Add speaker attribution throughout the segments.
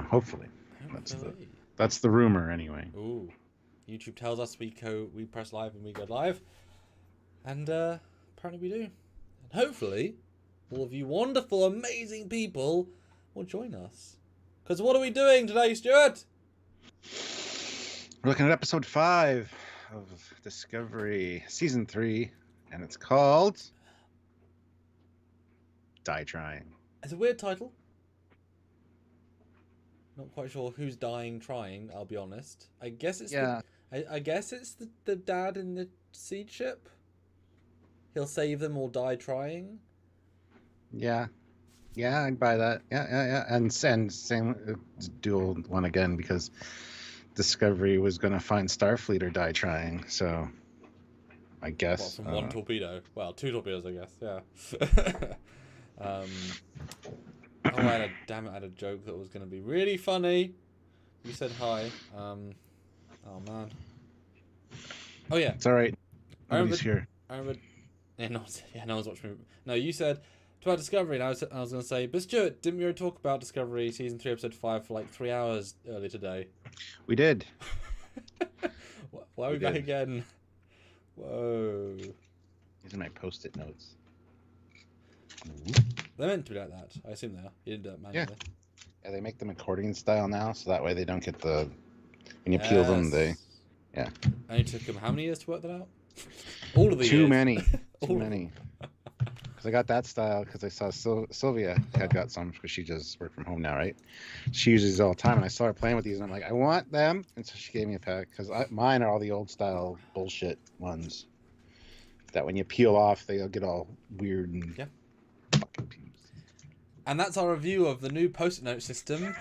Speaker 1: Hopefully. That's the rumor anyway.
Speaker 2: Ooh. YouTube tells us we press live and we go live. And apparently we do. And hopefully all of you wonderful, amazing people will join us. Because what are we doing today, Stuart?
Speaker 1: We're looking at episode 5 of Discovery, season 3, and it's called Die Trying.
Speaker 2: It's a weird title. Not quite sure who's dying trying, I'll be honest. I guess it's I guess it's the dad in the seed ship. He'll save them or die trying.
Speaker 1: Yeah, I'd buy that. Yeah. And same dual one again, because Discovery was going to find Starfleet or die trying, so I guess.
Speaker 2: Well, from one torpedo. Well, 2 torpedoes, I guess, yeah. Damn it, I had a joke that was going to be really funny. You said hi. Oh, man. Oh, yeah.
Speaker 1: It's alright. Nobody's here.
Speaker 2: I remember... Yeah, no one's watching me. No, you said... about Discovery, and I was going to say, but Stuart, didn't we already talk about Discovery Season 3, Episode 5 for like 3 hours earlier today? We
Speaker 1: did.
Speaker 2: Why are we back again? Whoa.
Speaker 1: These are my post-it notes.
Speaker 2: They're meant to be like that. I assume they are. You didn't do it manually.
Speaker 1: Yeah, they make them accordion style now, so that way they don't get the... When you peel them, they... Yeah.
Speaker 2: And it took them how many years to work that out? All of the
Speaker 1: Too
Speaker 2: years.
Speaker 1: many. Too many. Because I got that style because I saw Sylvia had got some, because she just worked from home now, right? She uses these all the time, and I saw her playing with these, and I'm like, I want them, and so she gave me a pack, because mine are all the old style bullshit ones that when you peel off, they'll get all weird and fucking peeps.
Speaker 2: And that's our review of the new post-it note system.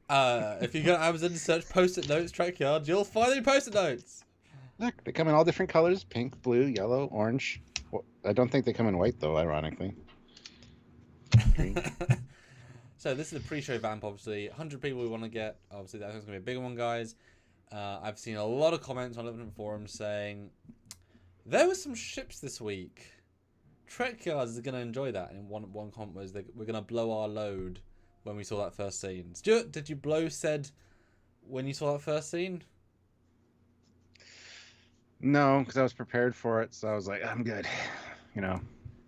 Speaker 2: If you go to Amazon and search post-it notes Trekyards, you'll find the post-it notes.
Speaker 1: Look, they come in all different colors: pink, blue, yellow, orange. Well, I don't think they come in white, though, ironically.
Speaker 2: So this is a pre-show vamp, obviously. 100 people we want to get. Obviously, that's going to be a bigger one, guys. I've seen a lot of comments on different forums saying, there were some ships this week. Trekyards is going to enjoy that. And one comment was, we're going to blow our load when we saw that first scene. Stuart, did you blow said when you saw that first scene?
Speaker 1: No, because I was prepared for it, so I was like, I'm good, you know.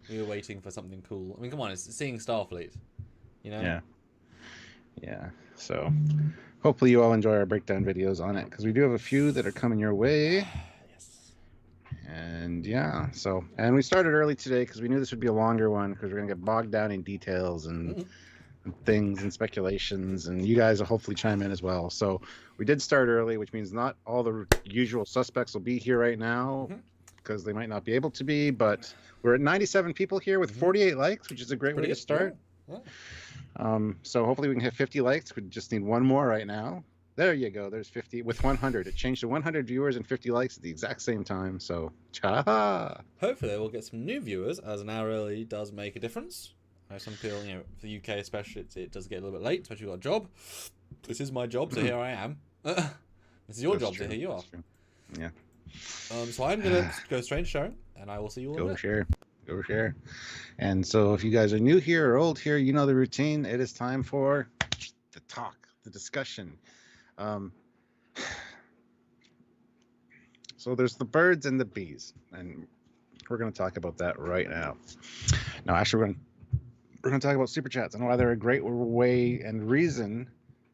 Speaker 2: We were waiting for something cool. I mean, come on, it's seeing Starfleet, you know?
Speaker 1: Yeah. So, hopefully you all enjoy our breakdown videos on it, because we do have a few that are coming your way.
Speaker 2: Yes.
Speaker 1: And and we started early today because we knew this would be a longer one, because we're going to get bogged down in details and things and speculations, and you guys will hopefully chime in as well. So we did start early, which means not all the usual suspects will be here right now, because they might not be able to be, but we're at 97 people here with 48 likes, which is a great way to start. So hopefully we can hit 50 likes. We just need one more right now. There you go. There's 50 with 100. It changed to 100 viewers and 50 likes at the exact same time. So
Speaker 2: hopefully we'll get some new viewers, as an hour early does make a difference. Some people, for the UK especially, it does get a little bit late, especially if you've got a job. This is my job, so here I am. This is your job, so here you are.
Speaker 1: Yeah.
Speaker 2: So I'm going to go straight to sharing, and I will see you all in a minute.
Speaker 1: Go share. And so if you guys are new here or old here, you know the routine. It is time for the talk, the discussion. So there's the birds and the bees, and we're going to talk about that right now. Now, actually, we're going to talk about super chats and why they're a great way and reason,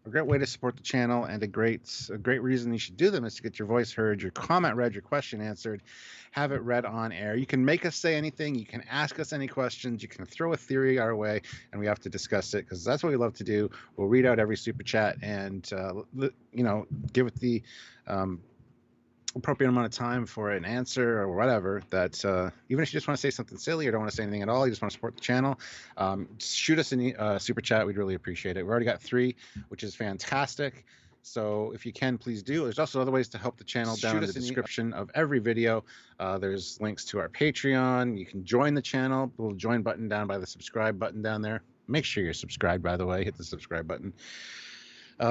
Speaker 1: a great way to support the channel, and a great reason you should do them is to get your voice heard, your comment read, your question answered, have it read on air. You can make us say anything, you can ask us any questions, you can throw a theory our way, and we have to discuss it, because that's what we love to do. We'll read out every super chat and give it the appropriate amount of time for an answer or whatever. That even if you just want to say something silly or don't want to say anything at all, you just want to support the channel, shoot us a super chat. We'd really appreciate it. We already got 3, which is fantastic. So if you can, please do. There's also other ways to help the channel down in the description of every video. There's links to our Patreon. You can join the channel. The little join button down by the subscribe button down there. Make sure you're subscribed, by the way. Hit the subscribe button.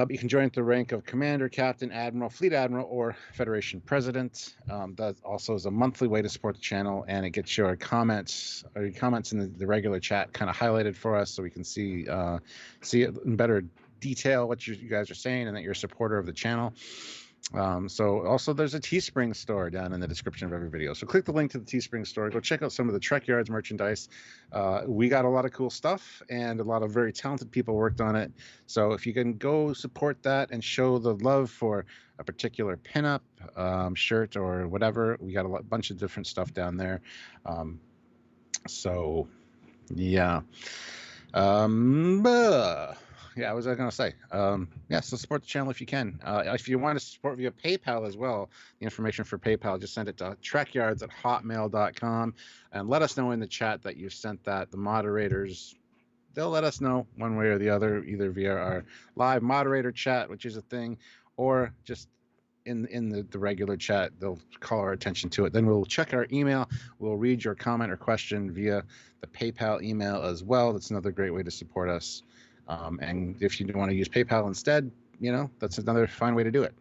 Speaker 1: You can join at the rank of Commander, Captain, Admiral, Fleet Admiral, or Federation President. That also is a monthly way to support the channel, and it gets your comments in the regular chat kind of highlighted for us, so we can see it in better detail what you guys are saying and that you're a supporter of the channel. So also there's a Teespring store down in the description of every video. So click the link to the Teespring store. Go check out some of the Trekyards merchandise. We got a lot of cool stuff and a lot of very talented people worked on it. So if you can go support that and show the love for a particular pinup shirt or whatever, we got a bunch of different stuff down there. So yeah. Yeah, what was I going to say? Yeah, so support the channel if you can. If you want to support via PayPal as well, the information for PayPal, just send it to trekyards@hotmail.com and let us know in the chat that you sent that. The moderators, they'll let us know one way or the other, either via our live moderator chat, which is a thing, or just in the regular chat. They'll call our attention to it. Then we'll check our email. We'll read your comment or question via the PayPal email as well. That's another great way to support us. And if you want to use PayPal instead, you know, that's another fine way to do it.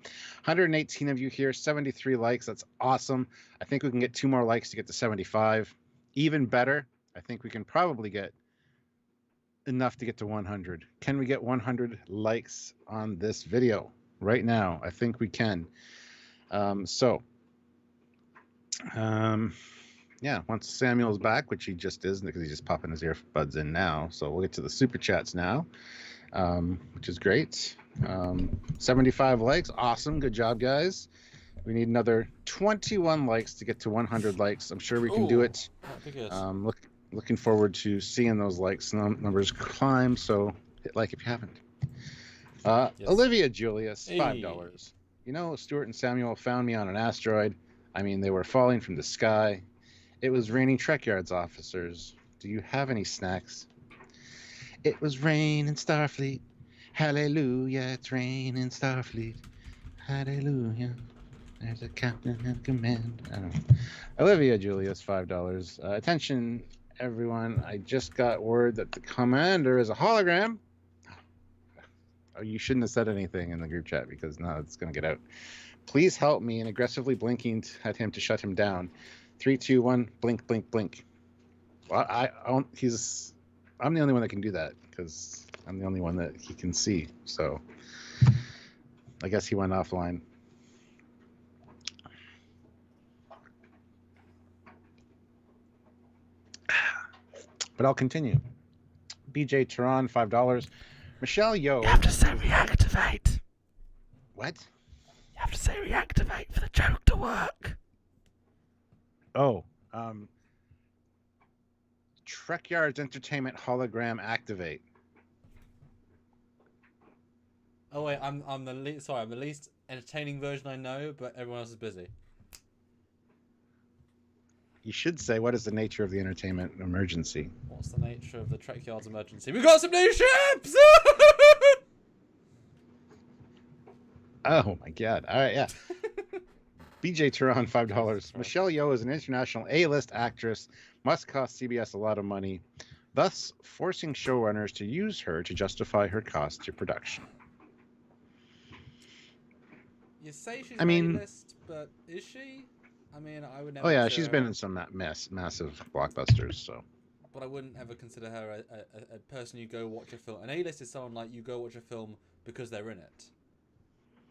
Speaker 1: 118 of you here, 73 likes. That's awesome. I think we can get 2 more likes to get to 75. Even better, I think we can probably get enough to get to 100. Can we get 100 likes on this video right now? I think we can. Yeah, once Samuel's back, which he just is, because he's just popping his earbuds in now. So we'll get to the super chats now, which is great. 75 likes. Awesome. Good job, guys. We need another 21 likes to get to 100 likes. I'm sure we can do it. Looking forward to seeing those likes numbers climb. So hit like if you haven't. Yes. Olivia Julius, $5. You know, Stuart and Samuel found me on an asteroid. I mean, they were falling from the sky. It was raining Trekyards officers. Do you have any snacks? It was raining Starfleet. Hallelujah, it's raining Starfleet. Hallelujah. There's a captain in command. I don't know. Olivia Julius, $5. Attention, everyone. I just got word that the commander is a hologram. Oh, you shouldn't have said anything in the group chat because now it's going to get out. Please help me in aggressively blinking at him to shut him down. 3, 2, 1, blink, blink, blink. Well, I'm the only one that can do that because I'm the only one that he can see. So I guess he went offline. But I'll continue. BJ Tehran, $5. Michelle Yo.
Speaker 3: You have to say reactivate.
Speaker 1: What?
Speaker 3: You have to say reactivate for the joke to work.
Speaker 1: Oh, Trekyards Entertainment hologram activate.
Speaker 2: Oh wait, I'm the least entertaining version I know, but everyone else is busy.
Speaker 1: You should say, what is the nature of the entertainment emergency?
Speaker 2: What's the nature of the Trekyards emergency? We've got some new ships!
Speaker 1: Oh my god. All right, yeah. BJ Tehran, $5. Michelle Yeoh is an international A-list actress, must cost CBS a lot of money, thus forcing showrunners to use her to justify her cost to production.
Speaker 2: You say she's A-list, but is she? I mean, I would never.
Speaker 1: Oh yeah, she's been in some massive blockbusters, so.
Speaker 2: But I wouldn't ever consider her a person you go watch a film. An A-list is someone like you go watch a film because they're in it.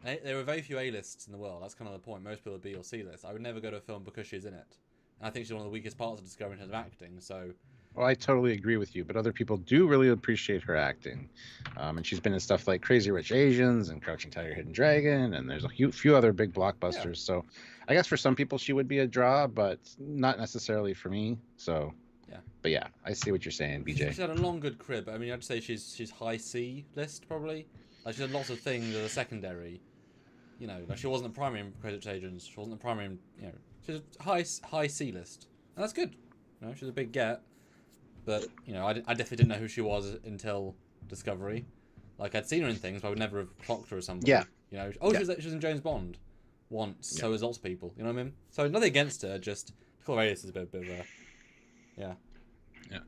Speaker 2: And there are very few A-lists in the world. That's kind of the point. Most people are B or C-list. I would never go to a film because she's in it. And I think she's one of the weakest parts of Discovery in terms of acting. So.
Speaker 1: Well, I totally agree with you, but other people do really appreciate her acting. And she's been in stuff like Crazy Rich Asians and Crouching Tiger, Hidden Dragon, and there's a few other big blockbusters. Yeah. So I guess for some people she would be a draw, but not necessarily for me. So yeah. But yeah, I see what you're saying, BJ.
Speaker 2: She's had a long good crib. I mean, I'd say she's high C list probably. Like she's had lots of things that are secondary. You know, like she wasn't a primary in Crazy Rich Asians. She wasn't a primary in, you know, she's a high C list. And that's good. You know, she's a big get. But, you know, I definitely didn't know who she was until Discovery. Like, I'd seen her in things, but I would never have clocked her as somebody. Yeah. You know, she was in James Bond once, so was lots of people. You know what I mean? So, nothing against her, just Corvalius is a bit of a... Yeah.
Speaker 1: Yeah.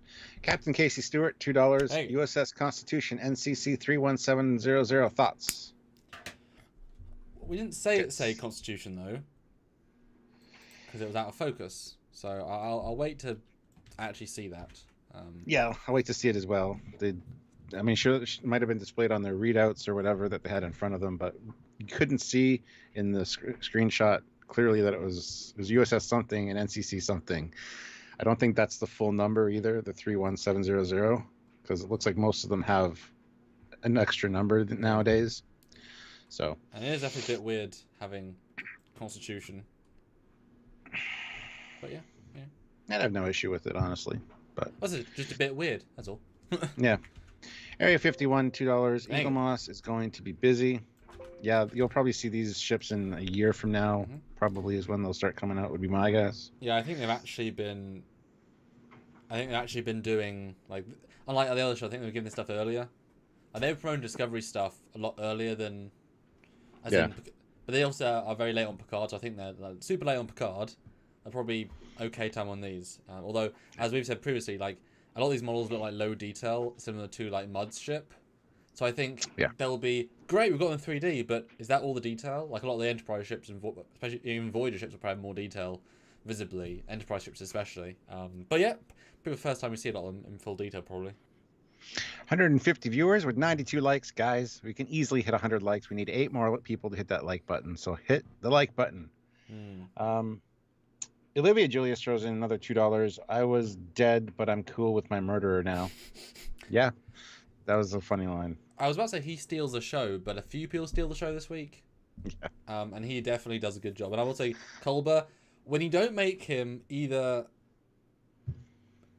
Speaker 1: Captain Casey Stewart, $2. Hey. USS Constitution, NCC 31700. Thoughts?
Speaker 2: We didn't say Constitution, though. Because it was out of focus. So, I'll wait to actually see that.
Speaker 1: Yeah, I'll wait to see it as well. I mean, sure, it might have been displayed on their readouts or whatever that they had in front of them, but you couldn't see in the screenshot clearly that it was USS something and NCC something. I don't think that's the full number either, the 31700, because it looks like most of them have an extra number nowadays. So.
Speaker 2: And it is definitely a bit weird having Constitution. But yeah.
Speaker 1: I'd have no issue with it, honestly. But
Speaker 2: that's just a bit weird. That's all.
Speaker 1: Yeah. Area 51, $2. Eagle Moss is going to be busy. Yeah, you'll probably see these ships in a year from now.
Speaker 2: Mm-hmm.
Speaker 1: Probably is when they'll start coming out, would be my guess.
Speaker 2: Yeah, I think they've actually been doing, like, unlike the other show, I think they were giving this stuff earlier. They were promoting Discovery stuff a lot earlier than... but they also are very late on Picard, so I think they're like, super late on Picard. They're probably okay time on these. Although, as we've said previously, like, a lot of these models look like low detail, similar to, like, Mud's ship. So I think they'll be... Great, we've got them in 3D, but is that all the detail? Like, a lot of the Enterprise ships, especially even Voyager ships, will probably have more detail visibly. Enterprise ships especially. But yeah, probably the first time we see a lot of them in full detail, probably.
Speaker 1: 150 viewers with 92 likes, guys. We can easily hit 100 likes. We need 8 more people to hit that like button. So hit the like button. Olivia Julius throws in another $2. I was dead, but I'm cool with my murderer now. Yeah, that was a funny line.
Speaker 2: I was about to say he steals the show, but a few people steal the show this week.
Speaker 1: Yeah.
Speaker 2: And he definitely does a good job. And I will say, Culber, when you don't make him either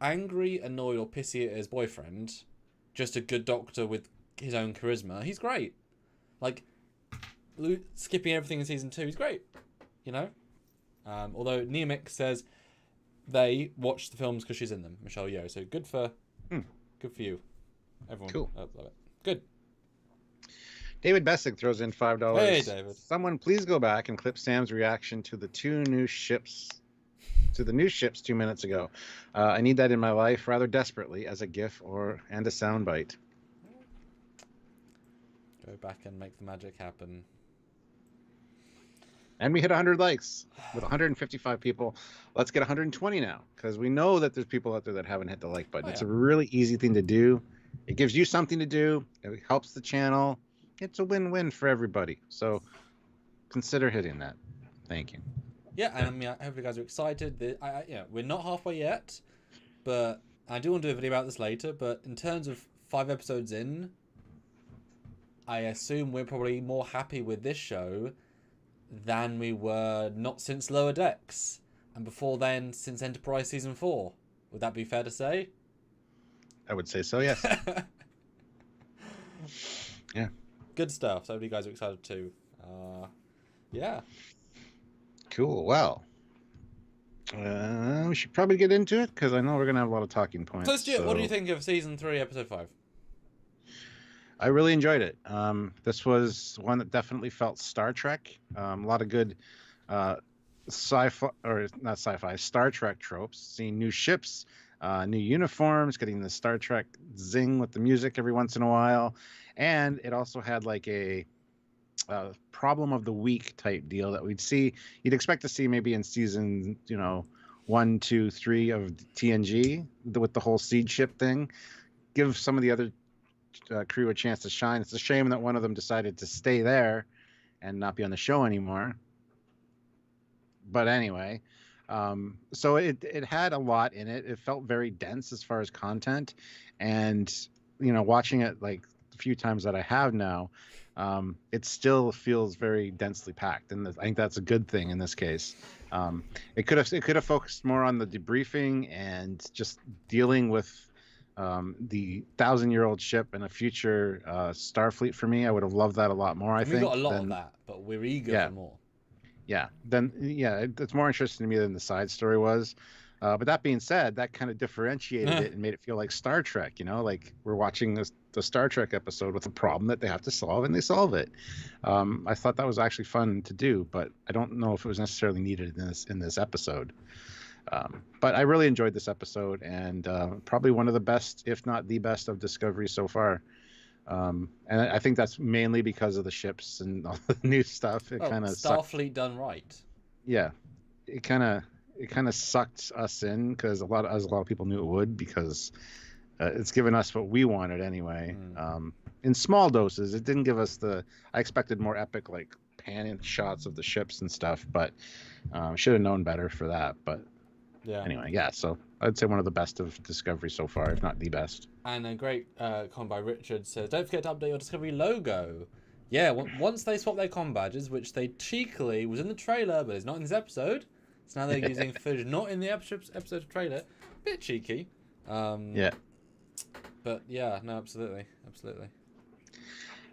Speaker 2: angry, annoyed, or pissy at his boyfriend, just a good doctor with his own charisma, he's great. Like, skipping everything in season 2, he's great. You know? Although Neomix says they watch the films because she's in them, Michelle Yeoh. So good for you. Everyone. Cool. Love it. Good.
Speaker 1: David Bessick throws in $5.
Speaker 2: Hey, David.
Speaker 1: Someone please go back and clip Sam's reaction to the new ships 2 minutes ago. I need that in my life rather desperately as a GIF and a soundbite.
Speaker 2: Go back and make the magic happen.
Speaker 1: And we hit 100 likes with 155 people. Let's get 120 now, because we know that there's people out there that haven't hit the like button. It's a really easy thing to do. It gives you something to do. It helps the channel. It's a win-win for everybody. So consider hitting that. Thank you.
Speaker 2: Yeah, and I mean, I hope you guys are excited. We're not halfway yet, but I do want to do a video about this later. But in terms of 5 episodes in, I assume we're probably more happy with this show than we were not since Lower Decks, and before then since Enterprise Season 4. Would that be fair to say?
Speaker 1: I would say so, yes. Yeah.
Speaker 2: Good stuff. So hopefully you guys are excited too. Yeah.
Speaker 1: Cool. Well, we should probably get into it, because I know we're going to have a lot of talking points.
Speaker 2: So let's do it. What do you think of Season 3, Episode 5?
Speaker 1: I really enjoyed it. This was one that definitely felt Star Trek. A lot of good sci-fi, or not sci-fi, Star Trek tropes. Seeing new ships, new uniforms, getting the Star Trek zing with the music every once in a while. And it also had like a problem of the week type deal that you'd expect to see maybe in season, 1, 2, 3 of TNG with the whole seed ship thing. Give some of the other crew a chance to shine. It's a shame that one of them decided to stay there and not be on the show anymore. But anyway, so it had a lot in it. It felt very dense as far as content, and watching it like the few times that I have now, it still feels very densely packed, and I think that's a good thing in this case. It could have focused more on the debriefing and just dealing with the 1,000-year-old ship and a future Starfleet. For me, I would have loved that a lot more. I think
Speaker 2: we got a lot of that, but we're eager for more.
Speaker 1: Yeah, it's more interesting to me than the side story was. But that being said, that kind of differentiated it and made it feel like Star Trek. Like we're watching the Star Trek episode with a problem that they have to solve, and they solve it. I thought that was actually fun to do, but I don't know if it was necessarily needed in this episode. But I really enjoyed this episode, and probably one of the best, if not the best, of Discovery so far. And I think that's mainly because of the ships and all the new stuff. It kind of
Speaker 2: Starfleet done right.
Speaker 1: Yeah, it kind of sucked us in, because as a lot of people knew it would, because It's given us what we wanted anyway. In small doses. It didn't give us I expected more epic, like, pan-in shots of the ships and stuff, but should have known better for that. But
Speaker 2: yeah.
Speaker 1: Anyway, yeah, so I'd say one of the best of Discovery so far, if not the best.
Speaker 2: And a great comment by Richard says, don't forget to update your Discovery logo. Yeah, once they swap their com badges, which they cheekily was in the trailer, but it's not in this episode. So now they're using footage not in the episode trailer. Bit cheeky.
Speaker 1: Yeah.
Speaker 2: But yeah, no, absolutely.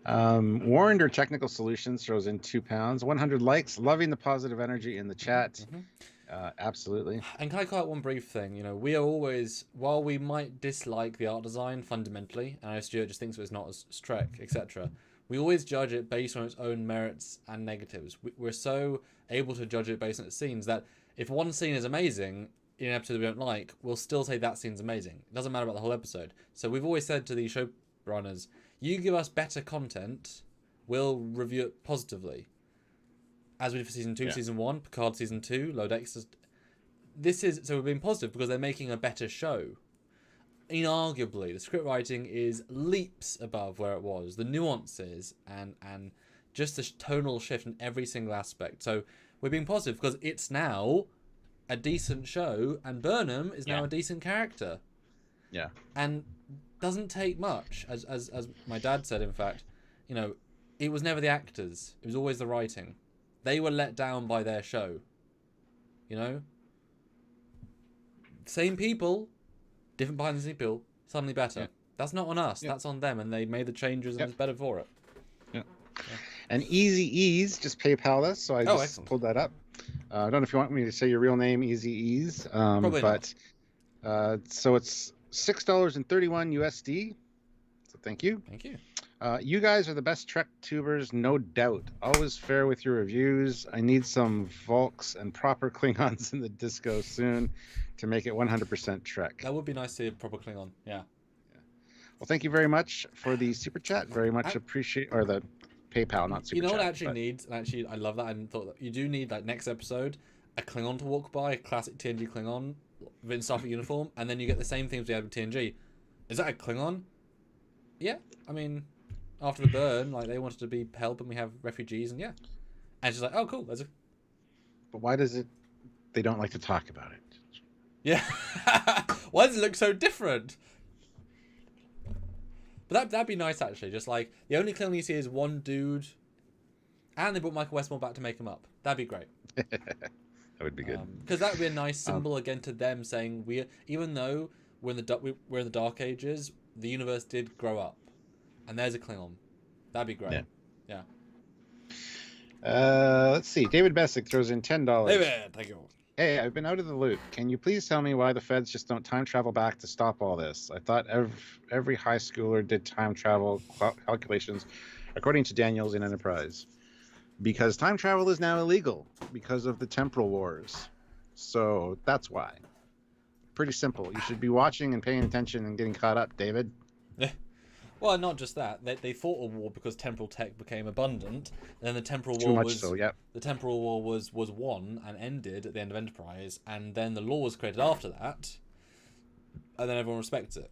Speaker 1: Warrender Technical Solutions throws in £2. 100 likes. Loving the positive energy in the chat. Absolutely.
Speaker 2: And can I call out one brief thing? You know, we are always, while we might dislike the art design fundamentally, and I know Stuart just thinks it's not as Trek, etc., we always judge it based on its own merits and negatives. We're so able to judge it based on its scenes that if one scene is amazing in an episode we don't like, we'll still say that scene's amazing. It doesn't matter about the whole episode. So we've always said to these showrunners, you give us better content, we'll review it positively. As we did for season 2, season 1, Picard season 2, Lower Decks. So we're being positive because they're making a better show. Inarguably, the script writing is leaps above where it was. The nuances and just the tonal shift in every single aspect. So we're being positive because it's now a decent show, and Burnham is now a decent character.
Speaker 1: Yeah.
Speaker 2: And doesn't take much, as my dad said. In fact, you know, it was never the actors; it was always the writing. They were let down by their show. You know, same people, different behind the scenes people, suddenly better. Yeah. That's not on us. Yeah. That's on them, and they made the changes, and it's better for it.
Speaker 1: Yeah. And Easy Ease just PayPal us, so I just pulled that up. I don't know if you want me to say your real name, Easy Ease.
Speaker 2: Probably
Speaker 1: but, not. So it's $6.31 USD. So thank you.
Speaker 2: Thank you.
Speaker 1: You guys are the best Trek tubers, no doubt. Always fair with your reviews. I need some Volks and proper Klingons in the disco soon to make it 100% Trek.
Speaker 2: That would be nice to see a proper Klingon. Yeah.
Speaker 1: Well, thank you very much for the super chat. Very much appreciate, or the PayPal, not super chat.
Speaker 2: You know what it actually needs? And actually, I love that. I thought that you do need, like, next episode, a Klingon to walk by, a classic TNG Klingon in Starfleet uniform, and then you get the same things we had with TNG. Is that a Klingon? Yeah. I mean, after the burn, like, they wanted to be help, and we have refugees, and and she's like, oh, cool.
Speaker 1: But why does it? They don't like to talk about it.
Speaker 2: Yeah. Why does it look so different? But that'd be nice, actually. Just like, the only Klingon you see is one dude, and they brought Michael Westmore back to make him up. That'd be great.
Speaker 1: That would be good.
Speaker 2: Because that would be a nice symbol again to them, saying even though we're in the Dark Ages, the universe did grow up, and there's a Klingon. That'd be great. Yeah.
Speaker 1: Let's see. David Bessick throws in $10.
Speaker 2: David, thank you.
Speaker 1: Hey, I've been out of the loop. Can you please tell me why the feds just don't time travel back to stop all this? I thought every high schooler did time travel calculations according to Daniels in Enterprise. Because time travel is now illegal because of the temporal wars. So that's why. Pretty simple. You should be watching and paying attention and getting caught up, David.
Speaker 2: Well, not just that. They fought a war because temporal tech became abundant. And then the temporal
Speaker 1: war
Speaker 2: the temporal war was won and ended at the end of Enterprise, and then the law was created after that, and then everyone respects it,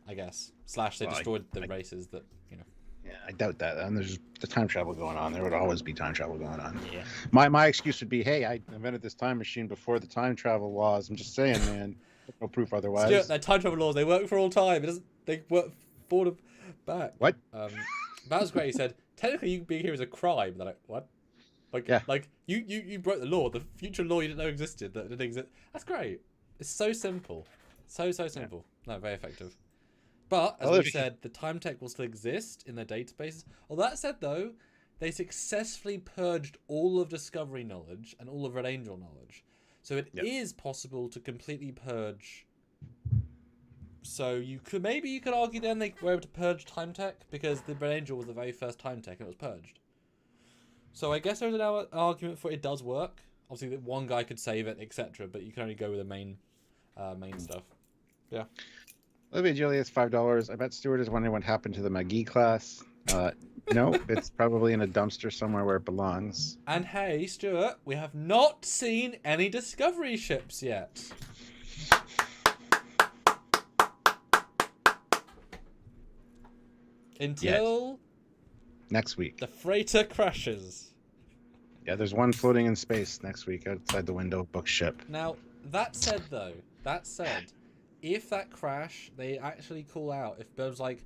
Speaker 2: I guess. / they destroyed the races that, you know.
Speaker 1: Yeah, I doubt that. And there's the time travel going on. There would always be time travel going on.
Speaker 2: Yeah.
Speaker 1: My excuse would be, hey, I invented this time machine before the time travel laws. I'm just saying, man. No proof otherwise.
Speaker 2: Still, their time travel laws, they work for all time. They work forward back.
Speaker 1: What?
Speaker 2: That was great. He said, technically, you being here is a crime. They're like, what? Like you broke the law. The future law you didn't know existed. That didn't exist. That's great. It's so simple. So simple. Yeah. No, very effective. But, as we said, the time tech will still exist in their databases. All that said, though, they successfully purged all of Discovery knowledge and all of Red Angel knowledge. So it is possible to completely purge. So you could argue then they were able to purge time tech because the Red Angel was the very first time tech and it was purged. So I guess there's an argument for it does work. Obviously, that one guy could save it, etc. But you can only go with the main stuff. Yeah.
Speaker 1: Olivia Julius, $5. I bet Stuart is wondering what happened to the McGee class. No, it's probably in a dumpster somewhere where it belongs.
Speaker 2: And hey, Stuart, we have not seen any Discovery ships yet. Until
Speaker 1: Next week.
Speaker 2: the freighter crashes.
Speaker 1: Yeah, there's one floating in space next week outside the window of Bookship.
Speaker 2: Now, that said, if that crash, they actually call out, if Birb's like,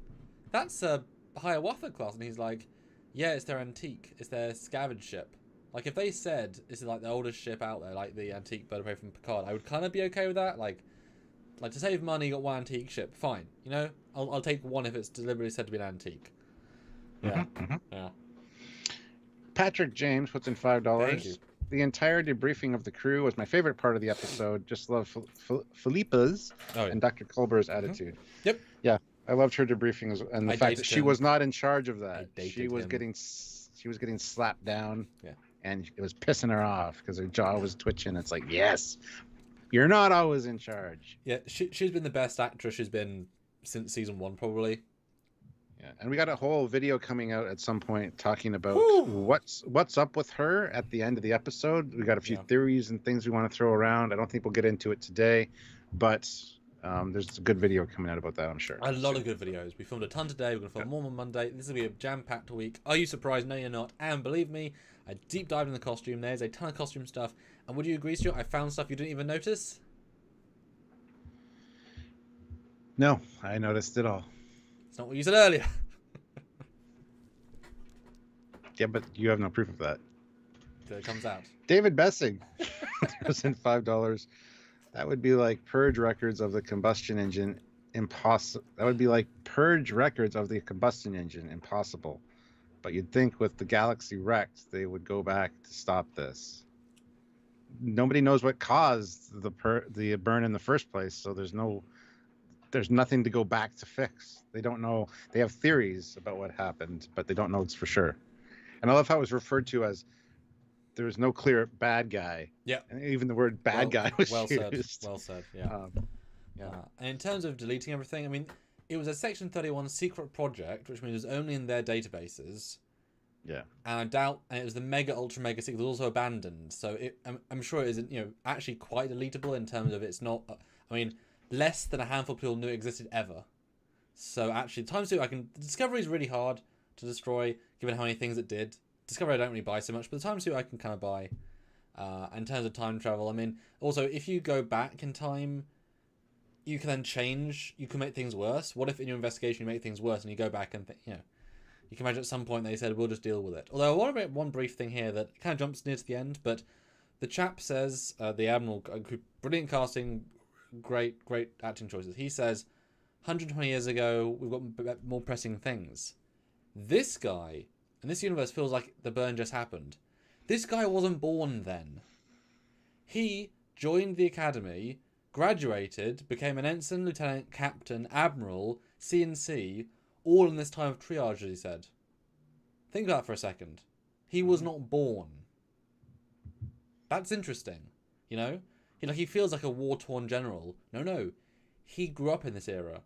Speaker 2: that's a Hiawatha class, and he's like, yeah, it's their antique, it's their scavenge ship. Like, if they said this is like the oldest ship out there, like the antique bird of prey from Picard, I would kind of be okay with that. Like to save money, you got one antique ship, fine. You know, I'll take one if it's deliberately said to be an antique. Yeah, yeah.
Speaker 1: Patrick James puts in
Speaker 2: Thank you.
Speaker 1: $5. The entire debriefing of the crew was my favorite part of the episode. Just love Philippa's and Dr. Culber's attitude.
Speaker 2: Yep.
Speaker 1: Yeah, I loved her debriefing and the fact that she was not in charge of that. She was getting slapped down.
Speaker 2: Yeah.
Speaker 1: And it was pissing her off because her jaw was twitching. It's like, yes, you're not always in charge.
Speaker 2: Yeah, she's been the best actress she's been since season 1, probably.
Speaker 1: Yeah, and we got a whole video coming out at some point talking about what's up with her at the end of the episode. We got a few theories and things we want to throw around. I don't think we'll get into it today, but there's a good video coming out about that, I'm sure.
Speaker 2: A lot of good videos. We filmed a ton today. We're going to film more on Monday. This will be a jam-packed week. Are you surprised? No, you're not. And believe me, I deep dived in the costume. There's a ton of costume stuff. And would you agree, Stuart? I found stuff you didn't even notice?
Speaker 1: No, I noticed it all.
Speaker 2: It's not what you said earlier.
Speaker 1: Yeah, but you have no proof of that.
Speaker 2: Till it comes out.
Speaker 1: David Bessing was in $5. That would be like purge records of the combustion engine. Impossible. That would be like purge records of the combustion engine. Impossible. But you'd think with the Galaxy wrecked, they would go back to stop this. Nobody knows what caused the burn in the first place, so there's nothing to go back to fix. They don't know. They have theories about what happened, but they don't know it's for sure. And I love how it was referred to as there was no clear bad guy.
Speaker 2: Yeah.
Speaker 1: And even the word bad guy was
Speaker 2: well
Speaker 1: used.
Speaker 2: Well said. Yeah. And in terms of deleting everything, I mean, it was a Section 31 secret project, which means it was only in their databases.
Speaker 1: Yeah.
Speaker 2: And I doubt, and it was the mega ultra mega secret, it was also abandoned. So I'm sure it isn't, actually quite deletable in terms of it's not. I mean, less than a handful of people knew it existed ever. So actually, Time Suit, Discovery is really hard to destroy, given how many things it did. Discovery I don't really buy so much, but the Time Suit I can kind of buy. In terms of time travel, I mean, also if you go back in time, you can then change. You can make things worse. What if in your investigation you make things worse and you go back and you can imagine at some point they said we'll just deal with it. Although I want to make one brief thing here that kind of jumps near to the end, but the chap says the Admiral, brilliant casting, great acting choices. He says 120 years ago we've got more pressing things. This guy and this universe feels like the burn just happened. This guy wasn't born then. He joined the academy, graduated, became an ensign, lieutenant, captain, admiral, CNC, all in this time of triage, as he said. Think about that for a second. He was not born. That's interesting, He feels like a war-torn general. No. He grew up in this era.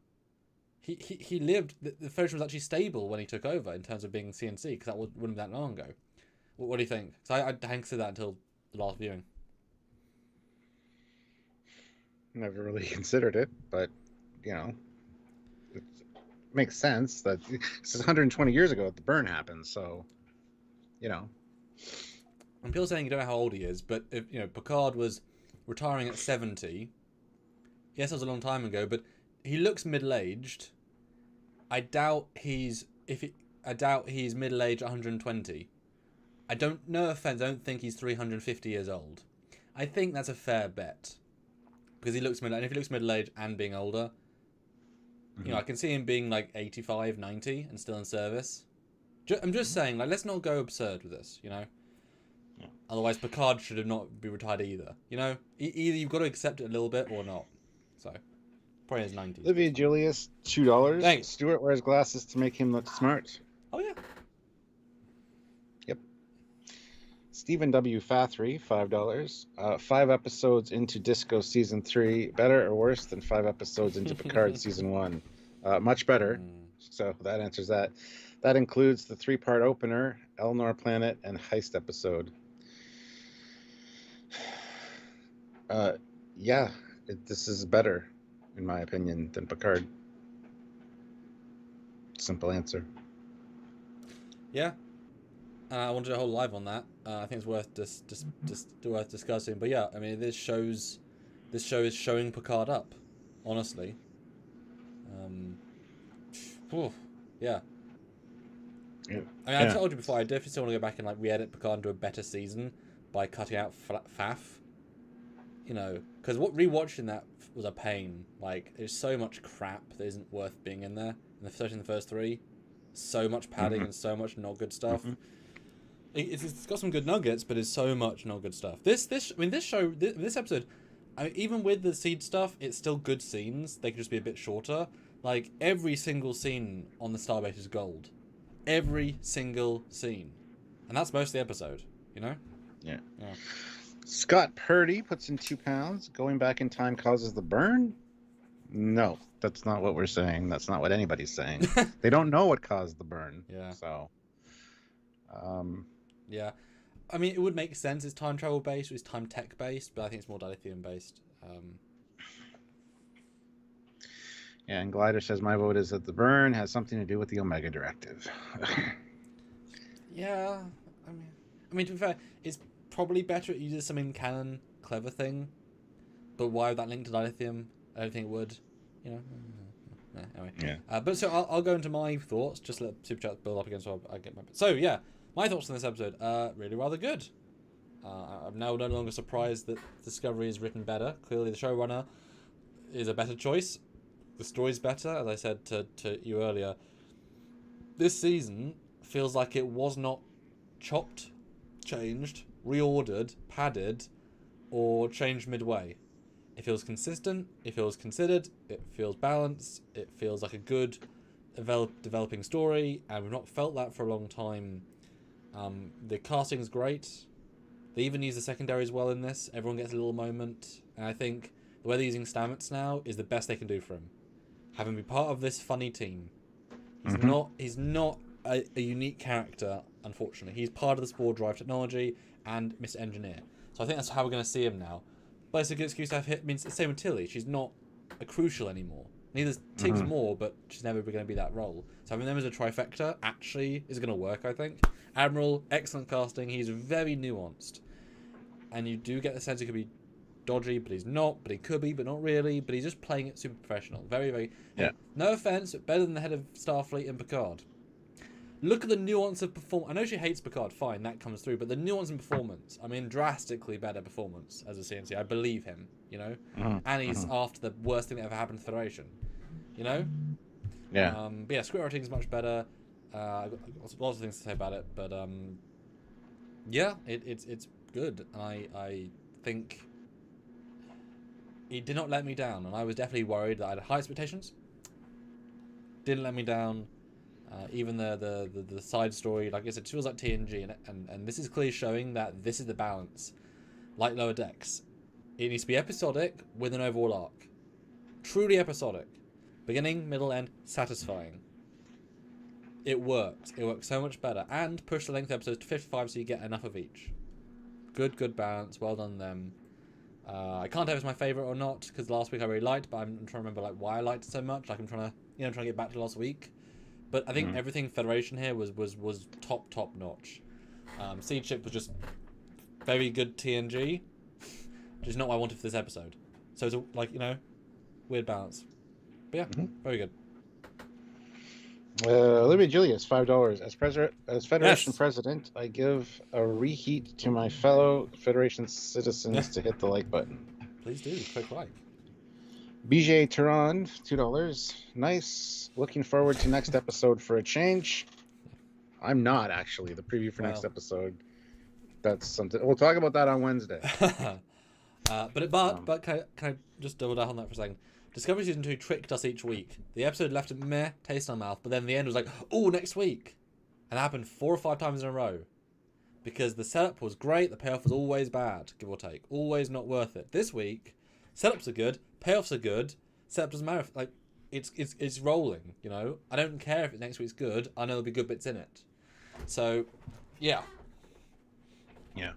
Speaker 2: He lived. The Federation was actually stable when he took over in terms of being CNC, because that wouldn't be that long ago. What do you think? So I hadn't considered that until the last viewing.
Speaker 1: Never really considered it, but it makes sense that this is 120 years ago that the burn happened. So,
Speaker 2: And people saying you don't know how old he is, but if Picard was retiring at 70. Yes, that was a long time ago, but he looks middle-aged. I doubt he's middle-aged 120. I don't, no offense, I don't think he's 350 years old. I think that's a fair bet. Because he looks middle-aged, and if he looks middle-aged and being older, I can see him being like 85, 90 and still in service. I'm just saying, let's not go absurd with this, Yeah. Otherwise, Picard should have not be retired either. Either you've got to accept it a little bit or not. So, probably his 90s.
Speaker 1: Olivia Julius, $2.
Speaker 2: Thanks.
Speaker 1: Stuart wears glasses to make him look smart.
Speaker 2: Oh, yeah.
Speaker 1: Yep. Stephen W. Fathry, $5. 5 episodes into Disco Season 3. Better or worse than 5 episodes into Picard Season 1? Much better. So that answers that. That includes the 3-part opener, Elnor Planet, and Heist episode. This is better, in my opinion, than Picard. simple answer.
Speaker 2: Yeah. I want to do a whole live on that. I think it's worth just worth discussing. But yeah, I mean, this show is showing Picard up, honestly. Yeah.
Speaker 1: Yeah.
Speaker 2: I mean, I told you before, I definitely still want to go back and like re-edit Picard into a better season by cutting out faff. You know, because rewatching that was a pain. Like, there's so much crap that isn't worth being in there. Especially in the first three, so much padding and so much not good stuff. It's got some good nuggets, but it's so much not good stuff. This episode, I mean, even with the seed stuff, it's still good scenes. They could just be a bit shorter. Like, every single scene on the Starbase is gold. Every single scene. And that's most of the episode, you know?
Speaker 1: Yeah. Scott Purdy puts in £2. Going back in time causes the burn? No, that's not what we're saying. That's not what anybody's saying. They don't know what caused the burn.
Speaker 2: Yeah.
Speaker 1: So,
Speaker 2: yeah. I mean, it would make sense. It's time travel based, or it's time tech based, but I think it's more dilithium based.
Speaker 1: Yeah, and Glider says my vote is that the burn has something to do with the Omega Directive.
Speaker 2: Yeah, I mean, to be fair, it's probably better it uses some in-canon clever thing, but why would that link to dilithium? I don't think it would, you know. Anyway.
Speaker 1: Yeah.
Speaker 2: But so I'll go into my thoughts. Just let Super Chat build up again, so I get my. So yeah, my thoughts on this episode are really rather good. I'm now no longer surprised that Discovery is written better. Clearly, the showrunner is a better choice. The story's better, as I said to you earlier. This season feels like it was not chopped, changed, reordered, padded, or changed midway. It feels consistent, it feels considered, it feels balanced, it feels like a good developing story, and we've not felt that for a long time. The casting's great. They even use the secondaries well in this. Everyone gets a little moment, and I think the way they're using Stamets now is the best they can do for him. Have him be part of this funny team. He's not a unique character, unfortunately. He's part of the Spore Drive technology and Mr. Engineer. So I think that's how we're going to see him now. But it's a good excuse to have hit. I mean, it's the same with Tilly. She's not a crucial anymore. Neither is Tiggs more, but she's never going to be that role. So having them as a trifecta actually is going to work, I think. Admiral, excellent casting. He's very nuanced. And you do get the sense he could be dodgy, but he's not, but he could be, but not really, but he's just playing it super professional. Very, very...
Speaker 1: Yeah.
Speaker 2: No offense, but better than the head of Starfleet and Picard. Look at the nuance of performance. I know she hates Picard, fine, that comes through, but the nuance in performance, I mean, drastically better performance as a CNC. I believe him, you know? And he's after the worst thing that ever happened to the Federation, you know?
Speaker 1: Yeah.
Speaker 2: But yeah, script writing is much better. I've got lots of things to say about it, but yeah, it's good, and I think he did not let me down, and I was definitely worried that I had high expectations. Didn't let me down. Even the side story, like I said, it feels like TNG, and this is clearly showing that this is the balance. Like Lower Decks, it needs to be episodic with an overall arc. Truly episodic. Beginning, middle, end, satisfying. It worked. It worked so much better. And push the length of episodes to 55 so you get enough of each. Good balance. Well done them. I can't tell if it's my favourite or not, because last week I really liked, but I'm trying to remember like why I liked it so much. Like I'm trying to get back to last week. But I think everything Federation here was top notch. Seed Ship was just very good TNG, which is not what I wanted for this episode. So it's like, you know, weird balance. But yeah, very good.
Speaker 1: Olivia Julius, $5. As Federation President, I give a reheat to my fellow Federation citizens to hit the like button.
Speaker 2: Please do, click like.
Speaker 1: BJ Tehran, $2. Nice. Looking forward to next episode for a change. I'm not, actually. The preview for next episode. That's something. We'll talk about that on Wednesday.
Speaker 2: But can I just double down on that for a second? Discovery Season 2 tricked us each week. The episode left a meh taste in our mouth, but then the end was like, oh, next week. And it happened 4 or 5 times in a row. Because the setup was great, the payoff was always bad, give or take. Always not worth it. This week, setups are good, payoffs are good, setup doesn't matter. Like, it's rolling, you know? I don't care if next week's good, I know there'll be good bits in it. So, yeah.
Speaker 1: Yeah.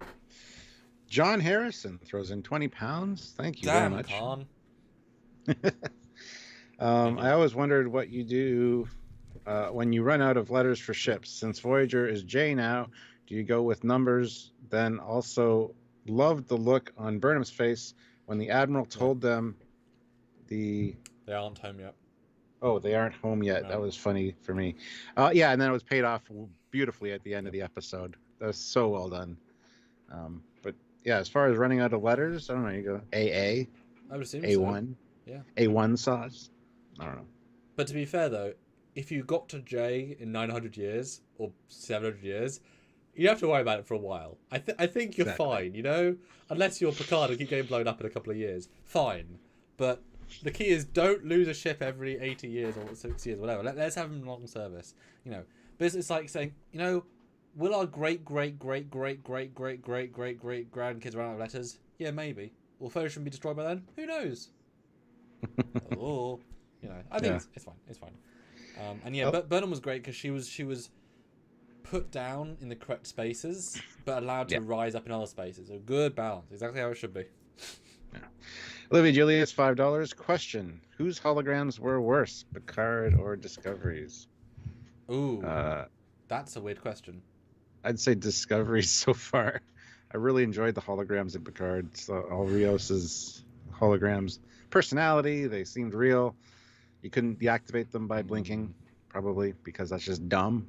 Speaker 1: John Harrison throws in £20. Thank you
Speaker 2: very
Speaker 1: much.
Speaker 2: Khan.
Speaker 1: I always wondered what you do When you run out of letters for ships, since Voyager is J now, do you go with numbers? Then also loved the look on Burnham's face when the Admiral told them
Speaker 2: They aren't home yet.
Speaker 1: Oh, they aren't home yet.
Speaker 2: No.
Speaker 1: That was funny for me. Yeah, and then it was paid off beautifully at the end of the episode. That was so well done. But yeah, as far as running out of letters, I don't know. You go AA,
Speaker 2: I would assume
Speaker 1: A1,
Speaker 2: so. Yeah.
Speaker 1: A1 sauce. I don't know.
Speaker 2: But to be fair, though, if you got to J in 900 years or 700 years, you don't have to worry about it for a while. I think you're
Speaker 1: Exactly.
Speaker 2: fine, you know? Unless you're Picard and keep getting blown up in a couple of years. Fine. But the key is don't lose a ship every 80 years or 60 years, whatever. Let's have them long service, you know. But it's like saying, you know, will our great-great-great-great-great-great-great-great-grandkids run out of letters? Yeah, maybe. Will Federation be destroyed by then? Who knows? Oh, you know, I think it's fine. It's fine. And yeah, but Burnham was great because she was put down in the correct spaces, but allowed to rise up in other spaces. A good balance, exactly how it should be.
Speaker 1: Olivia Julius, $5. Question: whose holograms were worse, Picard or Discovery's?
Speaker 2: Ooh, that's a weird question.
Speaker 1: I'd say Discovery's so far. I really enjoyed the holograms in Picard. So all Rios's holograms, personality, they seemed real. You couldn't deactivate them by blinking, probably because that's just dumb.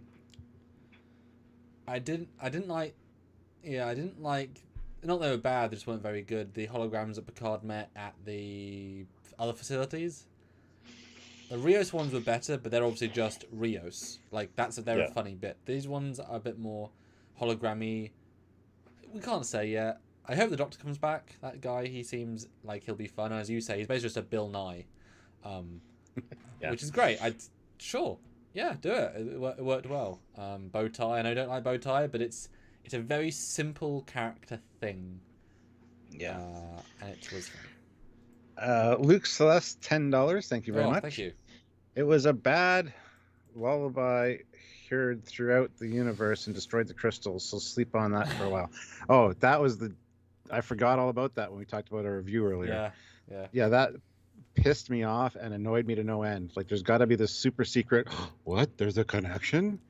Speaker 2: I didn't like. Not that they were bad; they just weren't very good. The holograms that Picard met at the other facilities. The Rios ones were better, but they're obviously just Rios. Like they're a funny bit. These ones are a bit more hologrammy. We can't say yet. I hope the Doctor comes back. That guy, he seems like he'll be fun. As you say, he's basically just a Bill Nye, which is great. Sure, yeah, do it. It worked well. Bow tie. I know you don't like bow tie, but it's a very simple character thing.
Speaker 1: Yeah.
Speaker 2: And it was fun.
Speaker 1: Luke Celeste, $10. Thank you very much.
Speaker 2: Thank you.
Speaker 1: It was a bad lullaby heard throughout the universe and destroyed the crystals, so sleep on that for a while. Oh, that was I forgot all about that when we talked about our review earlier. Yeah, that pissed me off and annoyed me to no end. Like, there's got to be this super secret, what? There's a connection?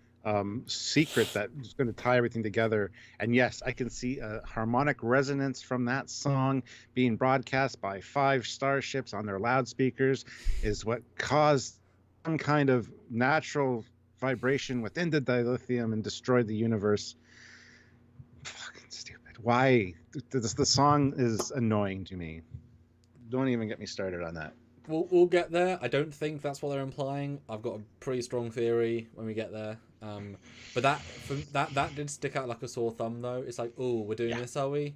Speaker 1: Secret that's going to tie everything together. And yes, I can see a harmonic resonance from that song being broadcast by 5 starships on their loudspeakers is what caused some kind of natural vibration within the dilithium and destroyed the universe. Fucking stupid. Why? The song is annoying to me. Don't even get me started on that.
Speaker 2: We'll get there. I don't think that's what they're implying. I've got a pretty strong theory when we get there. But that did stick out like a sore thumb, though. It's like, oh, we're doing this, are we? It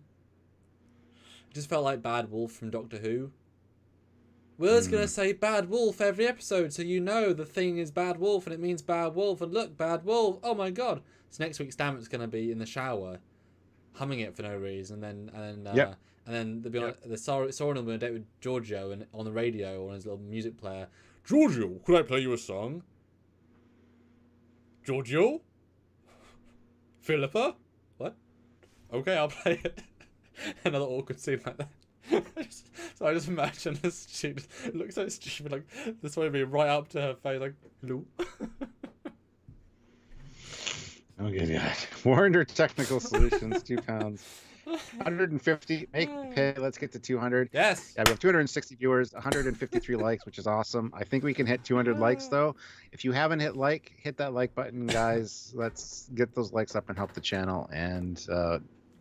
Speaker 2: just felt like Bad Wolf from Doctor Who. We're just gonna say Bad Wolf every episode, so you know the thing is Bad Wolf and it means Bad Wolf. And look, Bad Wolf. Oh my god! So next week, Stammett's gonna be in the shower, humming it for no reason, and then they'll be on the Soren will be on a date with Giorgio and on the radio on his little music player. Giorgio, could I play you a song? Giorgio? Philippa? What? Okay, I'll play it. Another awkward scene like that. So I just imagine this. She looks so stupid, like this way being right up to her face, like hello.
Speaker 1: Okay, yeah. Warner Technical Solutions, £2. 150. Make pay. Let's get to 200.
Speaker 2: Yes.
Speaker 1: Yeah, we have 260 viewers, 153 likes, which is awesome. I think we can hit 200 likes though. If you haven't hit that like button, guys. Let's get those likes up and help the channel. And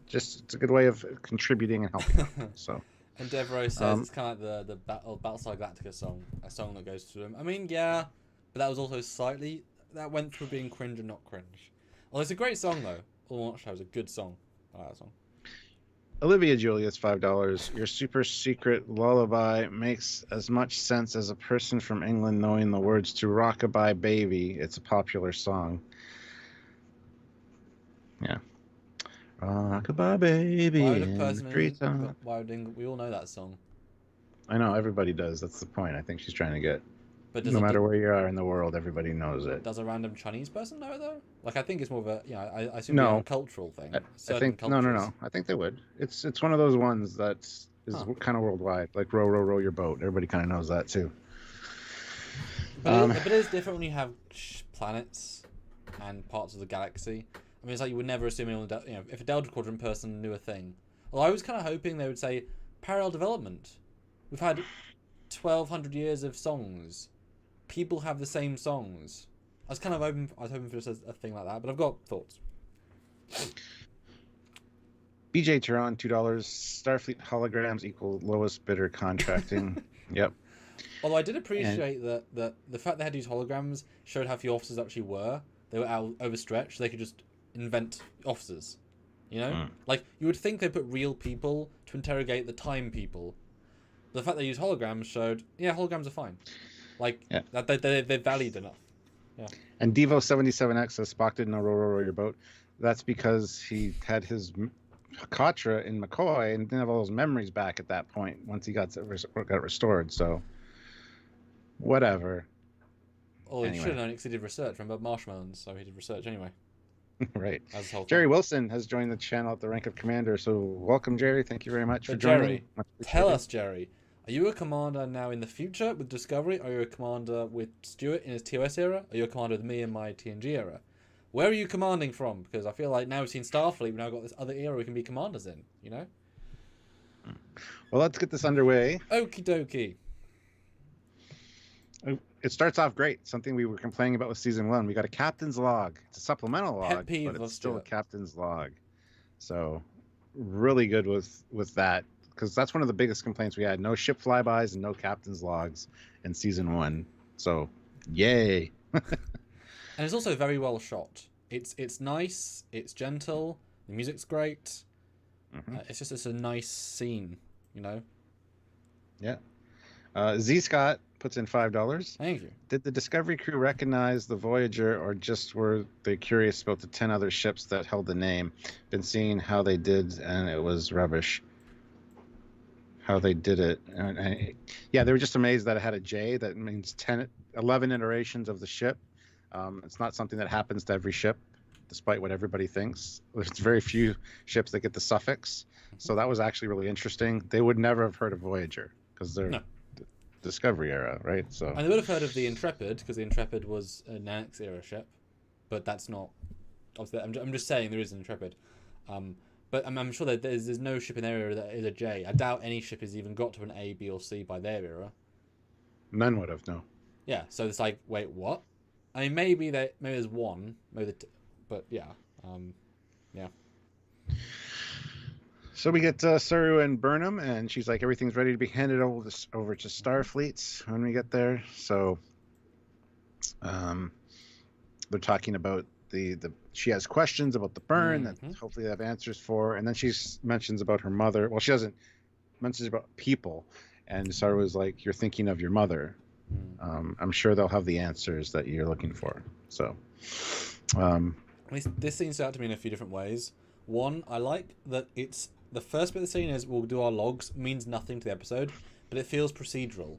Speaker 1: just it's a good way of contributing and helping out. So.
Speaker 2: And Devereaux says it's kind of like the Battlestar Galactica song, a song that goes through them. I mean, yeah, but that was also that went through being cringe and not cringe. Well, it's a great song though. All Watch Show is a good song. I like that song.
Speaker 1: Olivia Julius, $5. Your super secret lullaby makes as much sense as a person from England knowing the words to Rockabye Baby. It's a popular song. Yeah. Rockabye Baby.
Speaker 2: Why would we all know that song?
Speaker 1: I know, everybody does. That's the point I think she's trying to get.
Speaker 2: But
Speaker 1: no matter where you are in the world, everybody knows it.
Speaker 2: Does a random Chinese person know it though? Like, I think it's more of a, I assume
Speaker 1: no.
Speaker 2: a cultural thing.
Speaker 1: I think no. I think they would. It's one of those ones that is kind of worldwide. Like row, row, row your boat. Everybody kind of knows that too.
Speaker 2: But it is different when you have planets and parts of the galaxy. I mean, it's like you would never assume anyone, if a Delta Quadrant person knew a thing. Well, I was kind of hoping they would say parallel development. We've had 1,200 years of songs. People have the same songs. I was hoping for just a thing like that, but I've got thoughts.
Speaker 1: BJ Tehran, $2. Starfleet holograms equal lowest bidder contracting. Yep.
Speaker 2: Although I did appreciate that the fact they had to use holograms showed how few officers actually were. They were overstretched. So they could just invent officers. You know? Like, you would think they put real people to interrogate the time people. But the fact they use holograms showed, holograms are fine. Like, that they're valued enough. Yeah.
Speaker 1: And Devo77X says Spock didn't know row your boat. That's because he had his Katra in McCoy and didn't have all those memories back at that point once he got restored. So, whatever.
Speaker 2: Oh, he should have known because he did research. Remember marshmallows? So he did research anyway.
Speaker 1: Right.
Speaker 2: Jerry
Speaker 1: Wilson has joined the channel at the rank of commander. So, welcome, Jerry. Thank you very much for joining.
Speaker 2: Tell us, Jerry. Are you a commander now in the future with Discovery? Are you a commander with Stuart in his TOS era? Are you a commander with me in my TNG era? Where are you commanding from? Because I feel like now we've seen Starfleet, we've now got this other era we can be commanders in, you know?
Speaker 1: Well, let's get this underway.
Speaker 2: Okie dokie.
Speaker 1: It starts off great. Something we were complaining about with season 1. We got a captain's log. It's a supplemental log, but it's still a captain's log. So, really good with that. Because that's one of the biggest complaints we had. No ship flybys and no captain's logs in season 1. So, yay.
Speaker 2: And it's also very well shot. It's nice. It's gentle. The music's great. It's a nice scene, you know?
Speaker 1: Yeah. Z Scott puts in $5.
Speaker 2: Thank you.
Speaker 1: Did the Discovery crew recognize the Voyager, or just were they curious about the 10 other ships that held the name? Been seeing how they did, and it was rubbish. How they did it. They were just amazed that it had a J. That means 11 iterations of the ship. It's not something that happens to every ship, despite what everybody thinks. There's very few ships that get the suffix. So that was actually really interesting. They would never have heard of Voyager because they're Discovery era, right? So.
Speaker 2: And they would have heard of the Intrepid because the Intrepid was an Annex era ship, but that's not. Obviously, I'm just saying there is an Intrepid. But I'm sure that there's no ship in their era that is a J. I doubt any ship has even got to an A, B, or C by their era.
Speaker 1: None would have, no.
Speaker 2: Yeah, so it's like, wait, what? I mean, maybe there's one, but yeah, yeah.
Speaker 1: So we get Saru and Burnham, and she's like, everything's ready to be handed over to Starfleet when we get there. So, they're talking about she has questions about the burn that hopefully they have answers for, and then she mentions about her mother. Well, she doesn't mention about people, and Saru was like, "You're thinking of your mother." I'm sure they'll have the answers that you're looking for. So,
Speaker 2: this scene stood out to me in a few different ways. One, I like that it's the first bit of the scene is we'll do our logs, means nothing to the episode, but it feels procedural,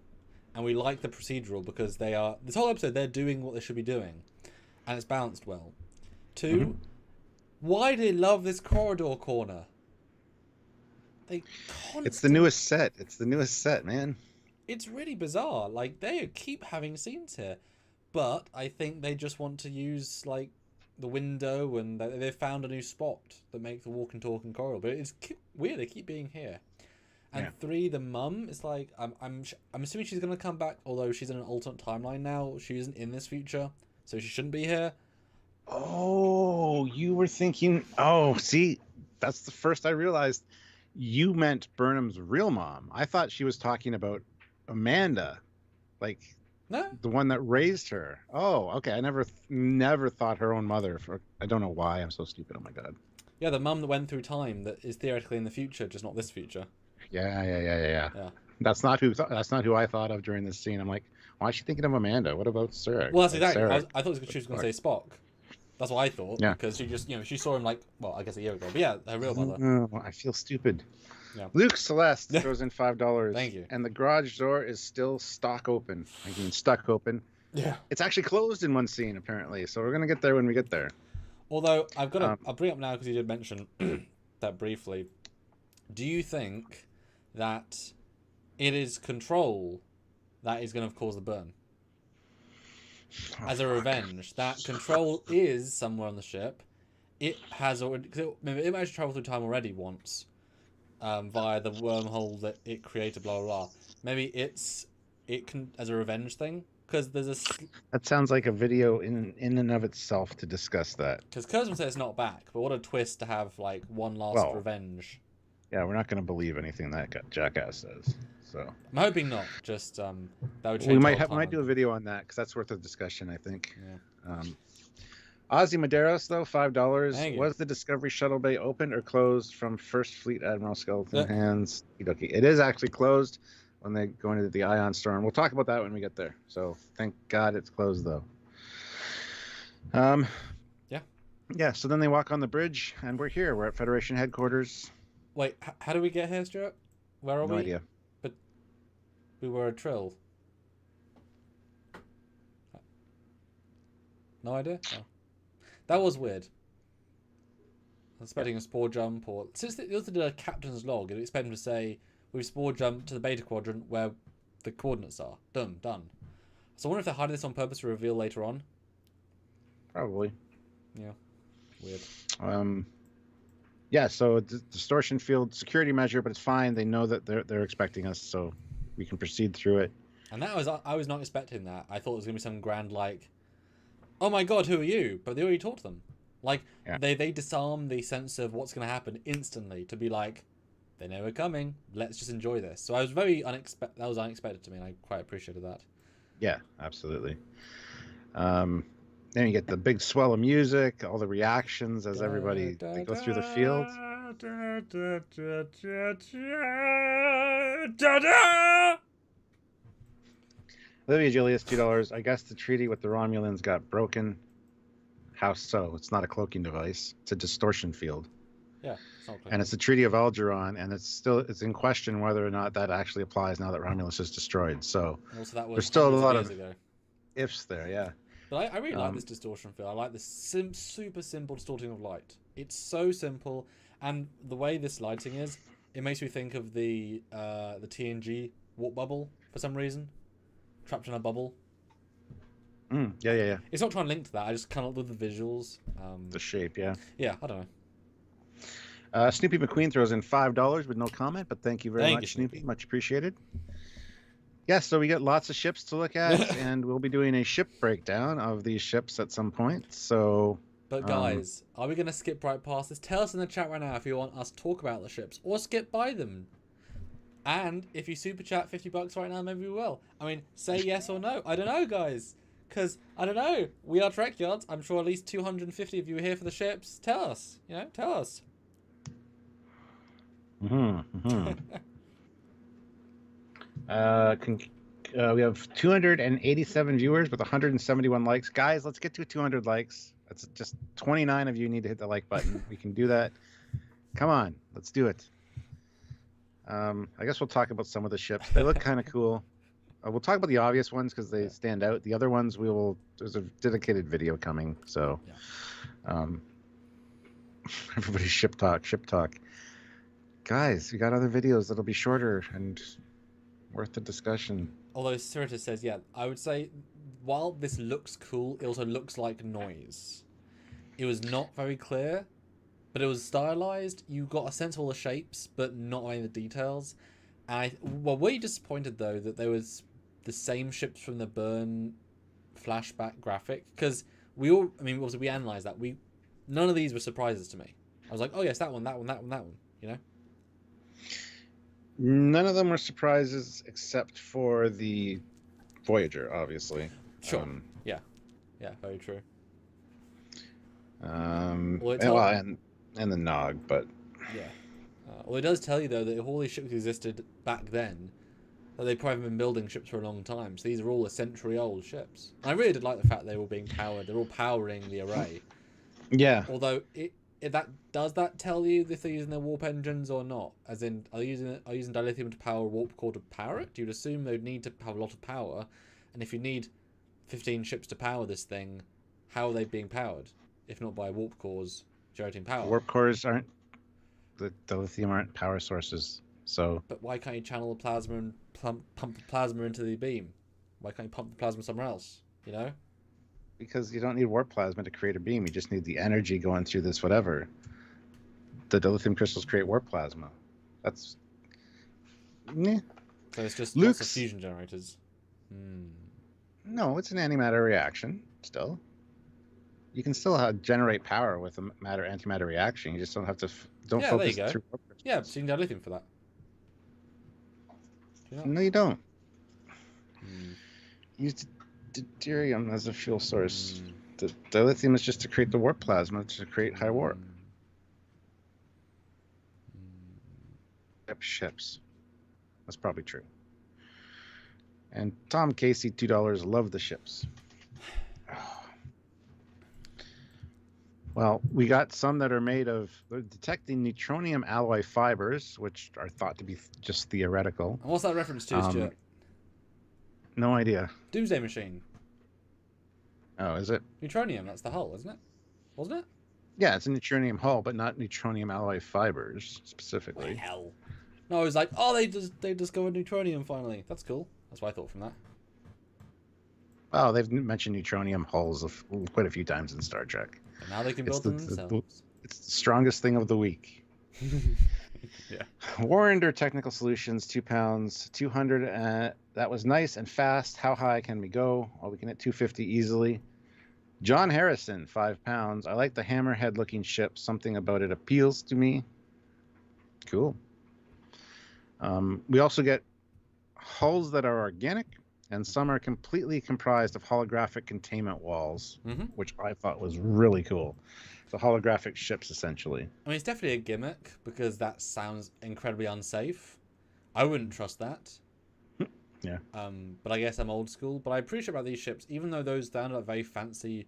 Speaker 2: and we like the procedural because this whole episode they're doing what they should be doing, and it's balanced well. Two, why do they love this corridor corner?
Speaker 1: It's the newest set. It's the newest set, man.
Speaker 2: It's really bizarre. Like, they keep having scenes here, but I think they just want to use like the window, and they found a new spot that makes the walk and talk and corridor. But it's weird. They keep being here. And three, the mum is like, I'm assuming she's gonna come back, although she's in an alternate timeline now. She isn't in this future, so she shouldn't be here.
Speaker 1: Oh, you were thinking. Oh, see, that's the first I realized. You meant Burnham's real mom. I thought she was talking about Amanda, like the one that raised her. Oh, okay. I never thought her own mother. I don't know why. I'm so stupid. Oh my god.
Speaker 2: Yeah, the mum that went through time that is theoretically in the future, just not this future.
Speaker 1: Yeah. That's not who I thought of during this scene. I'm like, why is she thinking of Amanda? What about Sarah?
Speaker 2: Well, that's exactly. I thought she was going to say Spock. That's what I thought. Yeah. Because she just, she saw him like, well, I guess a year ago. But yeah, her real mother.
Speaker 1: Oh, I feel stupid. Yeah. Luke Celeste throws in $5.
Speaker 2: Thank you.
Speaker 1: And the garage door is still stuck open. Yeah. It's actually closed in one scene, apparently. So we're going to get there when we get there.
Speaker 2: Although, I'll bring up now because you did mention that briefly. Do you think that it is Control that is going to cause the burn? as a revenge. That control is somewhere on the ship. It has already. Remember, it managed to travel through time already once, via the wormhole that it created. Blah blah blah. Maybe it can as a revenge thing because there's a
Speaker 1: That sounds like a video in and of itself to discuss that.
Speaker 2: because Kurzman says it's not back, but what a twist to have like one last
Speaker 1: Well,
Speaker 2: revenge.
Speaker 1: Yeah, we're not going to believe anything that jackass says. So
Speaker 2: I'm hoping not. Just that would change.
Speaker 1: we might do a video on that because that's worth a discussion, I think.
Speaker 2: Yeah.
Speaker 1: Ozzy Maderos, though, $5.
Speaker 2: Thank you.
Speaker 1: Was the Discovery Shuttle Bay open or closed from First Fleet Admiral Skeleton Hands? Okie-dokie. It is actually closed when they go into the Ion Storm. We'll talk about that when we get there. So thank God it's closed, though. Yeah, so then they walk on the bridge, and we're here. We're at Federation headquarters.
Speaker 2: Wait, how do we get here, Stuart? Where are we?
Speaker 1: No idea.
Speaker 2: But we were a Trill. No idea? Oh. That was weird. I was expecting a spore jump, or since they also did a captain's log, you'd expect them to say, we've spore jumped to the beta quadrant where the coordinates are. Done. So I wonder if they're hiding this on purpose to reveal later on.
Speaker 1: Probably.
Speaker 2: Yeah. Weird.
Speaker 1: Yeah, so distortion field security measure, but it's fine. They know that they're expecting us, so we can proceed through it.
Speaker 2: And I was not expecting that. I thought it was gonna be some grand like, oh my god, who are you? But they already talked to them. Like they disarm the sense of what's gonna happen instantly to be like, they know we're coming. Let's just enjoy this. So I was very unexpected. That was unexpected to me, and I quite appreciated that. Yeah,
Speaker 1: absolutely. Then you get the big swell of music, all the reactions as everybody they go through the field. Olivia Julius, $2. I guess the treaty with the Romulans got broken. How so? It's not a cloaking device. It's a distortion field.
Speaker 2: Yeah,
Speaker 1: and it's the Treaty of Algeron, and it's in question whether or not that actually applies now that Romulus is destroyed. So
Speaker 2: also, that was
Speaker 1: there's still a lot of
Speaker 2: ago.
Speaker 1: Ifs there, yeah.
Speaker 2: But I really like this distortion field. I like this super simple distorting of light. It's so simple, and the way this lighting is, it makes me think of the TNG warp bubble for some reason, trapped in a bubble.
Speaker 1: Yeah.
Speaker 2: It's not trying to link to that. I just kind of love the visuals.
Speaker 1: The shape, yeah.
Speaker 2: Yeah, I don't know.
Speaker 1: Snoopy McQueen throws in $5 with no comment, but thank you very much, Snoopy. Much appreciated. Yeah, so we got lots of ships to look at, and we'll be doing a ship breakdown of these ships at some point. So,
Speaker 2: but guys, are we going to skip right past this? Tell us in the chat right now if you want us to talk about the ships, or skip by them. And if you super chat $50 right now, maybe we will. I mean, say yes or no. I don't know, guys. Because, I don't know, we are Trekyards. I'm sure at least 250 of you are here for the ships. Tell us, tell us.
Speaker 1: We have 287 viewers with 171 likes. Guys, let's get to 200 likes. That's just 29 of you need to hit the like button. We can do that. Come on, let's do it. I guess we'll talk about some of the ships. They look kind of cool. We'll talk about the obvious ones because they stand out. The other ones, there's a dedicated video coming. So, everybody's ship talk. Guys, we got other videos that'll be shorter and worth the discussion.
Speaker 2: Although Sirita says, I would say, while this looks cool, it also looks like noise. It was not very clear, but it was stylized. You got a sense of all the shapes, but not any of the details. And were you disappointed, though, that there was the same ships from the Burn flashback graphic? Because we analysed that. None of these were surprises to me. I was like, oh, yes, that one,
Speaker 1: None of them were surprises except for the Voyager, obviously.
Speaker 2: Sure. Yeah, very true.
Speaker 1: And the Nog, but
Speaker 2: yeah. Well, it does tell you though that if all these ships existed back then, that they've probably been building ships for a long time. So these are all a century-old ships. And I really did like the fact they were being powered. They're all powering the array.
Speaker 1: Yeah.
Speaker 2: Although does that tell you if they're using their warp engines or not? As in, are they using dilithium to power a warp core to power it? You'd assume they'd need to have a lot of power, and if you need 15 ships to power this thing, how are they being powered? If not by warp cores generating power.
Speaker 1: Warp cores aren't the lithium aren't power sources. So.
Speaker 2: But why can't you channel the plasma and pump the plasma into the beam? Why can't you pump the plasma somewhere else?
Speaker 1: because you don't need warp plasma to create a beam. You just need the energy going through this whatever. The dilithium crystals create warp plasma. That's meh.
Speaker 2: So it's just lots of
Speaker 1: Luke's
Speaker 2: fusion generators. Hmm.
Speaker 1: no, it's an antimatter reaction still. You can still generate power with a matter antimatter reaction. You just don't have to don't
Speaker 2: Yeah, there
Speaker 1: focus
Speaker 2: you go.
Speaker 1: through warp crystals.
Speaker 2: Yeah, so you can do lithium for that. Do you not?
Speaker 1: No, you don't.
Speaker 2: Hmm.
Speaker 1: Use deuterium as a fuel source. The dilithium is just to create the warp plasma to create high warp. Ships. That's probably true. And Tom Casey, $2, love the ships. Well, we got some that are made of detecting neutronium alloy fibers, which are thought to be just theoretical.
Speaker 2: And what's that reference to, Stuart?
Speaker 1: No idea.
Speaker 2: Doomsday Machine.
Speaker 1: Oh, is it?
Speaker 2: Neutronium, that's the hull, isn't it? Wasn't it?
Speaker 1: Yeah, it's a neutronium hull, but not neutronium alloy fibers specifically.
Speaker 2: Hell. No, I was like, oh, they discovered neutronium finally. That's cool. That's what I thought from that.
Speaker 1: Oh, they've mentioned neutronium hulls quite a few times in Star Trek.
Speaker 2: And now they can build them themselves.
Speaker 1: It's the strongest thing of the week.
Speaker 2: Yeah.
Speaker 1: Warrender Technical Solutions, 2 pounds, 200. That was nice and fast. How high can we go? Well, we can hit 250 easily. John Harrison, 5 pounds. I like the hammerhead looking ship. Something about it appeals to me. Cool. We also get hulls that are organic, and some are completely comprised of holographic containment walls, which I thought was really cool. So holographic ships, essentially.
Speaker 2: I mean, it's definitely a gimmick, because that sounds incredibly unsafe. I wouldn't trust that.
Speaker 1: Yeah.
Speaker 2: But I guess I'm old school. But I appreciate about these ships, even though those sound like very fancy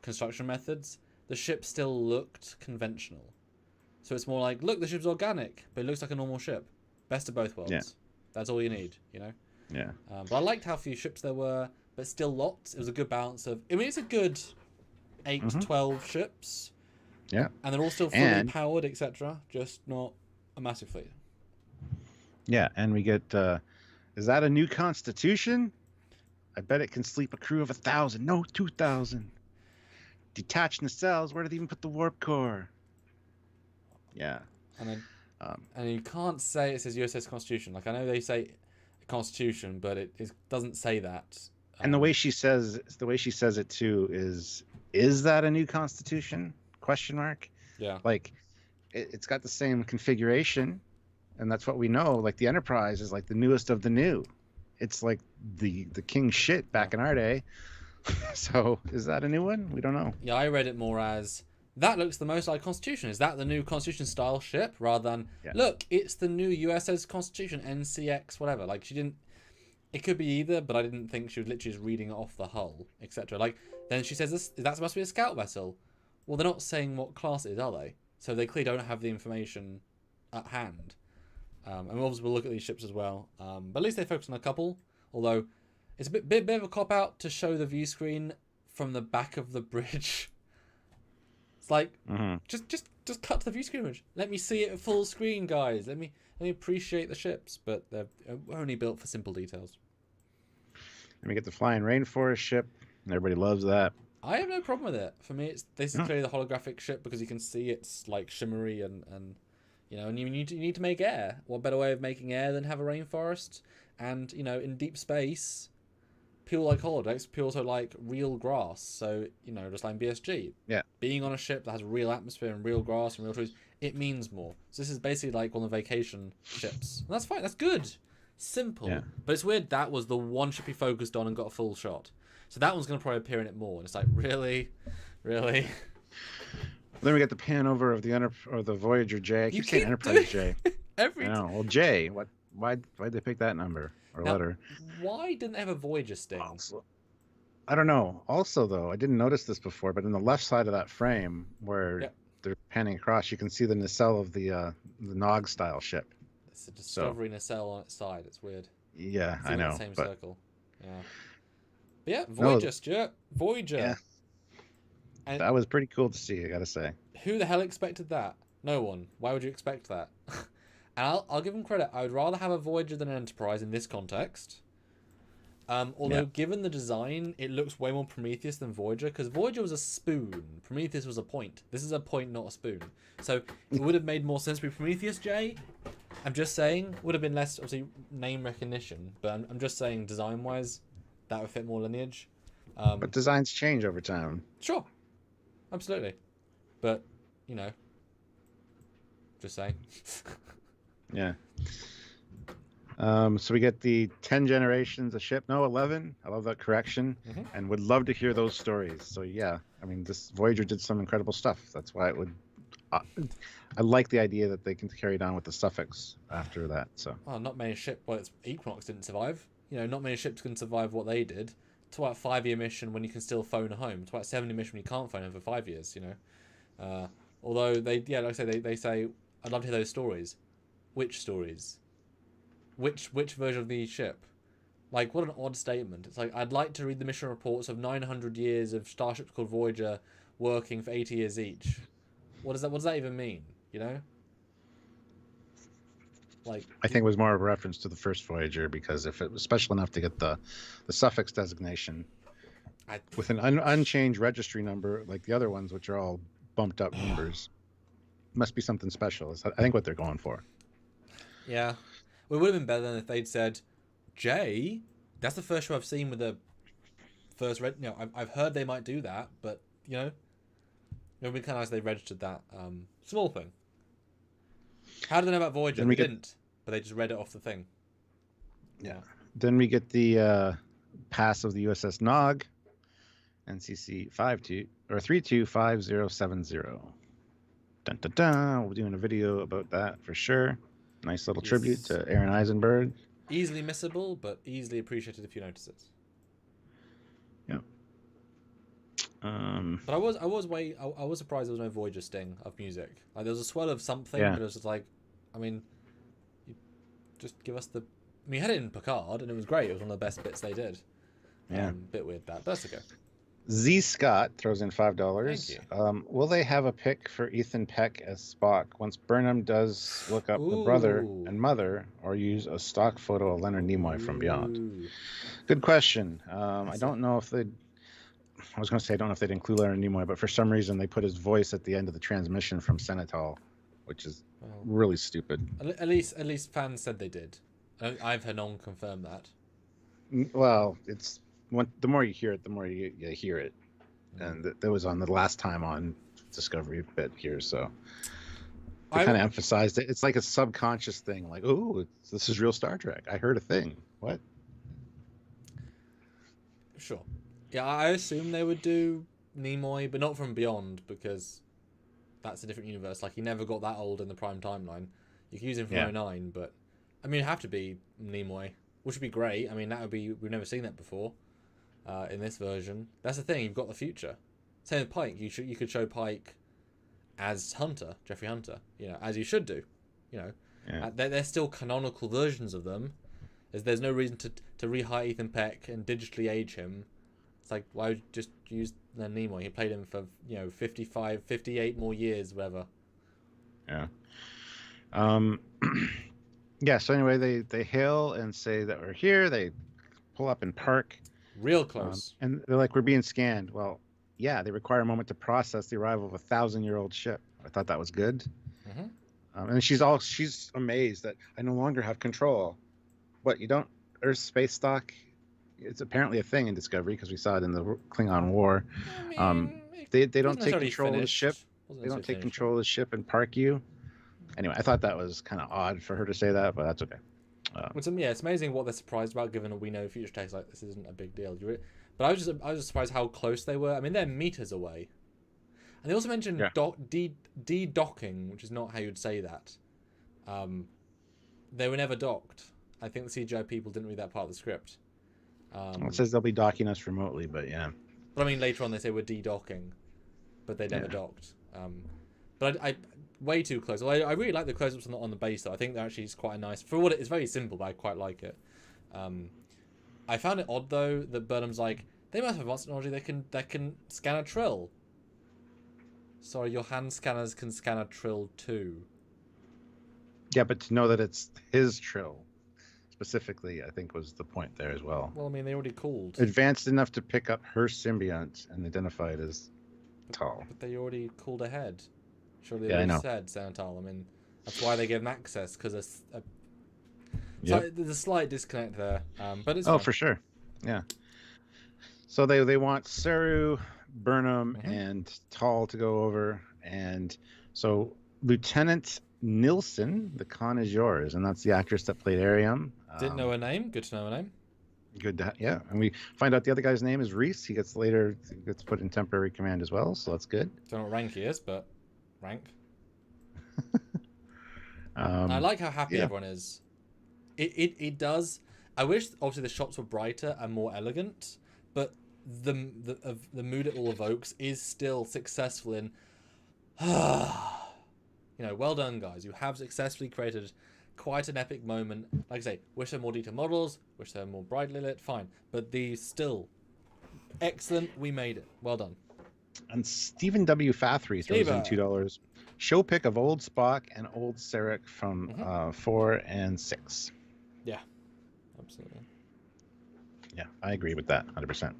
Speaker 2: construction methods, the ship still looked conventional. So it's more like, look, the ship's organic, but it looks like a normal ship. Best of both worlds.
Speaker 1: Yeah.
Speaker 2: That's all you need, you know?
Speaker 1: Yeah.
Speaker 2: But I liked how few ships there were, but still lots. It was a good balance of... I mean, it's a good 8 to 12 ships.
Speaker 1: Yeah.
Speaker 2: And they're all still fully powered, etc. Just not a massive fleet.
Speaker 1: Yeah, and we get... is that a new constitution? I bet it can sleep a crew of 1,000. No, 2,000. Detached nacelles. Where do they even put the warp core? Yeah.
Speaker 2: And you can't say it says USS Constitution. Like, I know they say Constitution, but it doesn't say that.
Speaker 1: And the way she says it too is that a new constitution? Question mark.
Speaker 2: Yeah.
Speaker 1: Like, it's got the same configuration, and that's what we know. Like, the Enterprise is like the newest of the new. It's like the king shit back in our day. So is that a new one? We don't know.
Speaker 2: Yeah, I read it more as, that looks the most like Constitution. Is that the new Constitution style ship? Rather than, look, it's the new USS Constitution, NCX, whatever. Like, she didn't... It could be either, but I didn't think she was literally just reading it off the hull, etc. Like, then she says, that's supposed to be a scout vessel. Well, they're not saying what class it is, are they? So they clearly don't have the information at hand. And obviously we'll look at these ships as well. But at least they focus on a couple. Although, it's a bit of a cop-out to show the view screen from the back of the bridge. It's like, just cut to the view screen. Let me see it at full screen, guys. Let me appreciate the ships. But they're only built for simple details.
Speaker 1: Let me get the flying Rainforest ship. Everybody loves that.
Speaker 2: I have no problem with it. For me, this is clearly the holographic ship because you can see it's like shimmery and you know, and you need to make air. What better way of making air than have a rainforest? And you know, in deep space, people like holodecks, people also like real grass. So you know, just like in BSG, being on a ship that has real atmosphere and real grass and real trees, it means more. So this is basically like one of the vacation ships. And that's fine. That's good. Simple. Yeah. But it's weird that was the one ship he focused on and got a full shot. So that one's going to probably appear in it more. And it's like, really? Really?
Speaker 1: Then we get the pan over of the Voyager J. I keep saying Enterprise J.
Speaker 2: Every
Speaker 1: time. Well, J. Why'd they pick that number or letter?
Speaker 2: Why didn't they have a Voyager sting?
Speaker 1: Also, I don't know. Also, though, I didn't notice this before, but in the left side of that frame where they're panning across, you can see the nacelle of the Nog style ship.
Speaker 2: It's a Discovery nacelle on its side. It's weird.
Speaker 1: Yeah,
Speaker 2: it's
Speaker 1: I know.
Speaker 2: The same circle. Yeah. But yeah, Voyager, Stuart. Voyager.
Speaker 1: Yeah. And that was pretty cool to see, I gotta say.
Speaker 2: Who the hell expected that? No one. Why would you expect that? And I'll give them credit. I would rather have a Voyager than an Enterprise in this context. Although, given the design, it looks way more Prometheus than Voyager, because Voyager was a spoon. Prometheus was a point. This is a point, not a spoon. So it would have made more sense to be Prometheus, Jay. I'm just saying, would have been less, obviously, name recognition. But I'm just saying, design-wise, that would fit more lineage.
Speaker 1: But designs change over time.
Speaker 2: Sure. Absolutely. But, you know, just saying.
Speaker 1: Yeah. So we get the 10 generations of ship. No, 11. I love that correction. And would love to hear those stories. So yeah, I mean, this Voyager did some incredible stuff. That's why it would... I like the idea that they can carry it on with the suffix after that. So.
Speaker 2: Well, not many ships... Well, it's Equinox didn't survive. You know, not many ships can survive what they did. It's about a 5-year mission when you can still phone home. It's about a 7-year mission when you can't phone home for 5 years, you know. Although, like I say, they say, I'd love to hear those stories. Which stories? Which version of the ship? Like, what an odd statement. It's like, I'd like to read the mission reports of 900 years of starships called Voyager working for 80 years each. What does that even mean, you know? Like,
Speaker 1: I think it was more of a reference to the first Voyager, because if it was special enough to get the suffix designation with an unchanged registry number like the other ones, which are all bumped up numbers, must be something special. Is I think what they're going for.
Speaker 2: Yeah. Well, it would have been better than if they'd said, Jay, that's the first show I've seen with the first red. You know, I've heard they might do that, but, you know, it would be kind of nice if they registered that. Small thing. How did they know about Voyager? They didn't, but they just read it off the thing.
Speaker 1: Yeah. Then we get the pass of the USS Nog, NCC 325070. Dun dun dun. We're doing a video about that for sure. Nice little tribute to Aaron Eisenberg.
Speaker 2: Easily missable, but easily appreciated if you notice it.
Speaker 1: Yeah.
Speaker 2: But I was surprised there was no Voyager sting of music. Like, there was a swell of something, but it was just like, I mean, you just give us the. I mean, you had it in Picard, and it was great. It was one of the best bits they did.
Speaker 1: Yeah.
Speaker 2: Bit weird that, but that's okay.
Speaker 1: Z Scott throws in $5.
Speaker 2: Thank you.
Speaker 1: Will they have a pick for Ethan Peck as Spock once Burnham does look up the brother and mother, or use a stock photo of Leonard Nimoy from Beyond? Good question. I don't know if they'd. I was going to say I don't know if they'd include Leonard Nimoy, but for some reason they put his voice at the end of the transmission from Senatol, which is really stupid.
Speaker 2: At least fans said they did. I've heard no one confirm that.
Speaker 1: Well, it's the more you hear it, the more you hear it, and that was on the last time on Discovery bit here, so they kind of emphasized it. It's like a subconscious thing, like, oh, this is real Star Trek. I heard a thing. What?
Speaker 2: Sure. Yeah, I assume they would do Nimoy, but not from Beyond, because that's a different universe. Like, he never got that old in the Prime timeline. You can use him from 09, but I mean, it'd have to be Nimoy, which would be great. I mean, that would be, we've never seen that before in this version. That's the thing, you've got the future. Same with Pike. You could show Pike as Hunter, Jeffrey Hunter, you know, as you should do. You know, they're still canonical versions of them. There's no reason to rehire Ethan Peck and digitally age him. It's like, why would you just use Nimoy? He played him for, you know, 55, 58 more years, whatever.
Speaker 1: Yeah. Yeah, so anyway, they hail and say that we're here. They pull up and park.
Speaker 2: Real close.
Speaker 1: And they're like, we're being scanned. Well, yeah, they require a moment to process the arrival of a 1,000-year-old ship. I thought that was good. Mm-hmm. And she's amazed that I no longer have control. What, you don't? Earth space stock? It's apparently a thing in Discovery because we saw it in the Klingon War. I mean, they don't take control of the ship. They don't take control of the ship and park you. Anyway, I thought that was kind of odd for her to say that, but that's okay.
Speaker 2: It's amazing what they're surprised about, given that we know future tech's like this isn't a big deal. But I was just surprised how close they were. I mean, they're meters away, and they also mentioned de-docking, which is not how you'd say that. They were never docked. I think the CGI people didn't read that part of the script.
Speaker 1: It says they'll be docking us remotely, but yeah.
Speaker 2: But I mean, later on they say we're de-docking, but they never docked. But I way too close. Well, I really like the close-ups on the base, though. I think that actually is quite nice. For what it's very simple, but I quite like it. I found it odd, though, that Burnham's like, they must have advanced technology that can scan a trill. Sorry, your hand scanners can scan a trill too.
Speaker 1: Yeah, but to know that it's his trill. specifically, I think was the point there as well.
Speaker 2: Well, I mean, they already called.
Speaker 1: Advanced enough to pick up her symbiont and identify it as Tal.
Speaker 2: But they already called ahead. Surely
Speaker 1: Yeah,
Speaker 2: they
Speaker 1: I
Speaker 2: would
Speaker 1: know.
Speaker 2: have said Xanatal. I mean, that's why they gave them access, because
Speaker 1: Yep.
Speaker 2: so there's a slight disconnect there. But it's
Speaker 1: Oh,
Speaker 2: fine.
Speaker 1: for sure. Yeah. So they want Saru, Burnham,
Speaker 2: Mhm.
Speaker 1: and Tal to go over, and so Lieutenant Nilsson, the con is yours, and that's the actress that played Ariam.
Speaker 2: Didn't know her name. Good to know her name.
Speaker 1: Good to yeah, and we find out the other guy's name is Reese. He gets put in temporary command as well, so that's good.
Speaker 2: Don't know what rank he is, but rank.
Speaker 1: Um,
Speaker 2: I like how happy
Speaker 1: yeah.
Speaker 2: everyone is. It does. I wish obviously the shots were brighter and more elegant, but the mood it all evokes is still successful in. Well done, guys. You have successfully created quite an epic moment. Like I say, wish there were more detailed models, wish there were more brightly lit, fine. But these still excellent. We made it. Well done.
Speaker 1: And Stephen W. Fathry throws in $2. Show pick of old Spock and old Sarek from 4 and 6.
Speaker 2: Yeah, absolutely.
Speaker 1: Yeah, I agree with that 100%.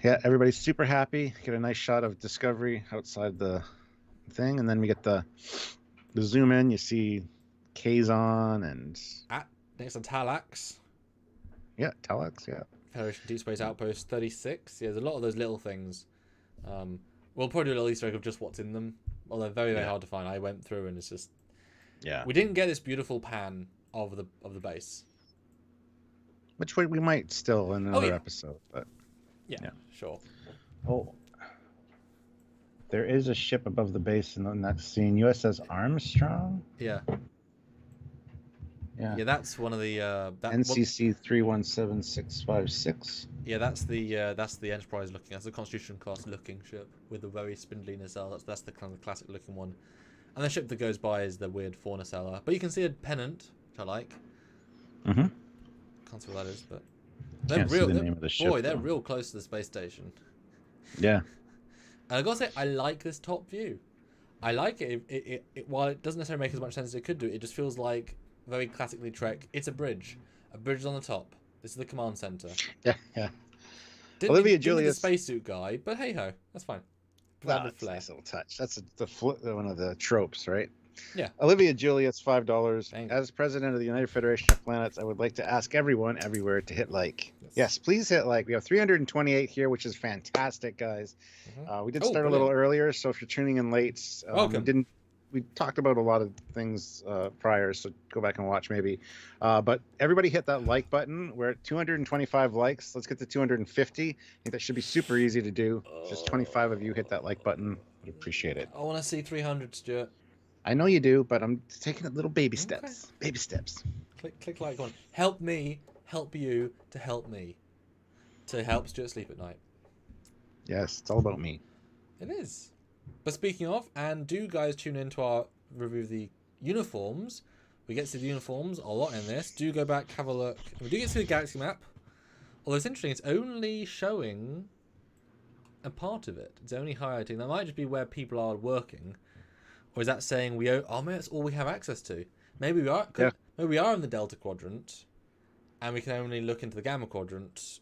Speaker 1: Yeah, everybody's super happy. Get a nice shot of Discovery outside the thing, and then we get the zoom in. You see Kazon and
Speaker 2: Next on Talax.
Speaker 1: yeah, Telex. Yeah,
Speaker 2: Federation Deep Space Outpost 36. Yeah, there's a lot of those little things. We'll probably do a little Easter egg of just what's in them. Well, they're very, very hard to find. I went through and it's just we didn't get this beautiful pan of the base,
Speaker 1: which we might still in another episode, but
Speaker 2: yeah, sure.
Speaker 1: Oh, there is a ship above the base in the next scene. USS Armstrong.
Speaker 2: Yeah.
Speaker 1: Yeah.
Speaker 2: Yeah, that's one of the
Speaker 1: NCC 317656.
Speaker 2: Yeah, that's the Enterprise looking. That's the Constitution class looking ship with a very spindly nacelle. That's the kind of classic looking one. And the ship that goes by is the weird four nacella. But you can see a pennant, which I like.
Speaker 1: Mm-hmm.
Speaker 2: Can't see what that is, but they're real. They're
Speaker 1: though.
Speaker 2: real close to the space station.
Speaker 1: Yeah.
Speaker 2: And I gotta say, I like this top view. I like it. It while it doesn't necessarily make as much sense as it could do, it just feels like very classically Trek. It's a bridge. A bridge is on the top. This is the command center.
Speaker 1: Yeah, yeah.
Speaker 2: Olivia Julius, the spacesuit guy, but hey ho, that's fine.
Speaker 1: That's a nice little touch. That's one of the tropes, right?
Speaker 2: Yeah.
Speaker 1: Olivia Julius, $5. As president of the United Federation of Planets, I would like to ask everyone everywhere to hit like. Yes, please hit like. We have 328 here, which is fantastic, guys. We did start a little earlier, so if you're tuning in late,
Speaker 2: welcome.
Speaker 1: We talked about a lot of things prior, so go back and watch maybe. But everybody hit that like button. We're at 225 likes. Let's get to 250. I think that should be super easy to do. Just 25 of you hit that like button. Would appreciate it.
Speaker 2: I want to see 300, Stuart.
Speaker 1: I know you do, but I'm taking it little baby steps. Okay. Baby steps.
Speaker 2: Click like one. Help me, help you to help me. To help Stuart sleep at night.
Speaker 1: Yes, it's all about me.
Speaker 2: It is. But speaking of, and do guys tune in to our review of the uniforms. We get to see the uniforms a lot in this. Do go back, have a look. We do get to see the galaxy map. Although it's interesting, it's only showing a part of it. It's only highlighting. That might just be where people are working. Or is that saying maybe that's all we have access to? Maybe we are. Maybe we are in the Delta Quadrant, and we can only look into the Gamma Quadrant.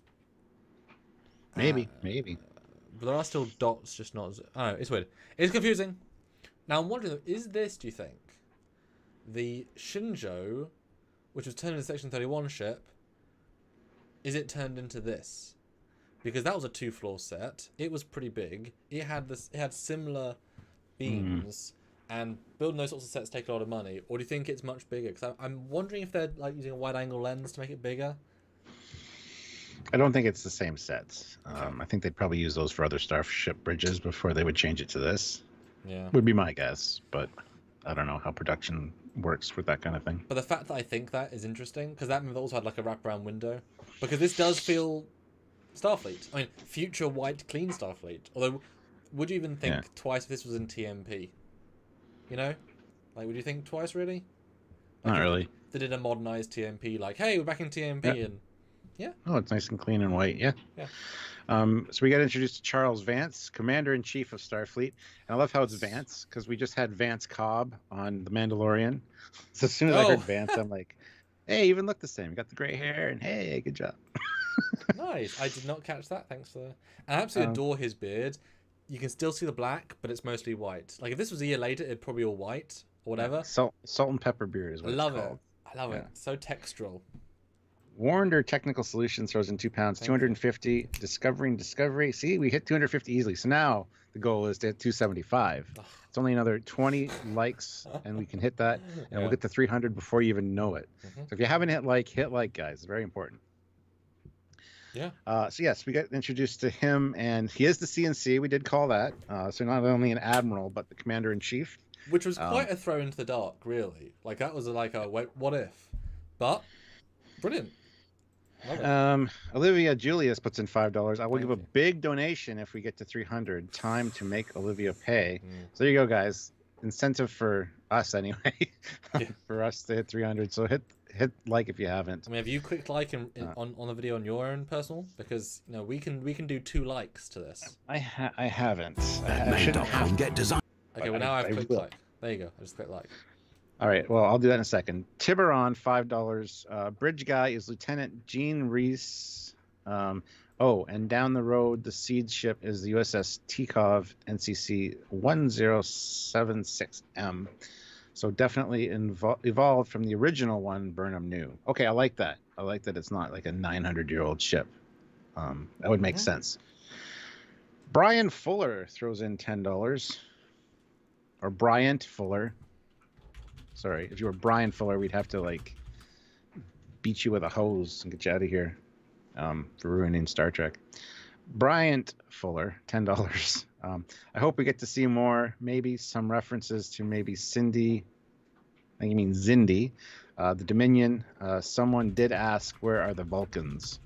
Speaker 1: Maybe.
Speaker 2: But there are still dots, just not. I don't know. It's weird. It's confusing. Now I'm wondering, is this? Do you think the Shinjo, which was turned into Section 31 ship, is it turned into this? Because that was a 2-floor set. It was pretty big. It had similar beams. And building those sorts of sets take a lot of money. Or do you think it's much bigger? Because I'm wondering if they're like using a wide-angle lens to make it bigger.
Speaker 1: I don't think it's the same sets. I think they'd probably use those for other starship bridges before they would change it to this.
Speaker 2: Yeah,
Speaker 1: would be my guess, but I don't know how production works with that kind of thing.
Speaker 2: But the fact that I think that is interesting, because that also had like a wraparound window. Because this does feel Starfleet. I mean, future white clean Starfleet. Although, would you even think twice if this was in TMP? You know? Like, would you think twice, really?
Speaker 1: Like, not really.
Speaker 2: They did a modernized TMP, like, hey, we're back in TMP, and Yeah.
Speaker 1: Oh, it's nice and clean and white. Yeah.
Speaker 2: Yeah.
Speaker 1: So we got introduced to Charles Vance, Commander-in-Chief of Starfleet. And I love how it's Vance, because we just had Vance Cobb on The Mandalorian. So as soon as I heard Vance, I'm like, hey, you even look the same. You got the gray hair, and hey, good job.
Speaker 2: Nice. I did not catch that. Thanks for. I absolutely adore his beard. You can still see the black, but it's mostly white. Like if this was a year later, it'd probably all white or whatever.
Speaker 1: Salt and pepper beard is what it's called.
Speaker 2: I love it. So textural.
Speaker 1: Warrender Technical Solutions throws in 2 pounds, 250. Discovery. See, we hit 250 easily. So now the goal is to hit 275. It's only another 20 likes, and we can hit that, and we'll get to 300 before you even know it. So if you haven't hit like, guys. It's very important.
Speaker 2: Yeah.
Speaker 1: So yes, we got introduced to him, and he is the CNC. We did call that. So not only an admiral, but the commander-in-chief.
Speaker 2: Which was quite a throw into the dark, really. Like that was like a what if, but brilliant.
Speaker 1: Olivia Julius puts in $5. I will give a big donation if we get to 300. Time to make Olivia pay. So there you go, guys. Incentive for us anyway, for us to hit 300. So hit like if you haven't.
Speaker 2: I mean, have you clicked like on the video on your own personal? Because we can do 2 likes to this.
Speaker 1: I haven't.
Speaker 3: Get design.
Speaker 2: Okay, well now I've clicked like. There you go. I just clicked like.
Speaker 1: All right, well, I'll do that in a second. Tiburon, $5. Bridge guy is Lieutenant Gene Reese. And down the road, the seed ship is the USS Tikov NCC 1076M. So definitely evolved from the original one Burnham knew. Okay, I like that. I like that it's not like a 900-year-old ship. That would make sense. Brian Fuller throws in $10. Or Bryant Fuller. Sorry, if you were Brian Fuller, we'd have to like beat you with a hose and get you out of here for ruining Star Trek. Bryant Fuller, $10. I hope we get to see more, maybe some references to maybe Cindy. I think you mean Zindi, the Dominion. Someone did ask, where are the Vulcans?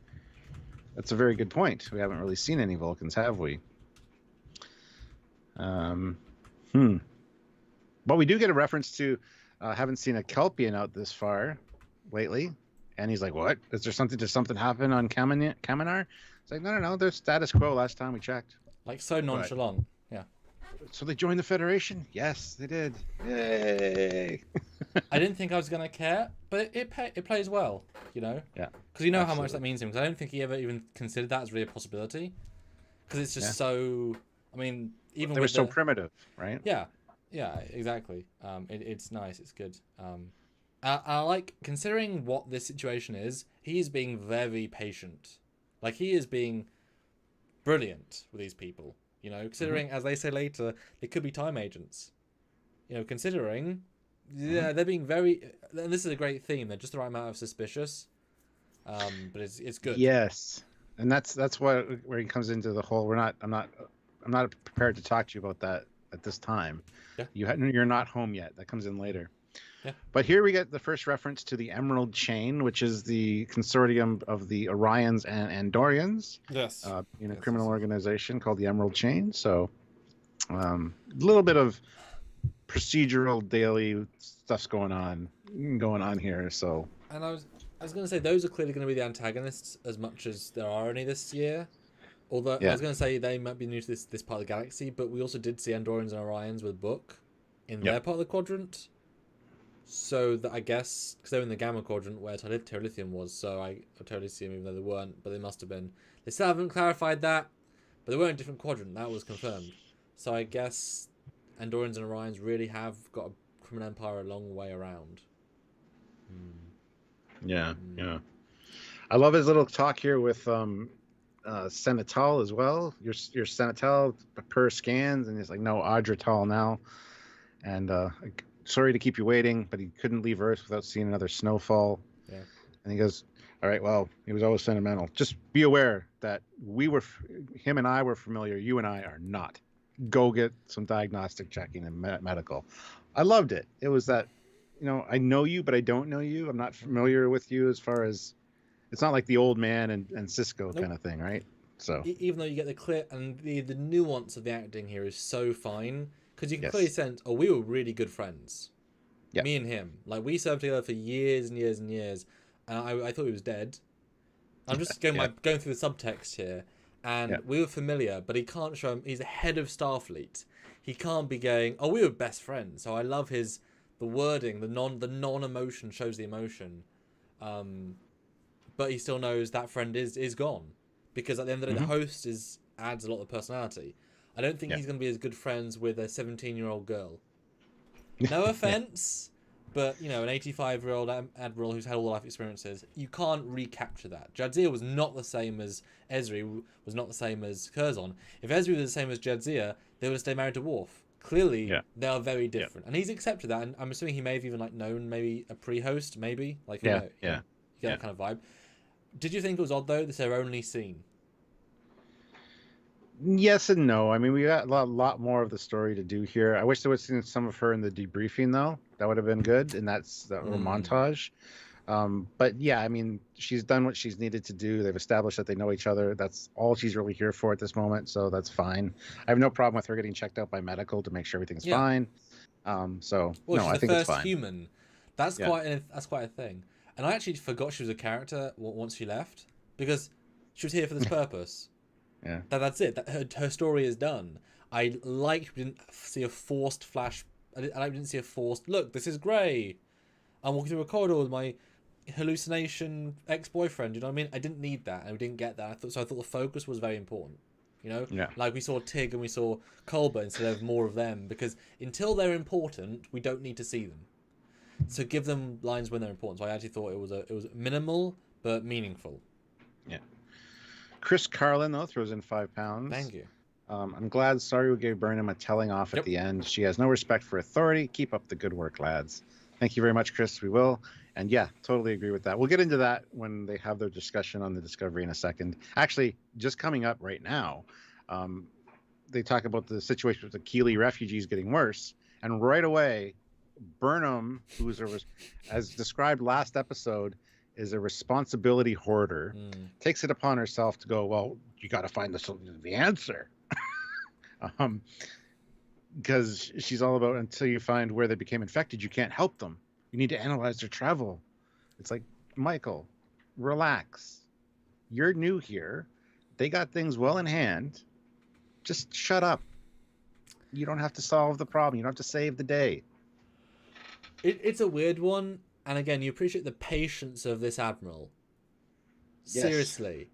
Speaker 1: That's a very good point. We haven't really seen any Vulcans, have we? But we do get a reference to haven't seen a Kelpian out this far lately. And he's like, what? Did something happen on Kaminar? It's like, no, they're status quo last time we checked.
Speaker 2: Like so nonchalant. Yeah.
Speaker 1: So they joined the Federation? Yes, they did. Yay!
Speaker 2: I didn't think I was going to care, but it plays well, Yeah. Because you know how much that means to him. Because I don't think he ever even considered that as really a possibility. Because it's just so... I mean, even
Speaker 1: they were so primitive, right?
Speaker 2: Yeah. Yeah, exactly. It's nice. It's good. I like, considering what this situation is, he is being very patient. Like, he is being brilliant with these people. Considering, as they say later, they could be time agents. Considering, they're being very... And this is a great theme. They're just the right amount of suspicious. But it's good.
Speaker 1: Yes. And that's where he comes into the whole... I'm not prepared to talk to you about that at this time.
Speaker 2: Yeah.
Speaker 1: You're not home yet. That comes in later.
Speaker 2: Yeah.
Speaker 1: But here we get the first reference to the Emerald Chain, which is the consortium of the Orions and Andorians.
Speaker 2: Yes.
Speaker 1: In a criminal organization called the Emerald Chain. So a little bit of procedural daily stuff's going on here. So.
Speaker 2: And I was going to say, those are clearly going to be the antagonists as much as there are any this year. Although I was going to say they might be new to this part of the galaxy, but we also did see Andorians and Orions with Book in their part of the quadrant. So that I guess, because they're in the Gamma quadrant where Terlithium was, so I totally see them even though they weren't, but they must have been. They still haven't clarified that, but they were in a different quadrant. That was confirmed. So I guess Andorians and Orions really have got a criminal empire a long way around.
Speaker 1: Yeah. I love his little talk here with Senatal as well. Your Senatal per scans, and he's like, no, Adratal now. And sorry to keep you waiting, but he couldn't leave Earth without seeing another snowfall. Yeah. And he goes, all right, well, he was always sentimental. Just be aware that him and I were familiar. You and I are not. Go get some diagnostic checking and medical. I loved it. It was that, I know you, but I don't know you. I'm not familiar with you as far as, it's not like the old man and Cisco kind of thing, right? So
Speaker 2: even though you get the clear and the nuance of the acting here is so fine, because you can clearly sense, we were really good friends. Me and him, like we served together for years and years and years, and I thought he was dead, I'm just going through the subtext here, and we were familiar, but he can't show him. He's the head of Starfleet. He can't be going, "Oh, we were best friends." So I love the wording, the non-emotion shows the emotion, but he still knows that friend is gone, because at the end of the day, the host adds a lot of personality. I don't think he's going to be as good friends with a 17-year-old girl. No offense. But, you know, an 85-year-old admiral who's had all the life experiences, you can't recapture that. Jadzia was not the same as Ezri, was not the same as Curzon. If Ezri was the same as Jadzia, they would have stayed married to Worf. Clearly, they are very different. And he's accepted that, and I'm assuming he may have even, like, known maybe a pre-host, maybe? Like, you get that kind of vibe. Did you think it was odd, though, this is their only scene?
Speaker 1: Yes and no. I mean, we got a lot more of the story to do here. I wish there was some of her in the debriefing, though. That would have been good, and that's that little montage. But yeah, I mean, she's done what she's needed to do. They've established that they know each other. That's all she's really here for at this moment, so that's fine. I have no problem with her getting checked out by medical to make sure everything's fine. So no, I think it's fine.
Speaker 2: Human. That's quite a thing. And I actually forgot she was a character once she left, because she was here for this purpose.
Speaker 1: Yeah.
Speaker 2: That's it. Her story is done. I we didn't see a forced flash. I didn't see a forced, look, this is Grey. I'm walking through a corridor with my hallucination ex-boyfriend. You know what I mean? I didn't need that, and we didn't get that. I thought the focus was very important. You know?
Speaker 1: Yeah.
Speaker 2: Like we saw Tig and we saw Culber instead of more of them, because until they're important, we don't need to see them. So give them lines when they're important. So I actually thought it was minimal but meaningful.
Speaker 1: Yeah. Chris Carlin, though, throws in £5.
Speaker 2: Thank you.
Speaker 1: I'm glad Saru gave Burnham a telling off at the end. She has no respect for authority. Keep up the good work, lads. Thank you very much, Chris. We will. And yeah, totally agree with that. We'll get into that when they have their discussion on the Discovery in a second. Actually, just coming up right now, they talk about the situation with the Keeley refugees getting worse. And right away, Burnham, who's as described last episode, is a responsibility hoarder, takes it upon herself to go, well, you got to find the answer. Because she's all about, until you find where they became infected, you can't help them. You need to analyze their travel. It's like, Michael, relax. You're new here. They got things well in hand. Just shut up. You don't have to solve the problem. You don't have to save the day.
Speaker 2: It's a weird one. And again, you appreciate the patience of this admiral.
Speaker 1: Yes.
Speaker 2: Seriously.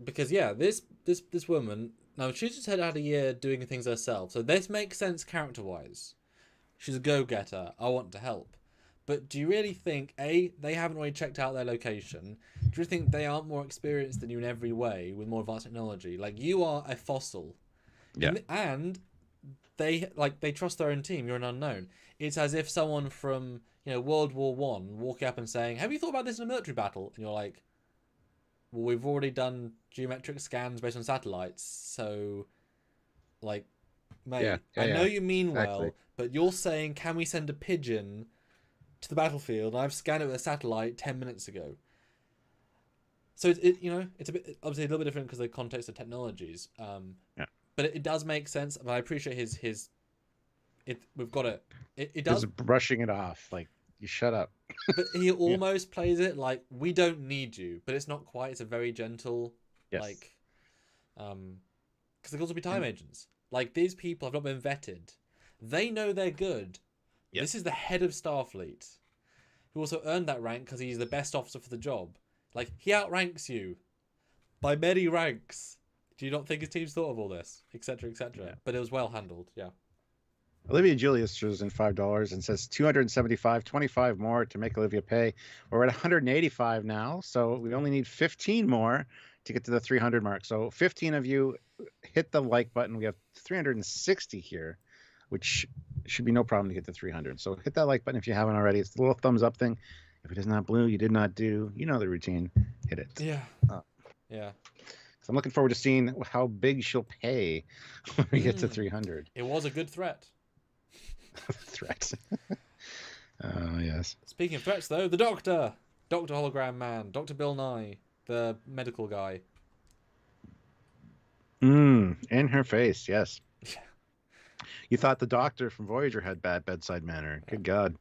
Speaker 2: Because this woman, now she's just had a year doing things herself, so this makes sense character-wise. She's a go-getter. I want to help. But do you really think, A, they haven't already checked out their location? Do you think they aren't more experienced than you in every way with more advanced technology? Like, you are a fossil.
Speaker 1: Yeah.
Speaker 2: And they trust their own team. You're an unknown. It's as if someone from, World War One walking up and saying, have you thought about this in a military battle? And you're like, well, we've already done geometric scans based on satellites, so, like, mate, I know you mean well, but you're saying, can we send a pigeon to the battlefield? And I've scanned it with a satellite 10 minutes ago. So it's a bit, obviously a little bit different because of the context of technologies. But it does make sense. But I appreciate his. We've got it. It does.
Speaker 1: Just brushing it off, like, you shut up.
Speaker 2: But he almost plays it like, we don't need you, but it's not quite. It's a very gentle, because they could also be time agents. Like, these people have not been vetted. They know they're good.
Speaker 1: Yep.
Speaker 2: This is the head of Starfleet, who also earned that rank because he's the best officer for the job. Like, he outranks you by many ranks. Do you not think his team's thought of all this, etc., etc.? Yeah. But it was well handled. Yeah.
Speaker 1: Olivia Julius throws in $5 and says 275, 25 more to make Olivia pay. We're at 185 now, so we only need 15 more to get to the 300 mark. So 15 of you hit the like button. We have 360 here, which should be no problem to get to 300. So hit that like button if you haven't already. It's the little thumbs up thing. If it is not blue, you did not do. You know the routine. Hit it.
Speaker 2: Yeah. Yeah.
Speaker 1: So I'm looking forward to seeing how big she'll pay when we get to 300.
Speaker 2: It was a good threat.
Speaker 1: Threat. Oh, yes.
Speaker 2: Speaking of threats, though, the Doctor. Dr. Hologram Man. Dr. Bill Nye. The medical guy.
Speaker 1: In her face, yes. You thought the Doctor from Voyager had bad bedside manner. Good God.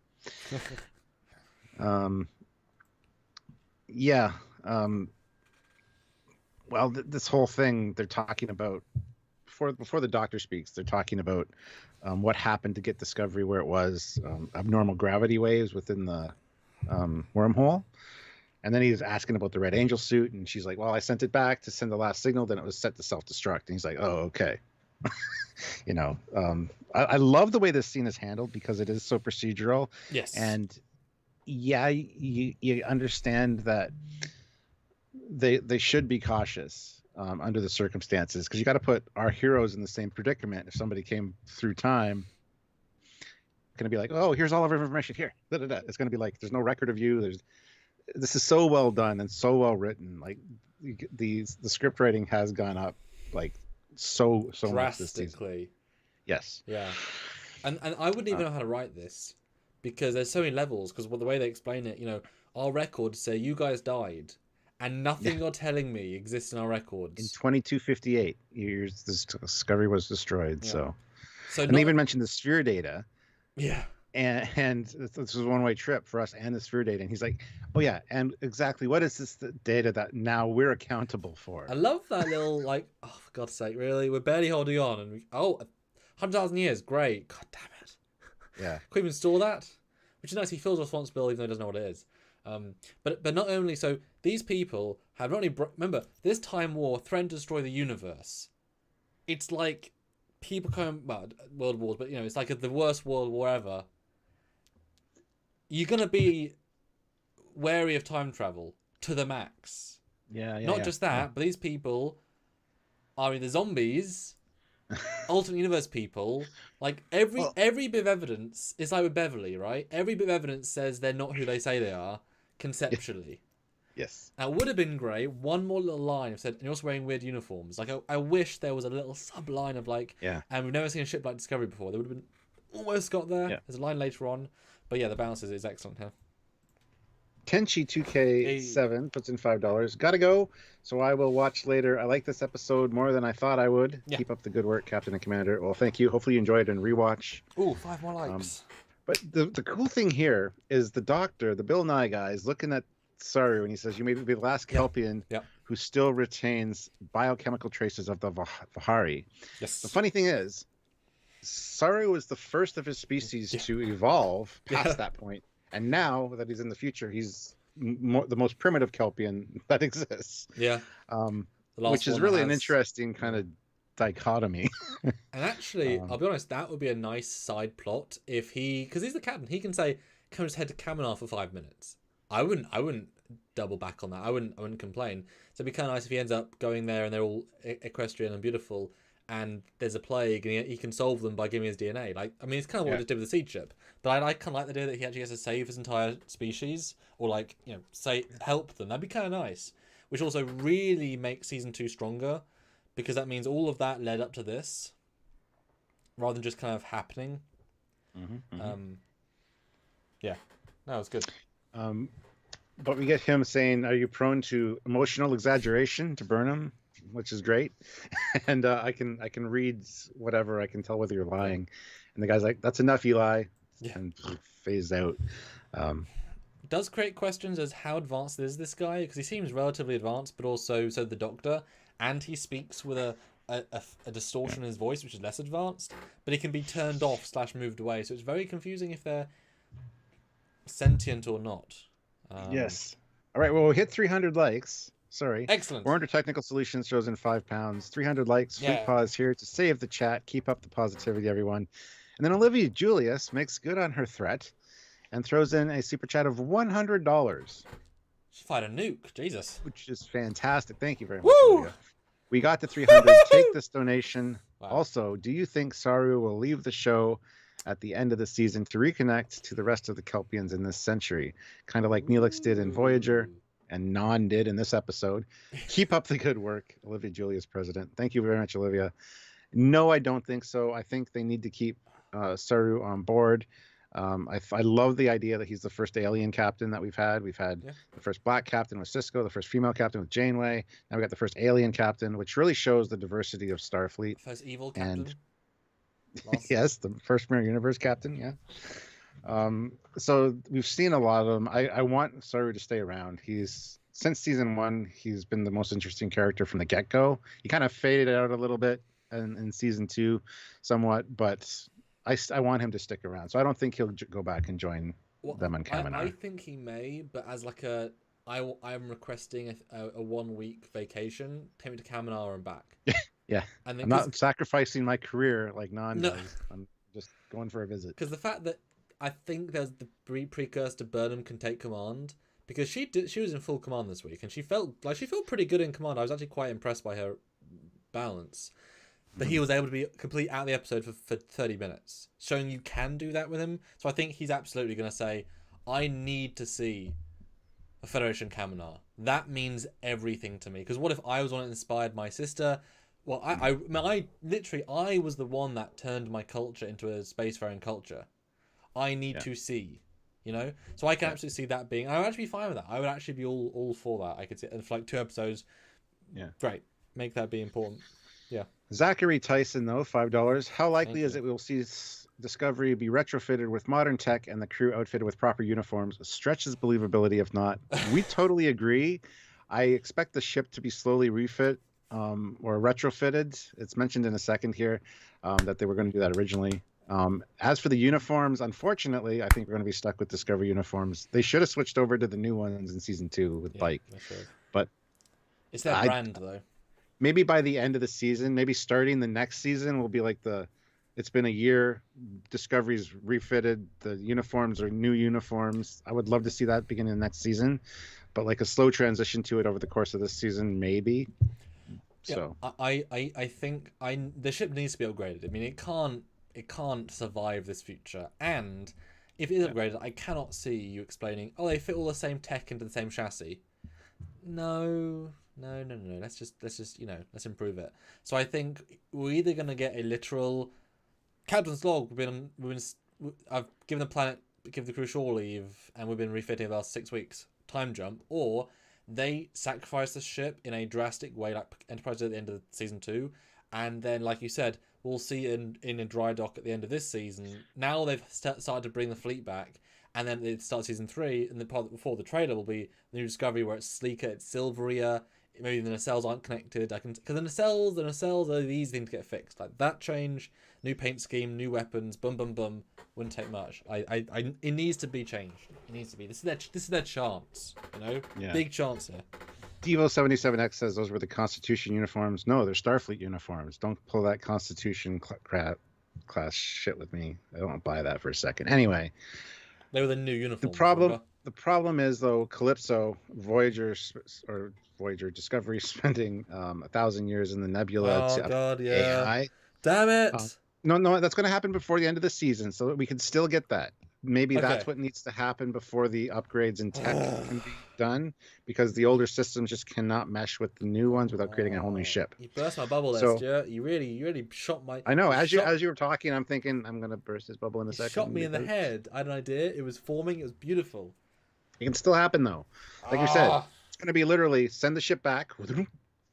Speaker 1: Well, this whole thing they're talking about before the doctor speaks. They're talking about what happened to get Discovery where it was, abnormal gravity waves within the wormhole. And then he's asking about the Red Angel suit, and she's like, "Well, I sent it back to send the last signal. Then it was set to self-destruct." And he's like, "Oh, okay." I love the way this scene is handled because it is so procedural.
Speaker 2: Yes.
Speaker 1: And yeah, you understand that they should be cautious under the circumstances, because you got to put our heroes in the same predicament. If somebody came through time, going to be like, "Oh, here's all of our information here." It's going to be like, there's no record of you. This is so well done and so well written. Like the script writing has gone up like so much this season.
Speaker 2: Drastically.
Speaker 1: Yes.
Speaker 2: Yeah. And I wouldn't even know how to write this, because there's so many levels. Because the way they explain it, our records say you guys died, and nothing you're telling me exists in our records.
Speaker 1: In 2258, this Discovery was destroyed.
Speaker 2: Yeah.
Speaker 1: So and they even mentioned the sphere data.
Speaker 2: Yeah.
Speaker 1: And this was a one-way trip for us and the sphere data. And he's like, "Oh yeah, and exactly what is this data that now we're accountable for?"
Speaker 2: I love that little oh, for God's sake, really? We're barely holding on, and 100,000 years, great. God damn it.
Speaker 1: Yeah.
Speaker 2: Could we even store that? Which is nice. He feels responsible even though he doesn't know what it is. But not only so, these people have not only remember, this time war threatened to destroy the universe. It's like people come world wars, but it's like the worst world war ever. You're gonna be wary of time travel to the max.
Speaker 1: Yeah.
Speaker 2: Not just that, but these people are either zombies, alternate universe people. Like every bit of evidence is like with Beverly, right? Every bit of evidence says they're not who they say they are, conceptually.
Speaker 1: Yes.
Speaker 2: Now, it would have been great. One more little line of said, and you're also wearing weird uniforms. Like I wish there was a little sub line of like, and we've never seen a ship like Discovery before. They would have been almost got there. Yeah. There's a line later on. But yeah, the balance is excellent here.
Speaker 1: Tenchi 2K7 puts in $5. Gotta go, so I will watch later. I like this episode more than I thought I would. Yeah. Keep up the good work, Captain and Commander. Well, thank you. Hopefully you enjoyed and rewatch.
Speaker 2: Ooh, 5 more likes.
Speaker 1: But the cool thing here is the doctor, the Bill Nye guy, is looking at Saru and he says, "You may be the last Kelpian who still retains biochemical traces of the Vahari."
Speaker 2: Yes.
Speaker 1: The funny thing is, Saru was the first of his species to evolve past that point, and now that he's in the future, he's the most primitive Kelpian that exists.
Speaker 2: Yeah,
Speaker 1: which is really an interesting kind of dichotomy.
Speaker 2: And actually, I'll be honest, that would be a nice side plot if because he's the captain, he can say, "Come just head to Kaminar for 5 minutes." I wouldn't double back on that. I wouldn't complain. So it'd be kind of nice if he ends up going there and they're all equestrian and beautiful, and there's a plague, and he can solve them by giving his DNA. Like, I mean, it's kind of what he did with the seed chip. But I kind of like the idea that he actually gets to save his entire species, or like, help them. That'd be kind of nice. Which also really makes season 2 stronger, because that means all of that led up to this, rather than just kind of happening. Yeah, that was good.
Speaker 1: But we get him saying, "Are you prone to emotional exaggeration to Burnham?" Which is great. And I can read whatever. I can tell whether you're lying. And the guy's like, "That's enough, Eli." And phased out.
Speaker 2: It does create questions as how advanced is this guy, because he seems relatively advanced, but also so the Doctor, and he speaks with a distortion in his voice which is less advanced, but it can be turned off / moved away, so it's very confusing if they're sentient or not.
Speaker 1: Yes. All right, well, we hit 300 likes. Sorry.
Speaker 2: Excellent.
Speaker 1: We're under Technical Solutions, shows in £5. 300 likes. Sweet pause here to save the chat. Keep up the positivity, everyone. And then Olivia Julius makes good on her threat and throws in a super chat of $100.
Speaker 2: She fired a nuke. Jesus.
Speaker 1: Which is fantastic. Thank you very much, Olivia. We got to 300. Take this donation. Wow. Also, do you think Saru will leave the show at the end of the season to reconnect to the rest of the Kelpians in this century? Kind of like Neelix did in Voyager and Non did in this episode. Keep up the good work, Olivia Julius, President. Thank you very much, Olivia. No, I don't think so. I think they need to keep Saru on board. I love the idea that he's the first alien captain that we've had. We've had the first black captain with Sisko, the first female captain with Janeway. Now we got the first alien captain, which really shows the diversity of Starfleet.
Speaker 2: First evil captain.
Speaker 1: Yes, the first Mirror Universe captain. Yeah. So we've seen a lot of them. I want Saru to stay around. He's since season 1, he's been the most interesting character from the get-go. He kind of faded out a little bit in season 2, somewhat, but I want him to stick around. So I don't think he'll go back and join them on Kaminar.
Speaker 2: I think he may, but as like I'm requesting a 1 week vacation, take me to Kaminar and back.
Speaker 1: Yeah,
Speaker 2: and then,
Speaker 1: I'm not sacrificing my career like Non
Speaker 2: No.
Speaker 1: does. I'm just going for a visit.
Speaker 2: Because the fact that I think there's the precursor to Burnham can take command, because she was in full command this week, and she felt pretty good in command. I was actually quite impressed by her balance. But he was able to be complete out of the episode for 30 minutes, showing you can do that with him. So I think he's absolutely going to say, I need to see a Federation Kaminar. That means everything to me. Because what if I was one that inspired my sister? Well, I was the one that turned my culture into a spacefaring culture. I need to see, you know? So I can absolutely see that being... I would actually be fine with that. I would actually be all for that. I could see, and for like 2 episodes, great. Make that be important. Yeah.
Speaker 1: Zachary Tyson, though, $5. How likely is it we'll see Discovery be retrofitted with modern tech and the crew outfitted with proper uniforms? Stretches believability if not. We totally agree. I expect the ship to be slowly refit or retrofitted. It's mentioned in a second here that they were going to do that originally. As for the uniforms, unfortunately, I think we're going to be stuck with Discovery uniforms. They should have switched over to the new ones in season 2 with Pike. But
Speaker 2: it's their brand, though.
Speaker 1: Maybe by the end of the season, maybe starting the next season will be like it's been a year, Discovery's refitted, the uniforms are new uniforms. I would love to see that beginning of next season, but like a slow transition to it over the course of this season, maybe. So
Speaker 2: I think the ship needs to be upgraded. I mean, it can't survive this future, and if it is upgraded, I cannot see you explaining, oh, they fit all the same tech into the same chassis. No. Let's just let's improve it. So I think we're either going to get a literal Captain's log. I've given the planet, give the crew shore leave, and we've been refitting the last 6 weeks. Time jump, or they sacrifice the ship in a drastic way, like Enterprise did at the end of season 2, and then, like you said, we'll see in a dry dock at the end of this season. Now they've started to bring the fleet back. And then it starts season 3, and the part before the trailer will be the new Discovery, where it's sleeker, it's silverier. Maybe the nacelles aren't connected. Because the nacelles are the easy thing to get fixed. Like that change, new paint scheme, new weapons, boom, wouldn't take much. It needs to be changed. It needs to be. This is their chance. You know, big chance here.
Speaker 1: Devo77X says those were the Constitution uniforms. No, they're Starfleet uniforms. Don't pull that Constitution class shit with me. I don't buy that for a second. Anyway.
Speaker 2: They were the new uniforms.
Speaker 1: The problem is, though, Calypso, Voyager Discovery spending 1,000 years in the nebula AI.
Speaker 2: Damn it!
Speaker 1: No, that's going to happen before the end of the season, so we can still get that. Maybe that's what needs to happen before the upgrades in tech can be done, because the older systems just cannot mesh with the new ones without creating a whole new ship.
Speaker 2: You burst my bubble there, Stuart. You really shot my...
Speaker 1: I know. As you were talking, I'm thinking I'm going to burst this bubble in a second.
Speaker 2: Shot me in the head. I had an idea. It was forming. It was beautiful.
Speaker 1: It can still happen, though. Like you said, it's going to be literally send the ship back.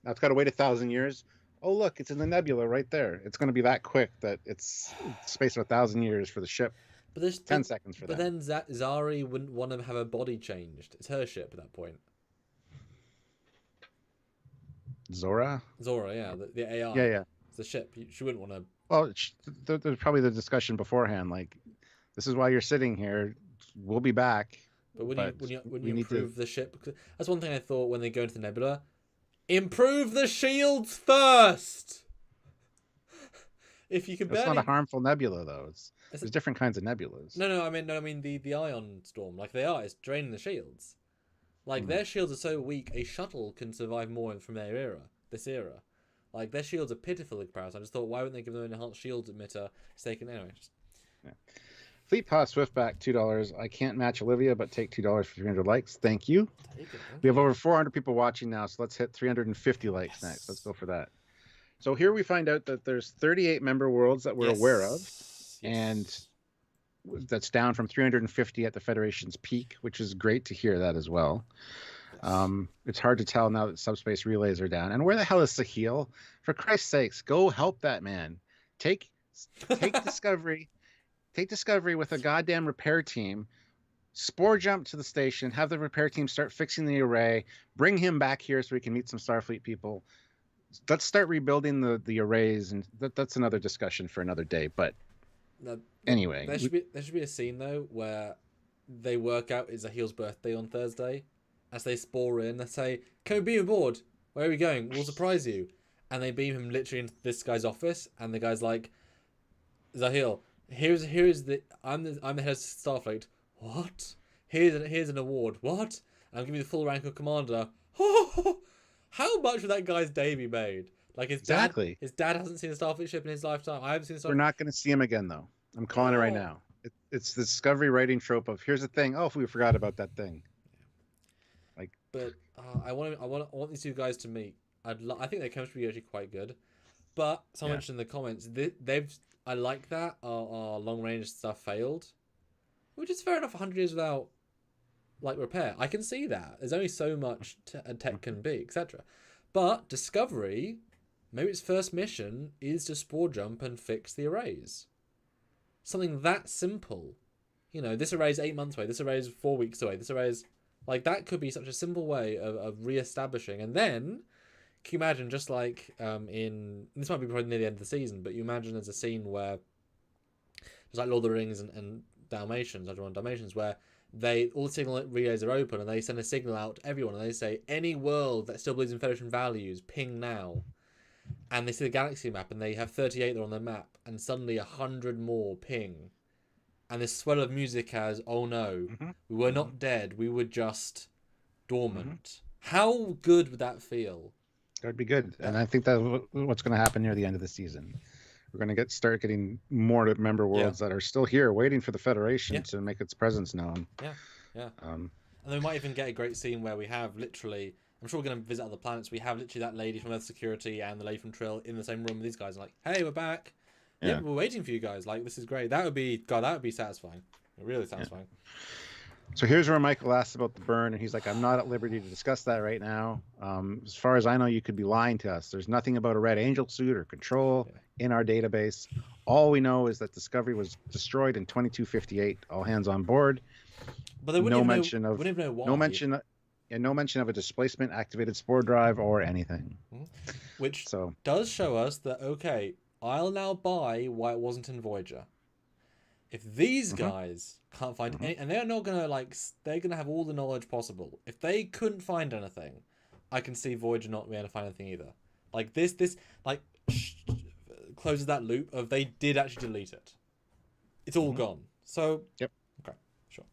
Speaker 1: That's got to wait 1,000 years. Oh, look, it's in the nebula right there. It's going to be that quick that it's space of 1,000 years for the ship. But there's 10 seconds for that.
Speaker 2: But then Zari wouldn't want to have her body changed. It's her ship at that point.
Speaker 1: Zora,
Speaker 2: yeah, the AI.
Speaker 1: Yeah.
Speaker 2: It's the ship. She wouldn't want to.
Speaker 1: Well, there's probably the discussion beforehand. Like, this is why you're sitting here. We'll be back.
Speaker 2: But when you improve the ship, that's one thing I thought when they go into the nebula. Improve the shields first. If you can.
Speaker 1: It's not a harmful nebula, though. There's different kinds of nebulas.
Speaker 2: No. I mean the ion storm. Like it's draining the shields. Like their shields are so weak, a shuttle can survive more from this era. Like their shields are pitiful in comparison. I just thought, why wouldn't they give them an enhanced shield emitter so they can
Speaker 1: Fleet Pass Swiftback $2. I can't match Olivia, but take $2 for 300 likes. Thank you. We have over 400 people watching now, so let's hit 350 likes next. Let's go for that. So here we find out that there's 38 member worlds that we're aware of, and that's down from 350 at the Federation's peak, which is great to hear that as well. It's hard to tell now that subspace relays are down. And where the hell is Sahil? For Christ's sakes, go help that man. Take Discovery. Take Discovery with a goddamn repair team. Spore jump to the station, have the repair team start fixing the array, bring him back here so we can meet some Starfleet people. Let's start rebuilding the arrays, and that's another discussion for another day. But
Speaker 2: No,
Speaker 1: anyway,
Speaker 2: there should be a scene though where they work out it's Ahil's birthday on Thursday. As they spore in, they say, "Can we beam aboard? Where are we going? We'll surprise you." And they beam him literally into this guy's office, and the guy's like, "Zahil, here's the I'm the head of Starfleet. What? Here's an award. What? And I'll give you the full rank of commander." How much would that guy's day be made? Like his dad hasn't seen a Starfleet ship in his lifetime. I haven't seen a Starfleet.
Speaker 1: We're not going to see him again, though. I'm calling it right now. It's the Discovery writing trope of here's the thing. Oh, if we forgot about that thing.
Speaker 2: But I want these two guys to meet. I think their chemistry is actually quite good. But someone mentioned in the comments I like that our long range stuff failed, which is fair enough. 100 years without repair, I can see that. There's only so much a tech can be, etc. But Discovery, maybe its first mission is to spore jump and fix the arrays. Something that simple. This array is 8 months away. This array is 4 weeks away. This array is that could be such a simple way of re-establishing. And then, can you imagine just in this might be probably near the end of the season, but you imagine there's a scene where just like Lord of the Rings and Dalmatians, where all the signal relays are open and they send a signal out to everyone and they say, any world that still believes in Federation values, ping now. And they see the galaxy map and they have 38 there on their map and suddenly 100 more ping. And this swell of music has, oh no, we were not dead, we were just dormant. How good would that feel?
Speaker 1: That would be good. And I think that's what's going to happen near the end of the season. We're going to start getting more member worlds that are still here waiting for the Federation to make its presence known.
Speaker 2: Yeah. And then we might even get a great scene where we have literally, I'm sure we're going to visit other planets, we have literally that lady from Earth Security and the lady from Trill in the same room with these guys, like, hey, we're back. Yeah, we're waiting for you guys. This is great. That would be satisfying. Really satisfying.
Speaker 1: So here's where Michael asks about the burn, and he's like, I'm not at liberty to discuss that right now. As far as I know, you could be lying to us. There's nothing about a Red Angel suit or control in our database. All we know is that Discovery was destroyed in 2258. All hands on board.
Speaker 2: But there no mention of
Speaker 1: a displacement activated spore drive or anything.
Speaker 2: Which does show us that, okay, I'll now buy why it wasn't in Voyager. If these guys can't find any, and they're not gonna they're gonna have all the knowledge possible. If they couldn't find anything, I can see Voyager not being able to find anything either. This closes that loop of they did actually delete it. It's all gone. So okay, sure.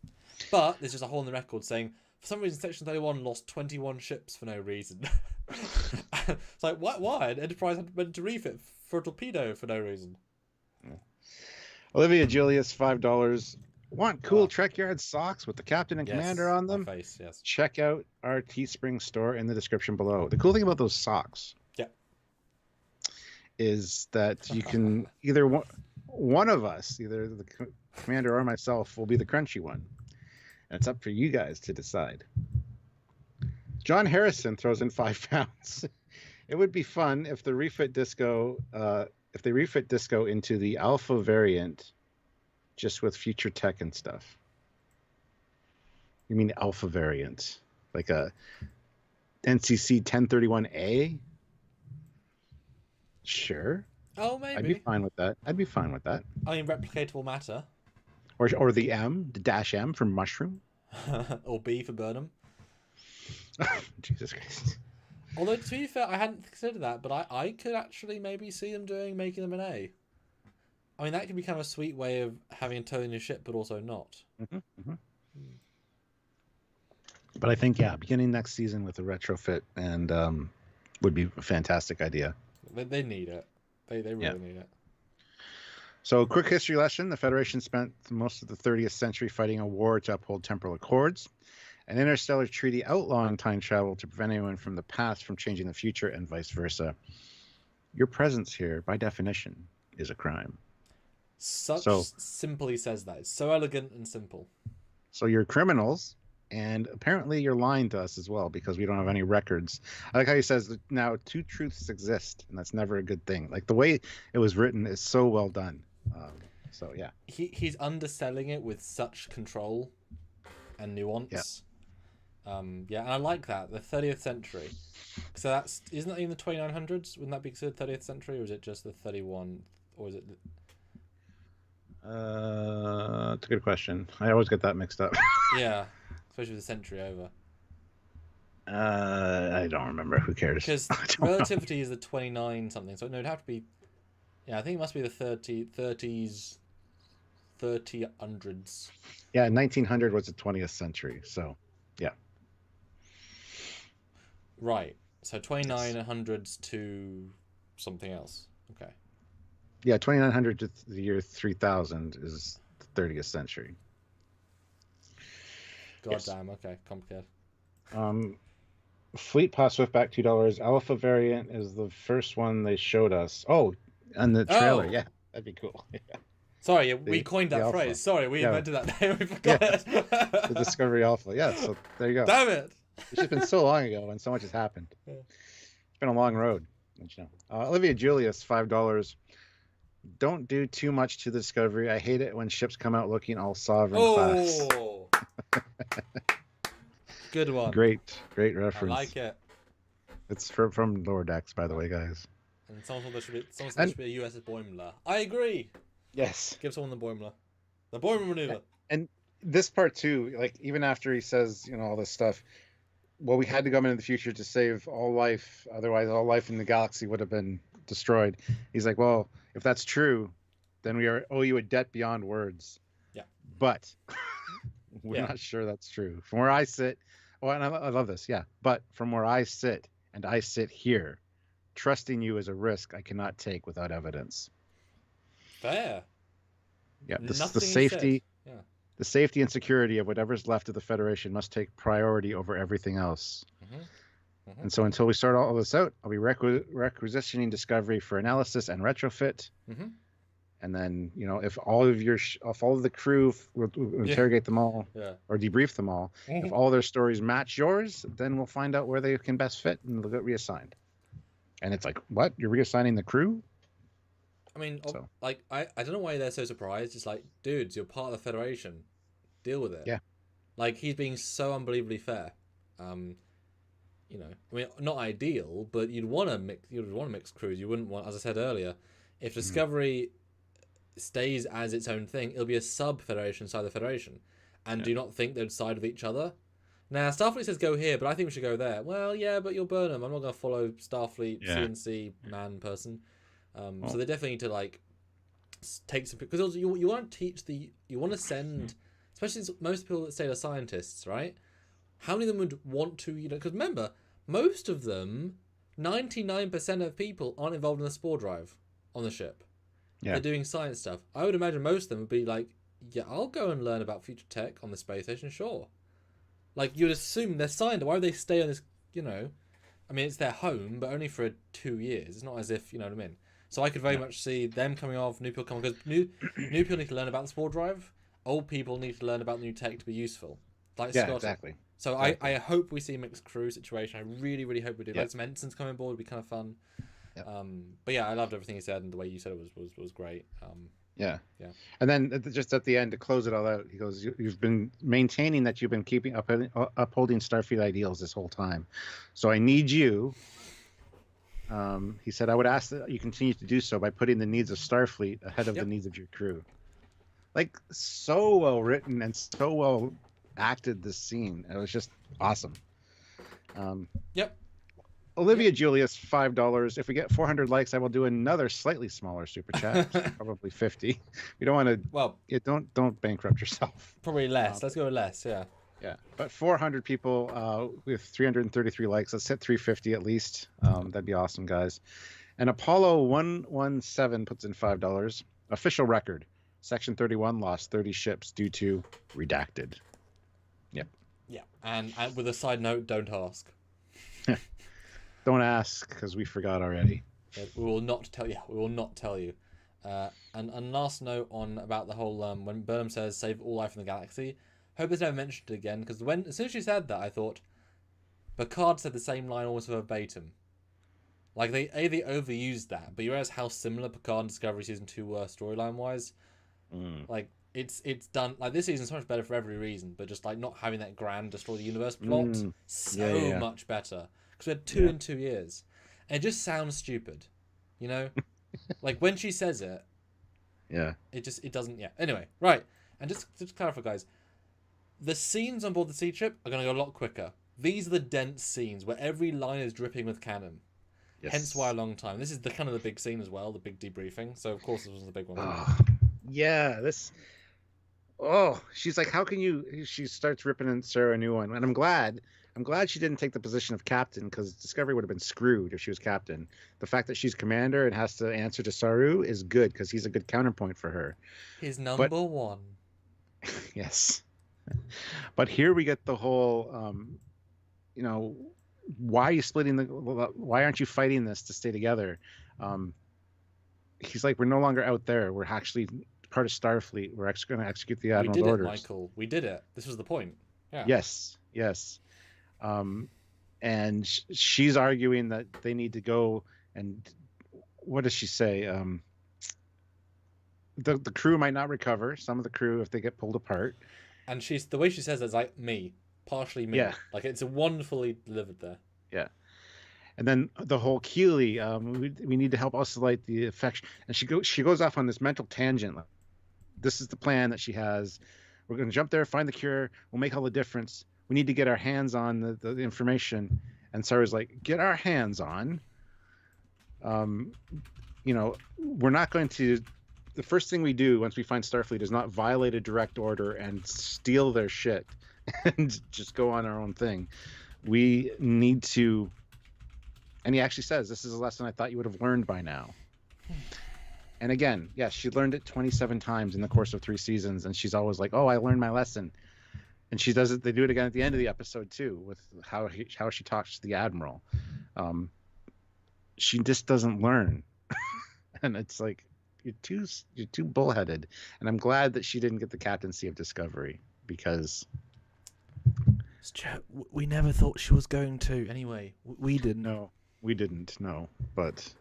Speaker 2: But there's just a hole in the record saying for some reason Section 31 lost 21 ships for no reason. It's like why? An Enterprise had meant to refit for a torpedo for no reason.
Speaker 1: Olivia Julius, $5. Want cool Trekyards socks with the captain and commander on them?
Speaker 2: Yes.
Speaker 1: Check out our Teespring store in the description below. The cool thing about those socks is that you can either one of us, either the commander or myself, will be the crunchy one. And it's up for you guys to decide. John Harrison throws in £5. It would be fun if the refit disco they refit disco into the alpha variant just with future tech and stuff. You mean alpha variant? Like a NCC 1031A? Sure.
Speaker 2: Oh, maybe.
Speaker 1: I'd be fine with that.
Speaker 2: I mean, replicatable matter.
Speaker 1: Or the M, the dash M from Mushroom.
Speaker 2: Or B for Burnham.
Speaker 1: Jesus Christ.
Speaker 2: Although, to be fair, I hadn't considered that, but I could actually maybe see them making them an A. I mean, that could be kind of a sweet way of having a totally new ship, but also not.
Speaker 1: But I think, beginning next season with a retrofit and would be a fantastic idea.
Speaker 2: They need it. They really need it.
Speaker 1: So, quick history lesson. The Federation spent most of the 30th century fighting a war to uphold temporal accords. An interstellar treaty outlawing time travel to prevent anyone from the past from changing the future and vice versa. Your presence here, by definition, is a crime.
Speaker 2: Simply says that. It's so elegant and simple.
Speaker 1: So you're criminals, and apparently you're lying to us as well because we don't have any records. I like how he says that now two truths exist, and that's never a good thing. Like the way it was written is so well done. He's underselling it with such control.
Speaker 2: and nuance. Yeah, and I like that, the 30th century. So isn't that even the 2900s? Wouldn't that be considered 30th century, or is it just the 31, or is it?
Speaker 1: It's a good question. I always get that mixed up.
Speaker 2: Yeah, especially with the century over.
Speaker 1: I don't remember. Who cares?
Speaker 2: Because relativity is the 29 something, so no, it'd have to be. Yeah, I think it must be the 30s, 3000s.
Speaker 1: Yeah, 1900 was the 20th century. So, yeah.
Speaker 2: Right. So 2900s to something else. Okay.
Speaker 1: Yeah, 2900 to the year 3000 is the 30th century.
Speaker 2: God damn. Okay, complicated.
Speaker 1: Fleet Pass Swiftback $2. Alpha variant is the first one they showed us. Oh, and the trailer. Yeah, that'd be cool.
Speaker 2: Sorry, we coined that phrase. Sorry, we invented that name. We forgot it.
Speaker 1: The Discovery Alpha. Yeah, so there you go.
Speaker 2: Damn it.
Speaker 1: It's just been so long ago and so much has happened.
Speaker 2: Yeah.
Speaker 1: It's been a long road. You know. Olivia Julius, $5. Don't do too much to the Discovery. I hate it when ships come out looking all sovereign class.
Speaker 2: Good one.
Speaker 1: Great reference.
Speaker 2: I like it.
Speaker 1: It's from Lower Decks, by the way, guys.
Speaker 2: And someone said there should be a USS Boimler. I agree.
Speaker 1: Yes.
Speaker 2: Give someone the Boimler. The Boimler maneuver.
Speaker 1: And this part too, like even after he says, you know, all this stuff, well, we had to come into the future to save all life. Otherwise, all life in the galaxy would have been destroyed. He's like, well, if that's true, then we owe you a debt beyond words.
Speaker 2: Yeah.
Speaker 1: But we're not sure that's true. From where I sit, and I love this, yeah. But from where I sit, and I sit here, trusting you is a risk I cannot take without evidence.
Speaker 2: Fair.
Speaker 1: Yeah, the safety, the safety and security of whatever's left of the Federation must take priority over everything else. And so until we sort all this out, I'll be requisitioning Discovery for analysis and retrofit. And then, you know, if all of the crew will interrogate them all or debrief them all, if all their stories match yours, then we'll find out where they can best fit and they'll get reassigned. And it's like, what? You're reassigning the crew?
Speaker 2: I mean, like, I don't know why they're so surprised. It's like, dudes, you're part of the Federation. Deal with it. Yeah. Like, he's being so unbelievably fair. You know, I mean, not ideal, but you'd want to mix crews. You wouldn't want, as I said earlier, if Discovery stays as its own thing, it'll be a sub-Federation inside the Federation. And do you not think they'd side with each other? Now, Starfleet says go here, but I think we should go there. Well, yeah, but you'll burn them. I'm not going to follow Starfleet, CNC, person. So they definitely need to, like, take some... Because you want to teach you want to send... Especially most people that say they're scientists, right? How many of them would want to, you know... Because remember, most of them, 99% of people aren't involved in the spore drive on the ship. Yeah. They're doing science stuff. I would imagine most of them would be like, yeah, I'll go and learn about future tech on the space station, sure. Like, you'd assume they're signed. Why would they stay on this, you know... I mean, it's their home, but only for 2 years. It's not as if, you know what I mean? So I could very much see them coming off, new people coming... Because new people need to learn about the spore drive. Old people need to learn about new tech to be useful. Like Scott.
Speaker 1: Exactly.
Speaker 2: So I hope we see a mixed crew situation. I really, really hope we do. Like some ensigns coming aboard would be kind of fun. But yeah, I loved everything he said, and the way you said it was great. Yeah.
Speaker 1: And then just at the end, to close it all out, he goes, you've been maintaining that you've been upholding Starfleet ideals this whole time. So I need you. He said, I would ask that you continue to do so by putting the needs of Starfleet ahead of the needs of your crew. Like, so well written and so well acted, this scene. It was just awesome. Olivia Julius, $5. If we get 400 likes, I will do another slightly smaller super chat, probably 50. You don't want to. Well, don't bankrupt yourself.
Speaker 2: Probably less. Let's go with less. Yeah.
Speaker 1: But 400 people with 333 likes. Let's hit 350 at least. That'd be awesome, guys. And Apollo 117 puts in $5. Official record: Section 31 lost 30 ships due to redacted.
Speaker 2: Yeah. And with a side note, don't ask.
Speaker 1: Don't ask, because we forgot already.
Speaker 2: We will not tell you. We will not tell you. And last note on about the whole when Burnham says save all life in the galaxy. Hope it's never mentioned again, because as soon as she said that, I thought Picard said the same line almost verbatim. Like they overused that, but you realize how similar Picard and Discovery season 2 were storyline wise. Like It's done like this season's so much better for every reason, but just like not having that grand destroy the universe plot so much better because we had two in 2 years, and it just sounds stupid, you know, like when she says it, it doesn't. Yeah. Anyway, right, and just to clarify, guys, the scenes on board the sea ship are going to go a lot quicker. These are the dense scenes where every line is dripping with canon. Yes. Hence why a long time. This is the kind of the big scene as well, the big debriefing. So of course this was the big one.
Speaker 1: Yeah, this. Oh, she's like, how can you? She starts ripping in Sarah a new one, and I'm glad she didn't take the position of captain because Discovery would have been screwed if she was captain. The fact that she's commander and has to answer to Saru is good because he's a good counterpoint for her.
Speaker 2: He's number one.
Speaker 1: Yes, but here we get the whole, why are you splitting why aren't you fighting this to stay together? He's like, we're no longer out there. We're actually part of Starfleet. We're actually going to execute the Admiral's orders.
Speaker 2: We did it, Michael. We did it. This was the point. Yeah.
Speaker 1: Yes. And she's arguing that they need to go and what does she say? The crew might not recover. Some of the crew if they get pulled apart.
Speaker 2: And the way she says it's like me, partially me. Yeah. Like it's wonderfully delivered there.
Speaker 1: Yeah. And then the whole Keeley, we need to help isolate the infection. And she goes off on this mental tangent. This is the plan that she has. We're going to jump there, find the cure. We'll make all the difference. We need to get our hands on the information. And Sarah's like, get our hands on. We're not going to. The first thing we do once we find Starfleet is not violate a direct order and steal their shit and just go on our own thing. We need to. And he actually says, this is a lesson I thought you would have learned by now. And again, yes, she learned it 27 times in the course of 3 seasons. And she's always like, oh, I learned my lesson. And she does it. They do it again at the end of the episode, too, with how she talks to the Admiral. She just doesn't learn. And it's like, you're too bullheaded. And I'm glad that she didn't get the captaincy of Discovery because...
Speaker 3: We never thought she was going to. Anyway, we didn't.
Speaker 1: No, we didn't. No, but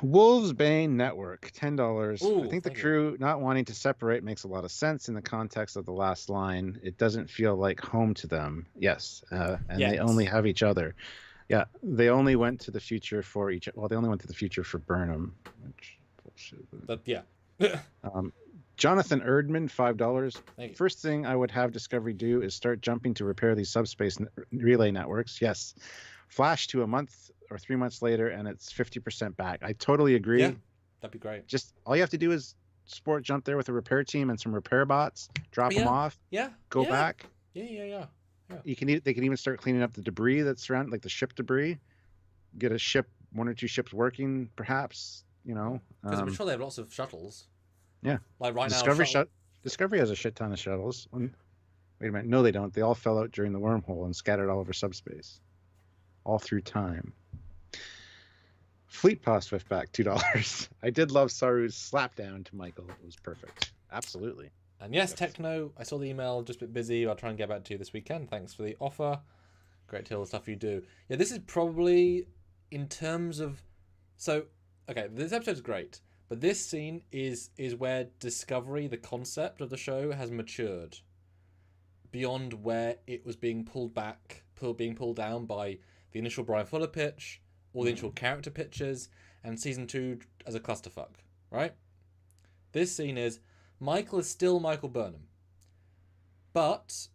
Speaker 1: Wolfsbane Network, $10. I think the crew not wanting to separate makes a lot of sense in the context of the last line. It doesn't feel like home to them. Yes, and they only have each other. Yeah, they only went to the future for each. Well, they only went to the future for Burnham. Which bullshit.
Speaker 2: But yeah.
Speaker 1: Jonathan Erdman, $5. First thing I would have Discovery do is start jumping to repair these subspace relay networks. Yes. Flash to a month or 3 months later, and it's 50% back. I totally agree.
Speaker 2: Yeah, that'd be great.
Speaker 1: Just all you have to do is jump there with a repair team and some repair bots, drop them off.
Speaker 2: Yeah.
Speaker 1: Go back.
Speaker 2: Yeah.
Speaker 1: They can even start cleaning up the debris that's around, like the ship debris. Get a ship, 1 or 2 ships working, perhaps. Because
Speaker 2: I'm sure they have lots of shuttles.
Speaker 1: Yeah.
Speaker 2: Like right
Speaker 1: now. Discovery has a shit ton of shuttles. Wait a minute. No, they don't. They all fell out during the wormhole and scattered all over subspace. All through time. Fleet Paw Swiftback, $2. I did love Saru's slapdown to Michael. It was perfect. Absolutely.
Speaker 2: And yes, Techno, I saw the email, just a bit busy. I'll try and get back to you this weekend. Thanks for the offer. Great to hear all the stuff you do. Yeah, this is probably in terms of... So, okay, this episode's great. But this scene is where Discovery, the concept of the show, has matured beyond where it was being pulled down by the initial Brian Fuller pitch, all the initial character pitches, and season 2 as a clusterfuck, right? This scene is Michael is still Michael Burnham, but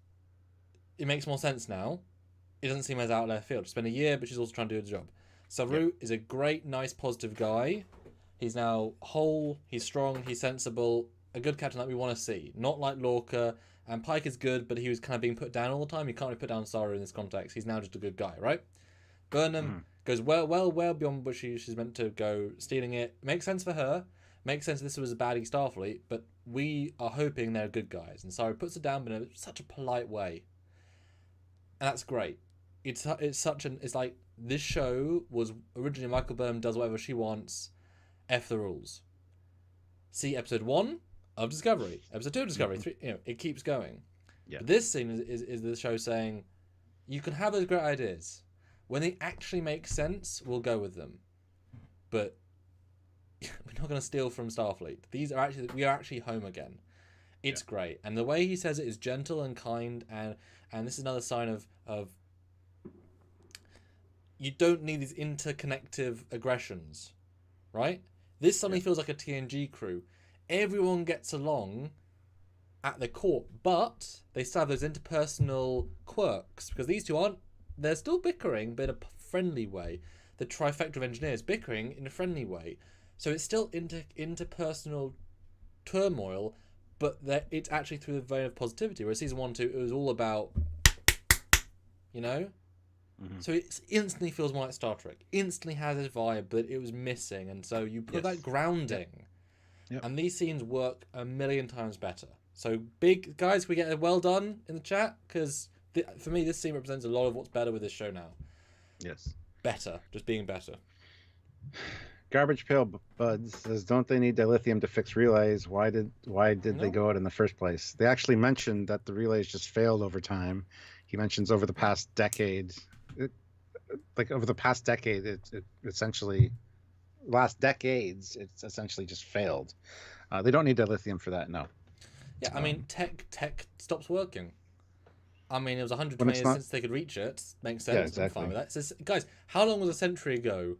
Speaker 2: it makes more sense now. It doesn't seem as out of left field. It's been a year, but she's also trying to do the job. Saru is a great, nice, positive guy. He's now whole, he's strong, he's sensible, a good captain that we want to see. Not like Lorca, and Pike is good, but he was kind of being put down all the time. You can't really put down Saru in this context. He's now just a good guy, right? Burnham goes well beyond what she's meant to go, stealing it. Makes sense for her. Makes sense this was a baddie Starfleet, but we are hoping they're good guys. And Saru puts it down, but in such a polite way. And that's great. It's like, this show was originally Michael Burnham does whatever she wants. F the rules. See episode 1 of Discovery, episode 2 of Discovery. 3, it keeps going. Yeah. But this scene is the show saying, you can have those great ideas. When they actually make sense, we'll go with them. But we're not going to steal from Starfleet. We are actually home again. It's great, and the way he says it is gentle and kind, and this is another sign of you don't need these interconnective aggressions, right? This suddenly feels like a TNG crew. Everyone gets along at the core, but they still have those interpersonal quirks, because these two they're still bickering, but in a friendly way. The trifecta of engineers bickering in a friendly way. So it's still interpersonal turmoil, but it's actually through the vein of positivity. Whereas season 1, 2, it was all about, you know? Mm-hmm. So it instantly feels more like Star Trek. Instantly has this vibe, but it was missing. And so you put that grounding. Yep. And these scenes work a million times better. So big, guys, can we get a well done in the chat? Because for me, this scene represents a lot of what's better with this show now.
Speaker 1: Yes.
Speaker 2: Better. Just being better.
Speaker 1: Garbage Pail Buds says, don't they need dilithium to fix relays? Why did they go out in the first place? They actually mentioned that the relays just failed over time. He mentions over the past decade. It essentially, last decades, it's essentially just failed. They don't need dilithium for that, no.
Speaker 2: Yeah, I mean, tech stops working. I mean, it was 120 years since they could reach it. Makes sense. Yeah, exactly. I'm fine with that. So, guys, how long was a century ago?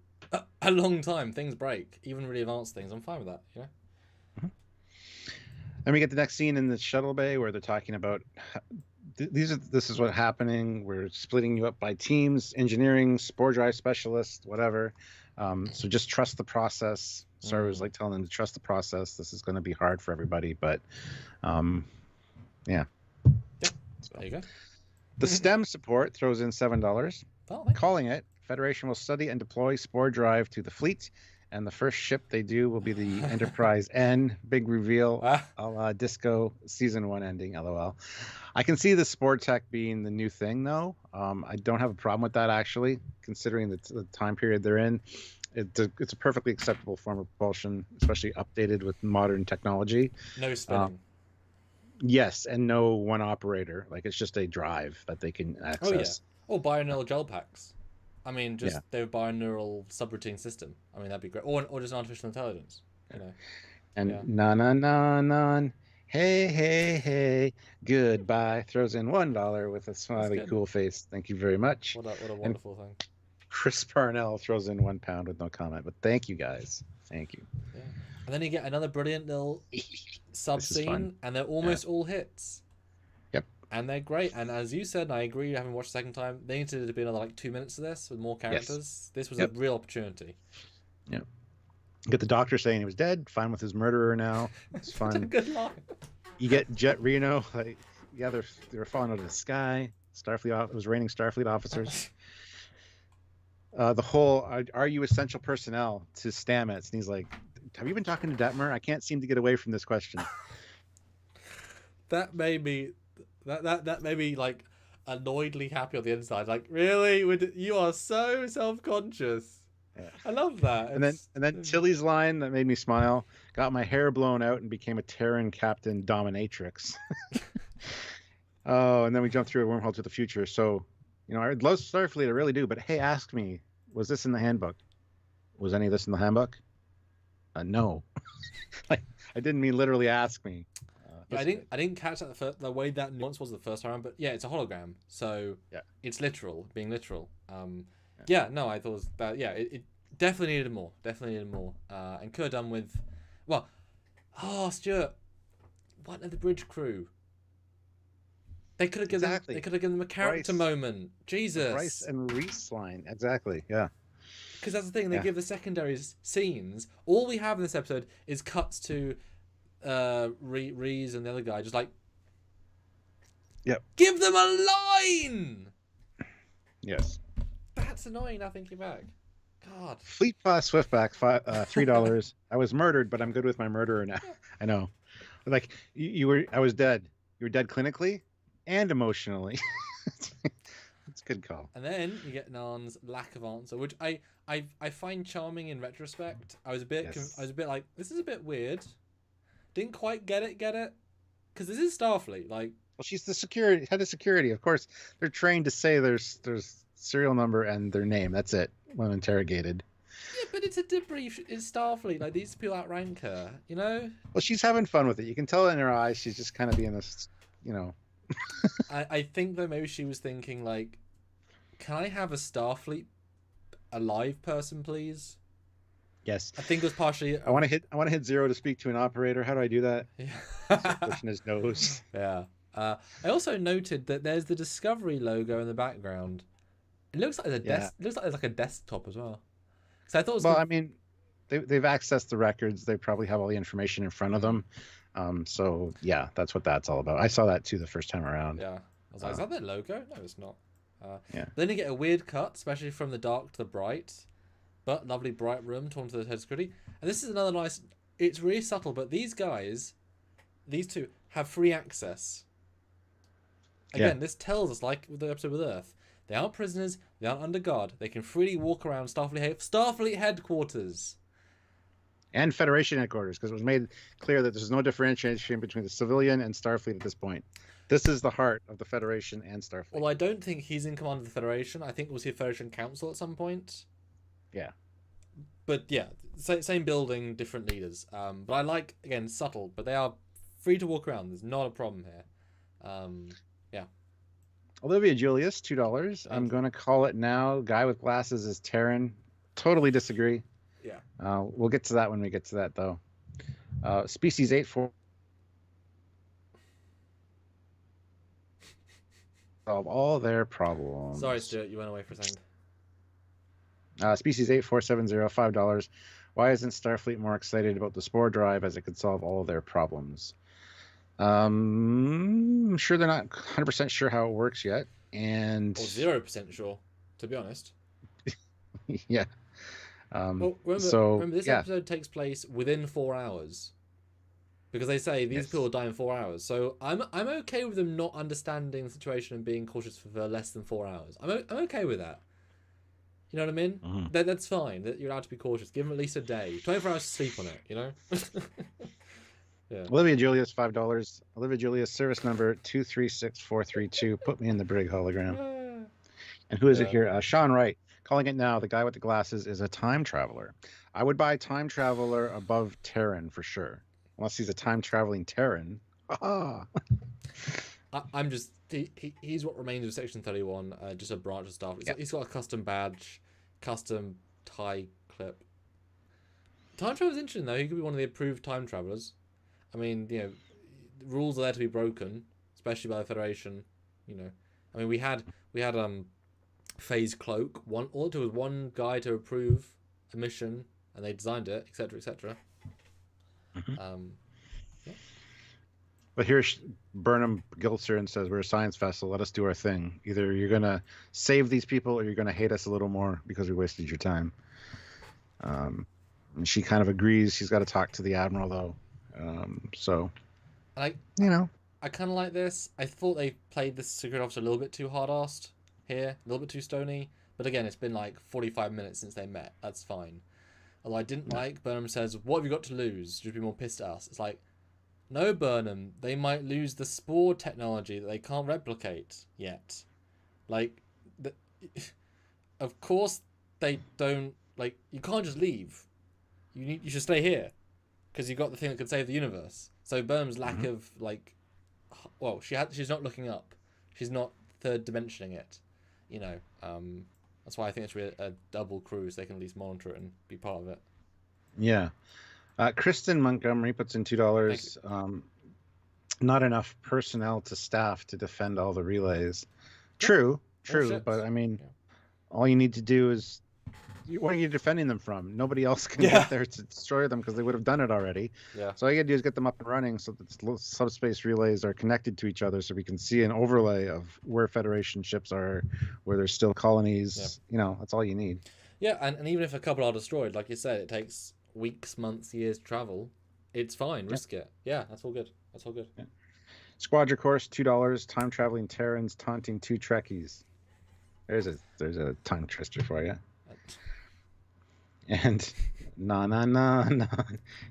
Speaker 2: A long time. Things break. Even really advanced things. I'm fine with that, you know?
Speaker 1: Mm-hmm. Then we get the next scene in the shuttle bay where they're talking about this is what's happening. We're splitting you up by teams, engineering, spore drive specialists, whatever. So just trust the process. Sarah was like telling them to trust the process. This is going to be hard for everybody, but yeah.
Speaker 2: So, there you go.
Speaker 1: The STEM support throws in $7, calling it Federation will study and deploy spore drive to the fleet, and the first ship they do will be the Enterprise N. Big reveal, a la Disco season 1 ending, LOL. I can see the spore tech being the new thing, though. I don't have a problem with that, actually, considering the time period they're in. It's a perfectly acceptable form of propulsion, especially updated with modern technology.
Speaker 2: No spinning.
Speaker 1: Yes, and no one operator. Like, it's just a drive that they can access.
Speaker 2: Oh, yeah. Or binaural gel packs. I mean, just their binaural subroutine system. I mean, that'd be great. Or just artificial intelligence, you know.
Speaker 1: And na, hey, goodbye. Throws in $1 with a smiley cool face. Thank you very much.
Speaker 2: What a wonderful thing.
Speaker 1: Chris Parnell throws in £1 with no comment. But thank you, guys. Thank you.
Speaker 2: Yeah. And then you get another brilliant little sub scene, and they're almost all hits.
Speaker 1: Yep.
Speaker 2: And they're great. And as you said, and I agree, having watched the second time, they needed to be another 2 minutes of this with more characters. Yes. This was a real opportunity.
Speaker 1: Yep. Get the doctor saying he was dead, fine with his murderer now. It's fun.
Speaker 2: Good line.
Speaker 1: You get Jet Reno, they were falling out of the sky. It was raining Starfleet officers. The whole, are you essential personnel to Stamets? And he's like, have you been talking to Detmer? I can't seem to get away from this question.
Speaker 2: That made me annoyedly happy on the inside. Like, really? You are so self-conscious. Yeah. I love that.
Speaker 1: And then Tilly's line that made me smile: got my hair blown out and became a Terran Captain Dominatrix. Oh, and then we jumped through a wormhole to the future. So, I love Starfleet, I really do. But hey, ask me, was this in the handbook? Was any of this in the handbook? No. I didn't mean literally ask me.
Speaker 2: I didn't catch that the way that nuance was the first time, but yeah, it's a hologram, so it's literal, being literal. I thought it was that. Yeah, it definitely needed more. And could have done with, Stuart, what are the bridge crew? They could have given them a character moment. Jesus.
Speaker 1: Bryce and Reese line, exactly. Yeah.
Speaker 2: Because that's the thing, they give the secondary scenes. All we have in this episode is cuts to Reese and the other guy, just give them a line.
Speaker 1: Yes.
Speaker 2: That's annoying. Now thinking back, God.
Speaker 1: Fleet Pass Swiftback, $3. I was murdered, but I'm good with my murderer now. I know. Like I was dead. You were dead clinically and emotionally. It's a good call.
Speaker 2: And then you get Nan's lack of answer, which I find charming in retrospect. I was a bit like, this is a bit weird. Didn't quite get it, because this is Starfleet. Well,
Speaker 1: she's the head of security. Of course, they're trained to say there's serial number and their name. That's it when interrogated.
Speaker 2: Yeah, but it's a debrief. It's Starfleet. Like, these people outrank her, you know?
Speaker 1: Well, she's having fun with it. You can tell in her eyes she's just kind of being this, you know.
Speaker 2: I think, though, maybe she was thinking, like, can I have a Starfleet alive person, please?
Speaker 1: Yes.
Speaker 2: I think it was partially...
Speaker 1: I want to hit 0 to speak to an operator. How do I do that?
Speaker 2: Yeah.
Speaker 1: Pushing his nose.
Speaker 2: Yeah. I also noted that there's the Discovery logo in the background. It looks like there's
Speaker 1: Yeah.
Speaker 2: It looks like there's like a desktop as well. So I thought it was
Speaker 1: Well,
Speaker 2: good.
Speaker 1: I mean, they've accessed the records. They probably have all the information in front of them. So yeah, that's what that's all about. I saw that too the first time around.
Speaker 2: Yeah. I was like, is that their logo? No, it's not.
Speaker 1: Yeah.
Speaker 2: Then you get a weird cut, especially from the dark to the bright, but lovely bright room torn to the head security. And this is another nice. It's really subtle, but these guys, these two, have free access. Again, this tells us, like with the episode with Earth, they aren't prisoners, they aren't under guard, they can freely walk around Starfleet headquarters.
Speaker 1: And Federation headquarters, because it was made clear that there's no differentiation between the civilian and Starfleet at this point. This is the heart of the Federation and Starfleet.
Speaker 2: Well, I don't think he's in command of the Federation. I think it was the Federation Council at some point.
Speaker 1: Yeah.
Speaker 2: But yeah, same building, different leaders. But I like, again, subtle, but they are free to walk around. There's not a problem here. Yeah.
Speaker 1: Olivia Julius, $2. I'm going to call it now. Guy with glasses is Terran. Totally disagree.
Speaker 2: Yeah.
Speaker 1: We'll get to that when we get to that, though. Species 8-4. Solve all their problems.
Speaker 2: Sorry, Stuart, you went away for a second.
Speaker 1: Species 8470, $5. Why isn't Starfleet more excited about the spore drive as it could solve all their problems? I'm sure they're not 100% sure how it works yet. And
Speaker 2: Or 0% sure, to be honest.
Speaker 1: yeah.
Speaker 2: Well, remember, this episode takes place within 4 hours. Because they say these people die in 4 hours. So I'm okay with them not understanding the situation and being cautious for less than 4 hours. I'm okay with that. You know what I mean?
Speaker 1: Mm-hmm.
Speaker 2: That's fine. That you're allowed to be cautious. Give them at least a day. 24 hours to sleep on it, you know? Yeah.
Speaker 1: Olivia Julius, $5. Olivia Julius, service number 236432. Put me in the brig hologram. And who is it here? Sean Wright. Calling it now. The guy with the glasses is a time traveler. I would buy time traveler above Terran for sure. Unless he's a time traveling Terran.
Speaker 2: I'm just he's what remains of Section 31, just a branch of stuff. He's got a custom badge, custom tie clip. Time travel is interesting though. He could be one of the approved time travelers. I mean, you know, rules are there to be broken, especially by the Federation. You know, I mean, we had Phase Cloak. All it took was one guy to approve a mission, and they designed it, etc., etc.
Speaker 1: Mm-hmm. But here's Burnham Giltzer and says, we're a science vessel. Let us do our thing. Either you're going to save these people or you're going to hate us a little more because we wasted your time. And she kind of agrees. She's got to talk to the Admiral, though.
Speaker 2: I kind of like this. I thought they played this secret officer a little bit too hard-assed here. A little bit too stony. But again, it's been like 45 minutes since they met. That's fine. Although I didn't like, Burnham says, what have you got to lose? You'd be more pissed at us. It's like, no, Burnham, they might lose the spore technology that they can't replicate yet. Like, of course they don't, like, you can't just leave. You should stay here. Because you got the thing that could save the universe. So Burnham's lack of, like, well, she's not looking up. She's not third dimensioning it. You know, that's why I think it should be a double crew so they can at least monitor it and be part of it.
Speaker 1: Yeah. Kristen Montgomery puts in $2. Not enough personnel to staff to defend all the relays. True, but I mean, all you need to do is, what are you defending them from? Nobody else can get there to destroy them because they would have done it already. Yeah. So all you got to do is get them up and running so that the subspace relays are connected to each other so we can see an overlay of where Federation ships are, where there's still colonies. Yeah. You know, that's all you need.
Speaker 2: Yeah, and even if a couple are destroyed, like you said, it takes weeks, months, years to travel. It's fine. Risk it. Yeah, that's all good. Yeah.
Speaker 1: Squadron Course, $2. Time traveling Terrans taunting 2 Trekkies. There's a tongue twister for you. And na,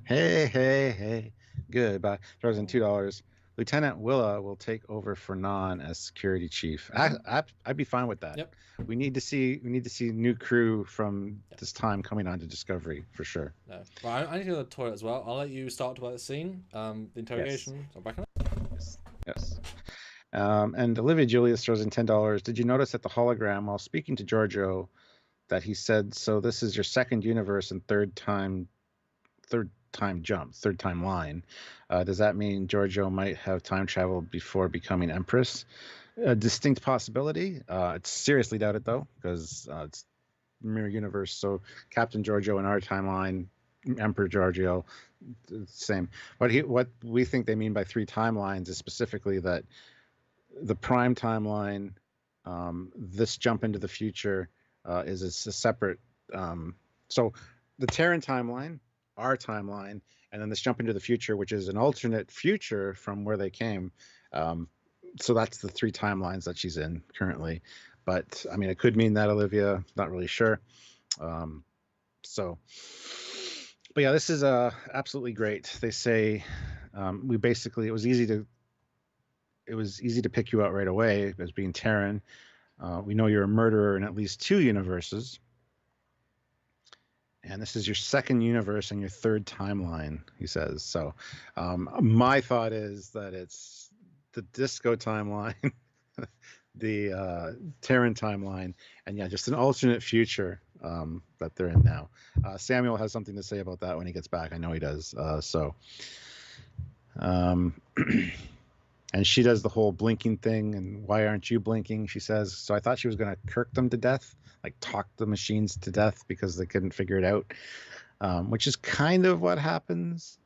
Speaker 1: hey, goodbye. Throws in $2. Lieutenant Willa will take over for Non as security chief. I'd be fine with that.
Speaker 2: Yep.
Speaker 1: We need to see new crew from this time coming on to Discovery for sure.
Speaker 2: No. Right, I need to go to the toilet as well. I'll let you start about the scene. The interrogation. So back in.
Speaker 1: Yes. And Olivia Julius throws in $10. Did you notice at the hologram while speaking to Giorgio that he said, "So this is your second universe and third time jump, third time line. Does that mean Giorgio might have time traveled before becoming Empress?" A distinct possibility. It's seriously doubted though, because it's mirror universe. So Captain Giorgio in our timeline, Emperor Giorgio, same. What we think they mean by three timelines is specifically that the prime timeline, this jump into the future, is a separate. So the Terran timeline, our timeline, and then this jump into the future, which is an alternate future from where they came. So that's the three timelines that she's in currently. But I mean, it could mean that, Olivia, not really sure. But yeah, this is absolutely great. They say it was easy to pick you out right away as being Terran. We know you're a murderer in at least two universes. And this is your second universe and your third timeline, he says. So my thought is that it's the disco timeline, the Terran timeline, and yeah, just an alternate future that they're in now. Samuel has something to say about that when he gets back. I know he does. And she does the whole blinking thing, and why aren't you blinking, she says. So I thought she was going to kirk them to death, like talk the machines to death because they couldn't figure it out, which is kind of what happens.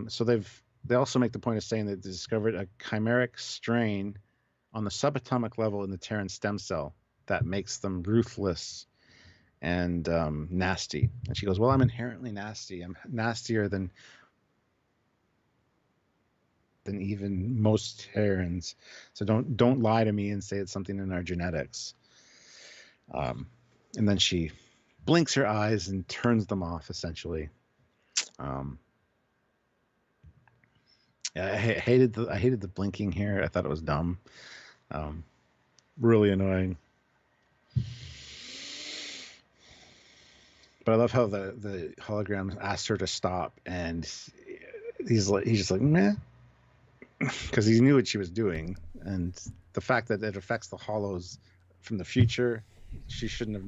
Speaker 1: So they also make the point of saying that they discovered a chimeric strain on the subatomic level in the Terran stem cell that makes them ruthless and nasty. And she goes, "Well, I'm inherently nasty. I'm nastier than even most Terrans. So don't lie to me and say it's something in our genetics." And then she blinks her eyes and turns them off, essentially. Yeah, I hated the blinking here. I thought it was dumb. Really annoying. But I love how the hologram asked her to stop, and he's just like, meh, because he knew what she was doing, and the fact that it affects the hollows from the future, she shouldn't have.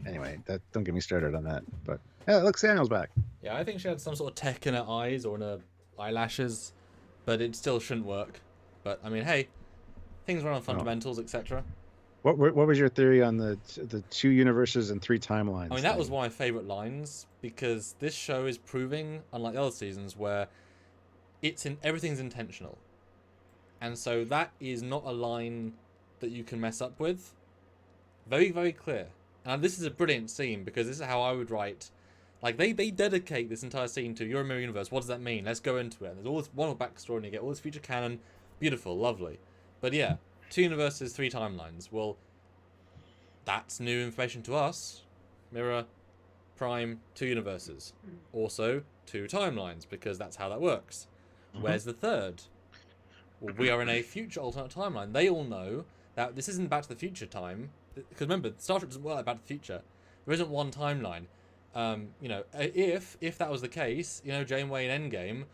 Speaker 1: Anyway, don't get me started on that. But yeah, look, Samuel's back.
Speaker 2: Yeah, I think she had some sort of tech in her eyes or in her eyelashes, but it still shouldn't work. But I mean, hey, things run on fundamentals, etc.
Speaker 1: What was your theory on the two universes and three timelines?
Speaker 2: I mean, that was one of my favorite lines, because this show is proving, unlike the other seasons, where everything's intentional, and so that is not a line that you can mess up with. Very, very clear. And this is a brilliant scene, because this is how I would write. Like, they dedicate this entire scene to, you're a mirror universe, what does that mean? Let's go into it. And there's all this wonderful backstory, and you get all this future canon. Beautiful, lovely. But yeah, two universes, three timelines. Well, that's new information to us. Mirror, Prime, two universes. Also, two timelines, because that's how that works. Where's the third? Well, we are in a future alternate timeline. They all know that this isn't Back to the Future time. Because remember, Star Trek doesn't work like Back to the Future. There isn't one timeline. If that was the case, Janeway in Endgame,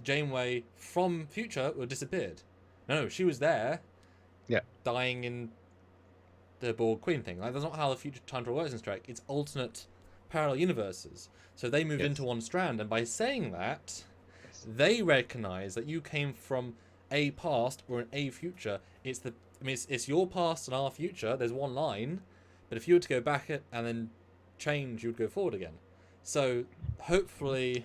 Speaker 2: Janeway from future would have disappeared. No, she was there.
Speaker 1: Yeah.
Speaker 2: Dying in the Borg Queen thing. Like, that's not how the future time travel works in Star Trek. It's alternate parallel universes. So they moved into one strand, and by saying that, they recognize that you came from a past or an a future. It's your past and our future. There's one line, but if you were to go back and then change, you'd go forward again. So hopefully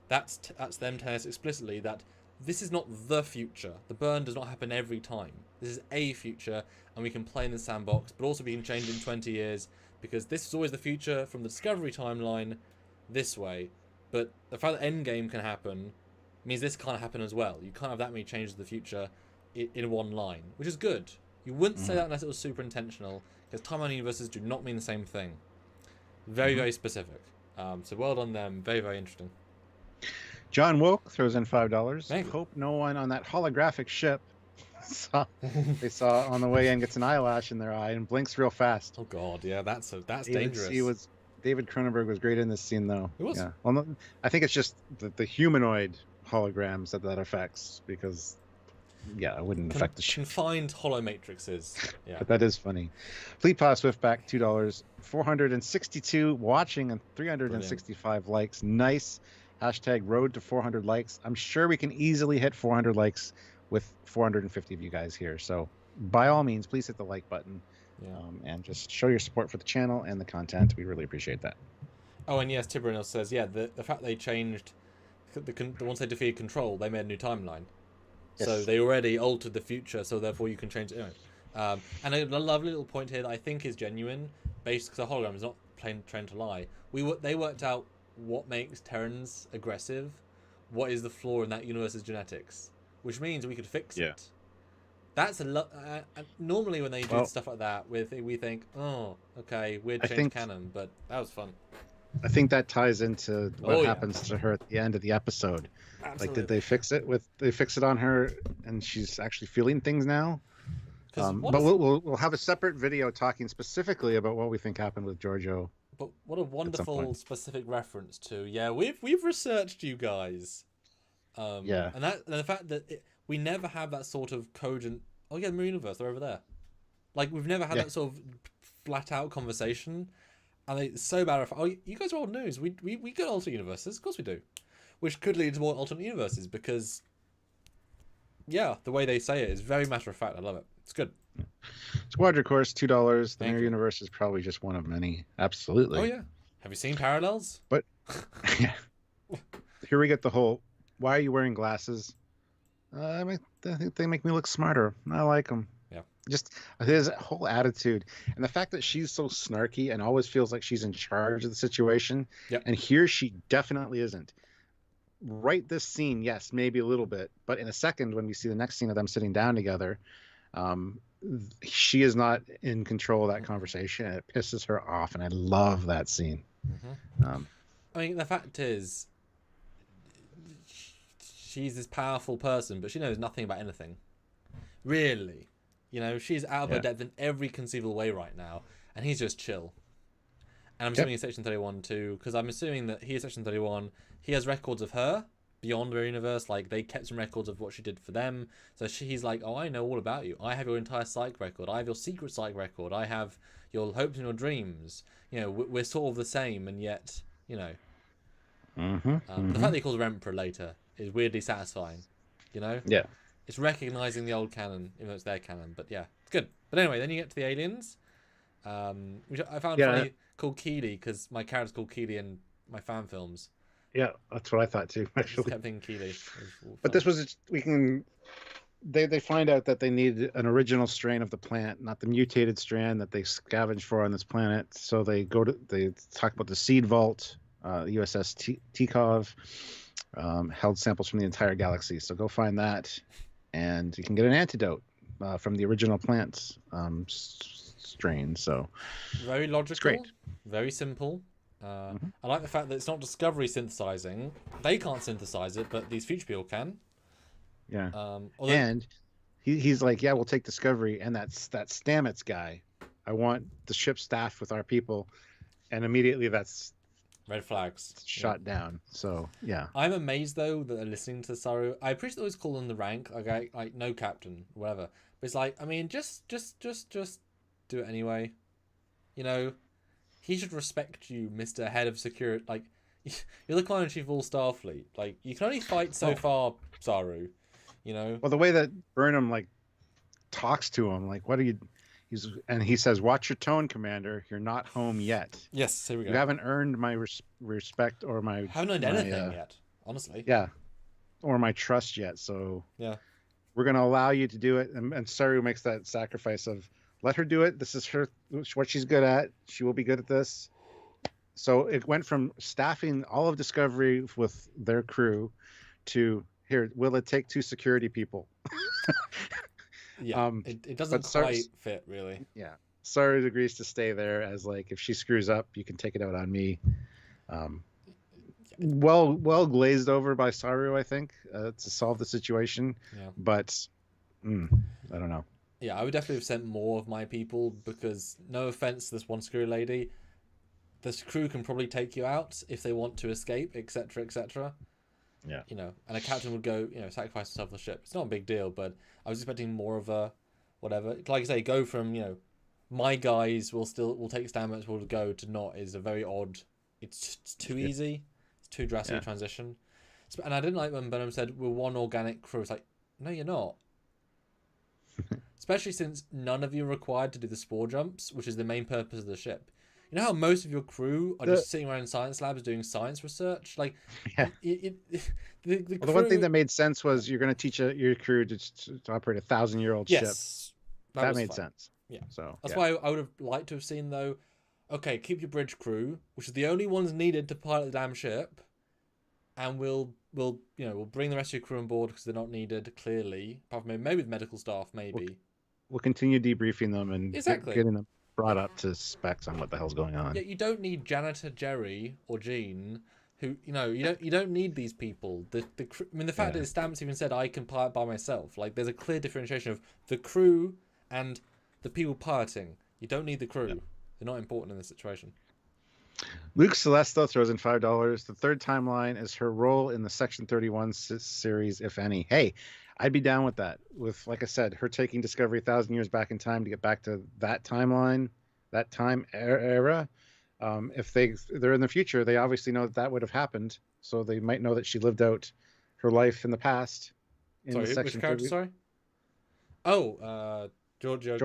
Speaker 2: that's them telling us explicitly that this is not the future. The burn does not happen every time. This is a future, and we can play in the sandbox, but also we can change in 20 years, because this is always the future from the Discovery timeline this way. But the fact that Endgame can happen means this can't happen as well. You can't have that many changes to the future in one line, which is good. You wouldn't say that unless it was super intentional, because timeline universes do not mean the same thing. Very, very specific. So well done them. Very, very interesting.
Speaker 1: John Woke throws in $5.
Speaker 2: Thank you.
Speaker 1: Hope no one on that holographic ship they saw on the way in gets an eyelash in their eye and blinks real fast.
Speaker 2: Oh God, yeah, that's
Speaker 1: David
Speaker 2: dangerous.
Speaker 1: David Cronenberg was great in this scene, though.
Speaker 2: It was.
Speaker 1: Yeah. Well, no, I think it's just the humanoid holograms that affects, because yeah, it wouldn't affect the ship.
Speaker 2: Confined hollow matrices. Yeah.
Speaker 1: But that is funny. Fleet Paw Swiftback, $2. 462 watching and 365 likes. Nice. Hashtag road to 400 likes. I'm sure we can easily hit 400 likes with 450 of you guys here. So by all means, please hit the like button.
Speaker 2: Yeah.
Speaker 1: And just show your support for the channel and the content. We really appreciate that.
Speaker 2: Oh, and yes, Tiburonil says, yeah, the fact they changed, once they defeated Control, they made a new timeline.
Speaker 1: Yes.
Speaker 2: So they already altered the future, so therefore you can change it. And a lovely little point here that I think is genuine, based because the hologram is not trained to lie. They worked out what makes Terrans aggressive, what is the flaw in that universe's genetics, which means we could fix it. That's normally when they do stuff like that, we think, oh, okay, weird change canon, but that was fun.
Speaker 1: I think that ties into what happens to her at the end of the episode.
Speaker 2: Absolutely.
Speaker 1: Like, did they fix it they fix it on her, and she's actually feeling things now? But we'll have a separate video talking specifically about what we think happened with Giorgio.
Speaker 2: But what a wonderful specific reference to we've researched you guys. And the fact that we never have that sort of cogent. Oh yeah, the Marine Universe, they're over there. Like we've never had that sort of flat out conversation, and it's so bad. Oh, you guys are old news. We get alternate universes, of course we do, which could lead to more alternate universes because, the way they say it is very matter of fact. I love it. It's good.
Speaker 1: Squadron Course, $2. The Mirror Universe is probably just one of many. Absolutely.
Speaker 2: Oh yeah. Have you seen Parallels?
Speaker 1: But here we get the whole. Why are you wearing glasses? I think they make me look smarter. I like them.
Speaker 2: Yeah.
Speaker 1: Just his whole attitude, and the fact that she's so snarky and always feels like she's in charge of the situation.
Speaker 2: Yep.
Speaker 1: And here she definitely isn't. Right, this scene, yes, maybe a little bit, but in a second, when we see the next scene of them sitting down together, she is not in control of that conversation, and it pisses her off, and I love that scene.
Speaker 2: Mm-hmm. I mean, the fact is, she's this powerful person, but she knows nothing about anything. Really. She's out of her depth in every conceivable way right now, and he's just chill. And I'm assuming he's Section 31 too, because I'm assuming that he is Section 31. He has records of her beyond their universe, like they kept some records of what she did for them. So he's like, oh, I know all about you. I have your entire psych record. I have your secret psych record. I have your hopes and your dreams. We're sort of the same, and yet, The fact that he calls her Emperor later is weirdly satisfying,
Speaker 1: Yeah.
Speaker 2: It's recognizing the old canon, even though it's their canon, but yeah, it's good. But anyway, then you get to the aliens, which I found funny, called Keely, because my character's called Keely in my fan films.
Speaker 1: Yeah, that's what I thought too, actually.
Speaker 2: I just kept thinking Keely.
Speaker 1: But this was, they find out that they need an original strain of the plant, not the mutated strand that they scavenged for on this planet. So they talk about the seed vault, USS Tikov, held samples from the entire galaxy. So go find that, and you can get an antidote from the original plant's strain. So
Speaker 2: very logical,
Speaker 1: it's great.
Speaker 2: Very simple. I like the fact that it's not Discovery synthesizing. They can't synthesize it, but these future people can.
Speaker 1: Yeah. And he's like, yeah, we'll take Discovery, and that Stamets guy. I want the ship staffed with our people, and immediately that's
Speaker 2: red flags
Speaker 1: shot down. So yeah.
Speaker 2: I'm amazed though that they're listening to Saru. I appreciate they always call them the rank, like no captain, whatever. But it's like, I mean, just do it anyway. He should respect you, Mr. Head of Security. Like, you're the Commander in Chief of all Starfleet. Like, you can only fight so far, Saru.
Speaker 1: Well, the way that Burnham talks to him, what are you? And he says, "Watch your tone, Commander. You're not home yet."
Speaker 2: Yes, here we go.
Speaker 1: You haven't earned my respect or my.
Speaker 2: Haven't earned anything yet, honestly.
Speaker 1: Yeah, or my trust yet. So
Speaker 2: yeah,
Speaker 1: we're gonna allow you to do it. And Saru makes that sacrifice of. Let her do it. This is what she's good at. She will be good at this. So it went from staffing all of Discovery with their crew to here. Will it take 2 security people?
Speaker 2: Yeah, it doesn't quite fit really.
Speaker 1: Yeah, Saru agrees to stay there as if she screws up, you can take it out on me. well glazed over by Saru, I think, to solve the situation.
Speaker 2: Yeah.
Speaker 1: But I don't know.
Speaker 2: Yeah, I would definitely have sent more of my people because, no offense to this one screw lady, this crew can probably take you out if they want to escape, etc., etc.
Speaker 1: Yeah.
Speaker 2: You know, and a captain would go, sacrifice himself for the ship. It's not a big deal, but I was expecting more of a whatever. Like I say, go from my guys will take stamets will go to not is a very odd. It's too easy. It's too drastic a transition. And I didn't like when Burnham said we're one organic crew. It's like, no, you're not. Especially since none of you are required to do the spore jumps, which is the main purpose of the ship. You know how most of your crew are just sitting around in science labs doing science research? Like,
Speaker 1: Yeah.
Speaker 2: The crew...
Speaker 1: the one thing that made sense was you're going to teach your crew to operate 1,000-year-old ship.
Speaker 2: Yes.
Speaker 1: That made sense.
Speaker 2: Yeah.
Speaker 1: So
Speaker 2: that's why I would have liked to have seen, though, okay, keep your bridge crew, which is the only ones needed to pilot the damn ship, and we'll bring the rest of your crew on board because they're not needed, clearly. Apart from maybe with medical staff, maybe.
Speaker 1: We'll continue debriefing them and getting them brought up to specs on what the hell's going on.
Speaker 2: Yeah, you don't need janitor Jerry or Jean, who you don't need these people. The fact is, Stamps even said I can pilot by myself. Like, there's a clear differentiation of the crew and the people piloting. You don't need the crew. Yep. They're not important in this situation.
Speaker 1: Luke Celeste throws in $5. The third timeline is her role in the Section 31 series, if any. Hey, I'd be down with that. With, like I said, her taking Discovery 1,000 years back in time to get back to that timeline, that time era. If they're in the future, they obviously know that would have happened. So they might know that she lived out her life in the past.
Speaker 2: Sorry, which character? Sorry. Oh, Giorgio.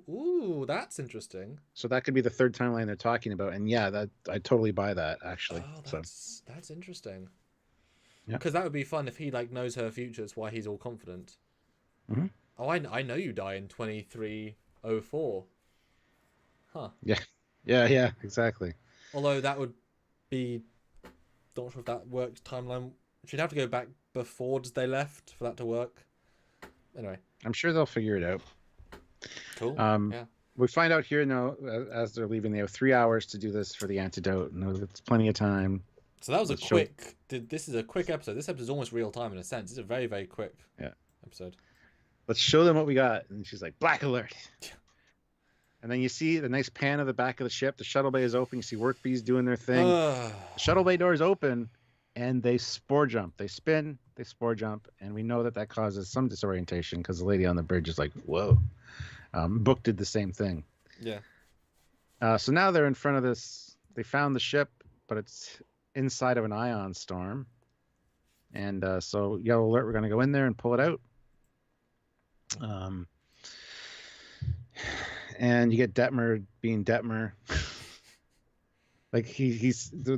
Speaker 2: Ooh, that's interesting.
Speaker 1: So that could be the third timeline they're talking about, and that I totally buy that actually.
Speaker 2: Oh, that's interesting.
Speaker 1: Yeah,
Speaker 2: because that would be fun if he knows her future. That's why he's all confident.
Speaker 1: Mm-hmm.
Speaker 2: Oh, I know you die in 2304. Huh.
Speaker 1: Yeah, exactly.
Speaker 2: Although that would be, not sure if that works timeline. She'd have to go back before they left for that to work. Anyway.
Speaker 1: I'm sure they'll figure it out.
Speaker 2: Cool.
Speaker 1: We find out here now, as they're leaving, they have 3 hours to do this for the antidote. No, it's plenty of time.
Speaker 2: So that was this is a quick episode. This episode is almost real time in a sense. It's a very, very quick episode.
Speaker 1: Let's show them what we got. And she's like, black alert. And then you see the nice pan of the back of the ship. The shuttle bay is open. You see work bees doing their thing. The shuttle bay door is open, and they spore jump. They spin, they spore jump, and we know that causes some disorientation because the lady on the bridge is like, whoa. Book did the same thing.
Speaker 2: Yeah.
Speaker 1: So now they're in front of this. They found the ship, but it's inside of an ion storm. And so yellow alert, we're going to go in there and pull it out. And you get Detmer being Detmer. Like he's the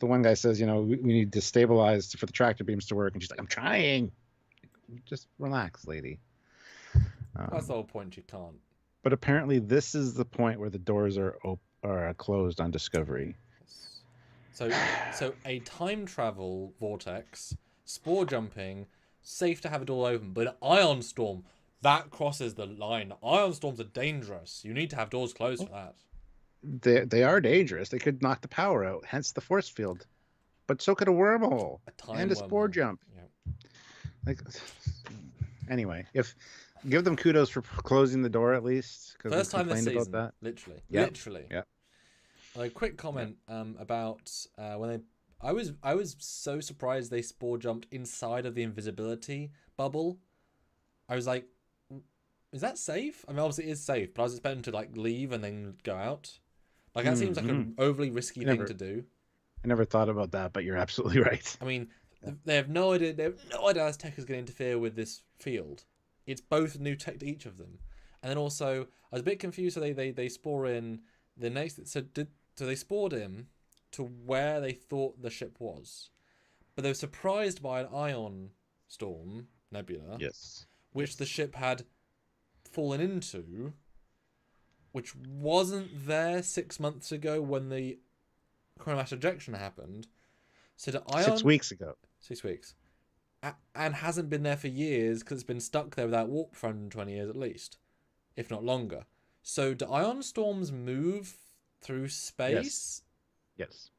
Speaker 1: one guy says, we need to stabilize for the tractor beams to work, and she's like, I'm trying. Just relax, lady.
Speaker 2: That's the whole point. You can't.
Speaker 1: But apparently, this is the point where the doors are closed on Discovery.
Speaker 2: So a time travel vortex, spore jumping, safe to have it all open, but an ion storm that crosses the line. Ion storms are dangerous. You need to have doors closed for that.
Speaker 1: They are dangerous. They could knock the power out, hence the force field. But so could a wormhole and a spore jump. Yeah. Anyway, give them kudos for closing the door at least.
Speaker 2: First time this season, about that. Literally.
Speaker 1: Yeah.
Speaker 2: A quick comment about when I was so surprised they spore jumped inside of the invisibility bubble. I was like, is that safe? I mean, obviously it is safe, but I was expecting to leave and then go out. That seems like an overly risky thing to do.
Speaker 1: I never thought about that, but you're absolutely right.
Speaker 2: I mean, they have no idea. They have no idea how tech is going to interfere with this field. It's both new tech to each of them, and then also I was a bit confused. So they spore in the next. So they spored in to where they thought the ship was, but they were surprised by an ion storm nebula.
Speaker 1: Yes.
Speaker 2: Which the ship had fallen into, which wasn't there 6 months ago when the chronomass ejection happened. So the ion
Speaker 1: 6 weeks ago.
Speaker 2: 6 weeks, and hasn't been there for years because it's been stuck there without warp for 120 years at least, if not longer. So do ion storms move through space?
Speaker 1: Yes.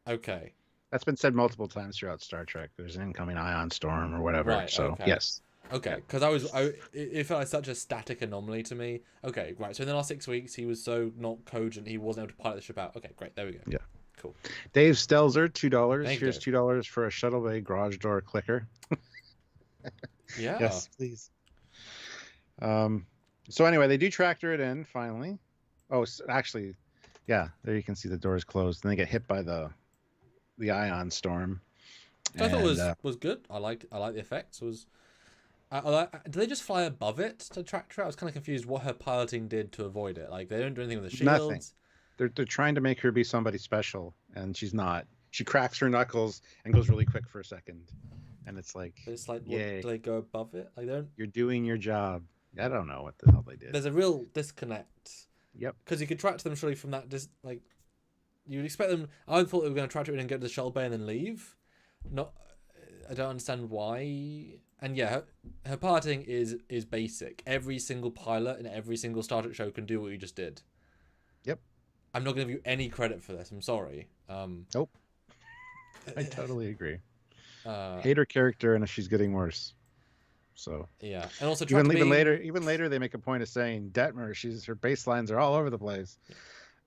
Speaker 2: Okay.
Speaker 1: That's been said multiple times throughout Star Trek. There's an incoming ion storm or whatever.
Speaker 2: Right.
Speaker 1: So
Speaker 2: Okay.
Speaker 1: yes.
Speaker 2: Okay.
Speaker 1: Yeah.
Speaker 2: Because it felt like such a static anomaly to me. Okay. Right. So in the last 6 weeks, he was so not cogent, he wasn't able to pilot the ship out. Okay. Great. There we go.
Speaker 1: Yeah.
Speaker 2: Cool.
Speaker 1: Dave Stelzer, $2.
Speaker 2: Thank you,
Speaker 1: Here's
Speaker 2: Dave.
Speaker 1: $2 for a shuttle bay garage door clicker.
Speaker 2: Yeah.
Speaker 1: Yes, please. So anyway, they do tractor it in finally. Oh, actually, yeah, there you can see the doors closed, and they get hit by the ion storm.
Speaker 2: I thought was good. I like the effects. Did they just fly above it to tractor it? I was kind of confused what her piloting did to avoid it. Like they don't do anything with the shields.
Speaker 1: Nothing. They're trying to make her be somebody special, and she's not. She cracks her knuckles and goes really quick for a second, and it's like, yay.
Speaker 2: Do they go above it? Like they don't.
Speaker 1: You're doing your job. I don't know what the hell they did.
Speaker 2: There's a real disconnect.
Speaker 1: Yep.
Speaker 2: Because you could tractor them surely from that. Like you'd expect them. I thought they were going to tractor it in and go to the shuttle bay and then leave. Not. I don't understand why. And yeah, her piloting is basic. Every single pilot in every single Star Trek show can do what you just did.
Speaker 1: Yep.
Speaker 2: I'm not going to give you any credit for this. I'm sorry.
Speaker 1: Nope. I totally agree.
Speaker 2: Uh,
Speaker 1: Hate her character, and she's getting worse. So
Speaker 2: yeah, and also
Speaker 1: even later, they make a point of saying Detmer. Her baselines are all over the place.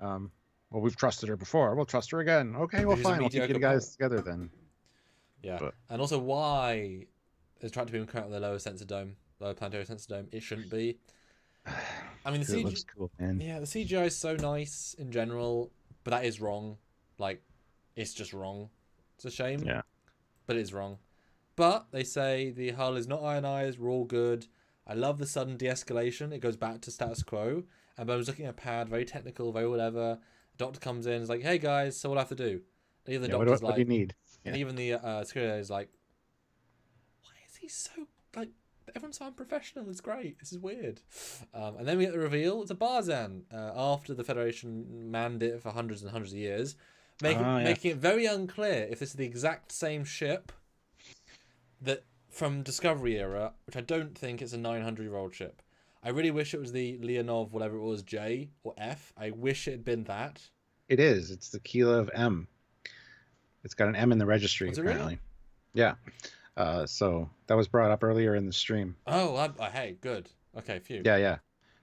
Speaker 1: Well, we've trusted her before. We'll trust her again. Okay, well, fine. We'll keep you guys together then.
Speaker 2: Yeah, and also why is Tractor Beam coming out with the lower planetary sensor dome? It shouldn't be. I mean,
Speaker 1: it looks cool, man.
Speaker 2: Yeah, the CGI is so nice in general, but that is wrong. Like, it's just wrong. It's a shame.
Speaker 1: Yeah,
Speaker 2: but it is wrong. But they say the hull is not ionized. We're all good. I love the sudden de-escalation. It goes back to status quo. And I was looking at a pad, very technical, very whatever. The doctor comes in, is like, "Hey guys, so what do I have to do?" And even the doctor's
Speaker 1: what do you need?
Speaker 2: And even the secretary is like, "Why is he so like? Everyone's so unprofessional. It's great. This is weird." And then we get the reveal. It's a Barzan. After the Federation manned it for hundreds and hundreds of years, making it very unclear if this is the exact same ship that from Discovery era, which I don't think it's a 900-year-old ship. I really wish it was the Leonov, whatever it was, J or F. I wish it had been that.
Speaker 1: It is. It's the Kilo of M. It's got an M in the registry,
Speaker 2: Really?
Speaker 1: apparently. Yeah. So that was brought up earlier in the stream.
Speaker 2: Oh, hey, good. Okay, phew.
Speaker 1: Yeah.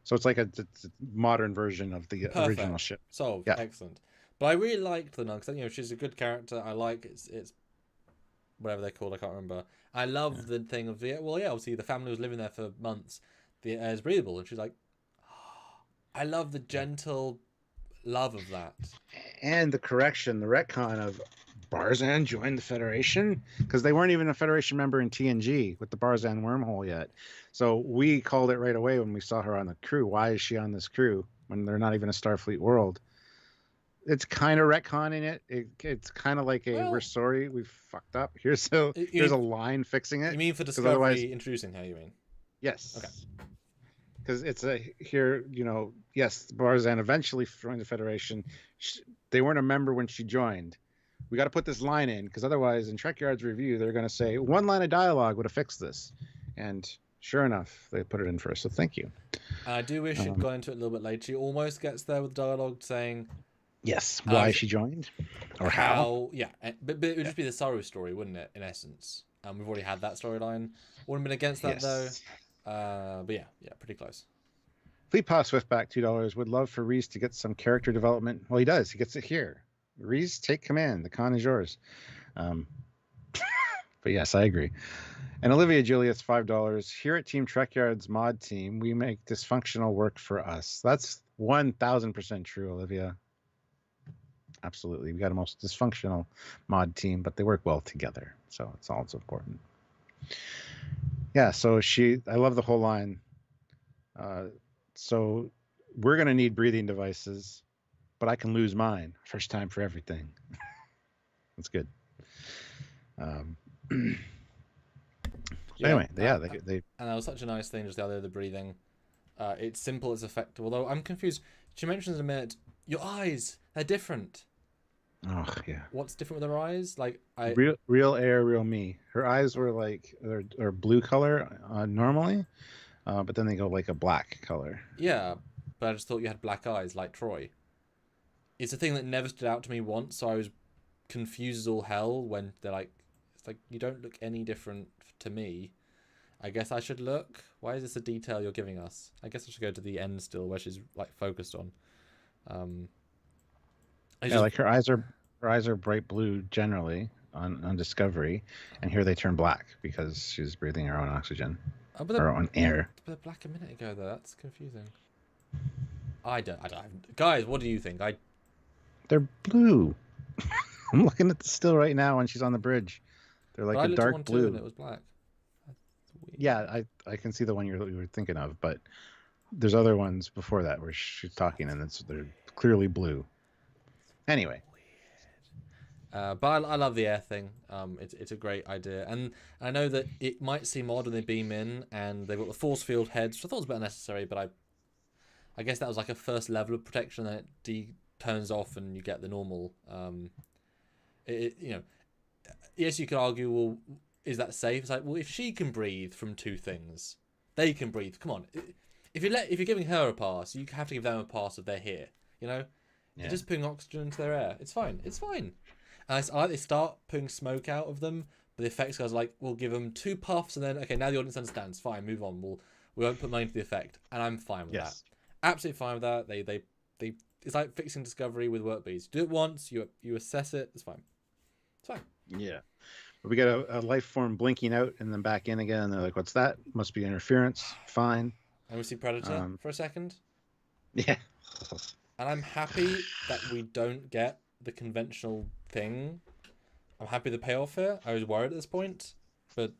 Speaker 1: So it's like it's a modern version of the original ship.
Speaker 2: Solved.
Speaker 1: Yeah.
Speaker 2: Excellent. But I really liked the nun because she's a good character. I like it's whatever they're called. I can't remember. I love the thing of obviously the family was living there for months. The air is breathable, and she's like, I love the gentle love of that.
Speaker 1: And the retcon of Barzan joined the Federation, because they weren't even a Federation member in TNG with the Barzan wormhole yet. So we called it right away when we saw her on the crew. Why is she on this crew when they're not even a Starfleet world? It's kind of retconning it. It's kind of like we're sorry, we fucked up. Here's a line fixing it.
Speaker 2: You mean for Discovery introducing her, you mean?
Speaker 1: Yes.
Speaker 2: Okay.
Speaker 1: Because it's yes, Barzan eventually joined the Federation. They weren't a member when she joined. We got to put this line in, because otherwise in Trekyards review, they're going to say one line of dialogue would have fixed this. And sure enough, they put it in first. So thank you.
Speaker 2: I do wish it got into it a little bit later. She almost gets there with dialogue saying...
Speaker 1: Yes, why she joined, or how?
Speaker 2: Yeah, but it would just be the Saru story, wouldn't it? In essence, we've already had that storyline. Wouldn't have been against that though. But yeah, pretty close.
Speaker 1: Fleet Pass Swiftback, $2. Would love for Reese to get some character development. Well, he does. He gets it here. Reese, take command. The con is yours. But yes, I agree. And Olivia Julius, $5. Here at Team Trekyards mod team, we make dysfunctional work for us. That's 1,000% true, Olivia. Absolutely. We got a most dysfunctional mod team, but they work well together. So it's also important. Yeah, so I love the whole line. So we're going to need breathing devices, but I can lose mine. First time for everything. That's good. Anyway, they
Speaker 2: and that was such a nice thing, just the other, the breathing. It's simple, it's effective. Although I'm confused. She mentions in a minute, your eyes, they're different.
Speaker 1: Oh yeah.
Speaker 2: What's different with her eyes? Like
Speaker 1: real air, real me. Her eyes were like are blue color normally, but then they go like a black color.
Speaker 2: Yeah, but I just thought you had black eyes like Troy. It's a thing that never stood out to me once, so I was confuses all hell when they're like, it's like, you don't look any different to me. I guess I should look. Why is this a detail you're giving us? I guess I should go to the end still, where she's like focused on.
Speaker 1: Like her eyes are bright blue generally on Discovery, and here they turn black because she's breathing her own oxygen, her own air.
Speaker 2: But they're black a minute ago though. That's confusing. I don't. Guys, what do you think?
Speaker 1: They're blue. I'm looking at the still right now when she's on the bridge. They're like a dark blue.
Speaker 2: And it was black.
Speaker 1: Yeah, I can see the one you were thinking of, but there's other ones before that where she's talking and they're clearly blue. Anyway.
Speaker 2: But I love the air thing. It's a great idea, and I know that it might seem odd when they beam in and they've got the force field heads, which I thought was a bit unnecessary, but I guess that was like a first level of protection, and it turns off and you get the normal. Yes, you could argue, well, is that safe? It's like, well, if she can breathe from two things, they can breathe. Come on, if you're giving her a pass, you have to give them a pass if they're here. You know, You're just putting oxygen into their air. It's fine. It's fine. And I like they start putting smoke out of them, but the effects guys are like, we'll give them 2 puffs, and then okay, now the audience understands. Fine, move on. We won't put money into the effect, and I'm fine with that. Absolutely fine with that. They it's like fixing Discovery with work bees. Do it once, you assess it. It's fine. It's fine.
Speaker 1: Yeah. But we got a life form blinking out and then back in again, and they're like, "What's that? Must be interference." Fine.
Speaker 2: And we see Predator for a second.
Speaker 1: Yeah.
Speaker 2: And I'm happy that we don't get the conventional thing. I'm happy the payoff here. I was worried at this point, but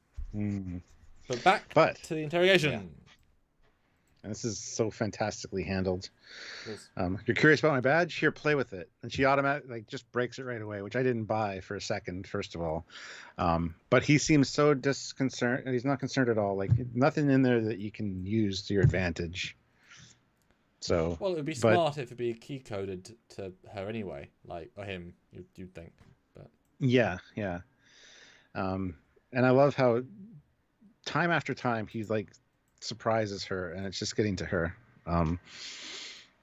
Speaker 2: back to the interrogation.
Speaker 1: Yeah. And this is so fantastically handled. You're curious about my badge? Here, play with it. And she automatically just breaks it right away, which I didn't buy for a second, first of all. But he seems so disconcerted. He's not concerned at all. Like nothing in there that you can use to your advantage. So,
Speaker 2: well, it would be smart if it'd be key coded to her anyway, or him. You'd think, but
Speaker 1: yeah. And I love how time after time he like surprises her, and it's just getting to her.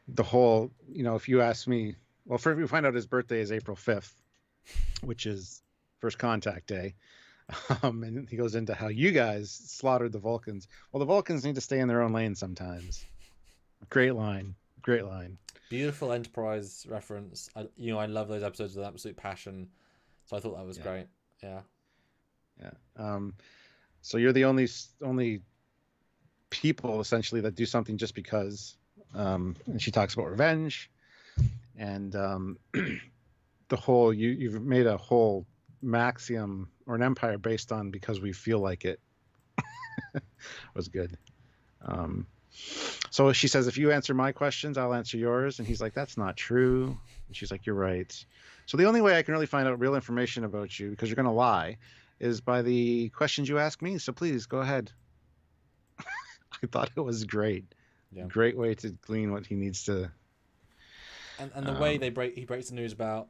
Speaker 1: The whole, if you ask me, well, first we find out his birthday is April 5th, which is First Contact Day. And he goes into how you guys slaughtered the Vulcans. Well, the Vulcans need to stay in their own lane sometimes. Great line.
Speaker 2: Beautiful Enterprise reference. I love those episodes with absolute passion. So I thought that was great. Yeah.
Speaker 1: So you're the only people essentially that do something just because. And she talks about revenge, and the whole you've made a whole Maxium or an empire based on because we feel like it. Was good. So she says, if you answer my questions, I'll answer yours. And he's like, that's not true. And she's like, you're right. So the only way I can really find out real information about you, because you're going to lie, is by the questions you ask me. So please go ahead. I thought it was great. Yeah. Great way to glean what he needs to.
Speaker 2: And the way he breaks the news about,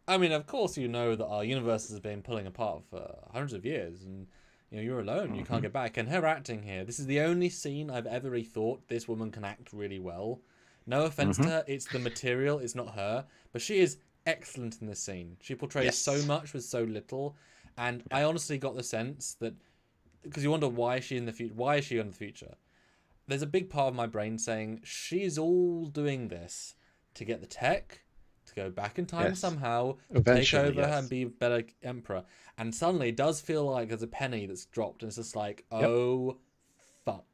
Speaker 2: I mean, of course, that our universe has been pulling apart for hundreds of years, and you're alone. You can't get back. And her acting here, this is the only scene I've ever really thought this woman can act really well. No offense to her, it's the material, it's not her, but she is excellent in this scene. She portrays so much with so little, and I honestly got the sense that, because you wonder why is she in the future. There's a big part of my brain saying she's all doing this to get the tech, to go back in time somehow, take over and be a better emperor. And suddenly it does feel like there's a penny that's dropped, and it's just like, oh, fuck.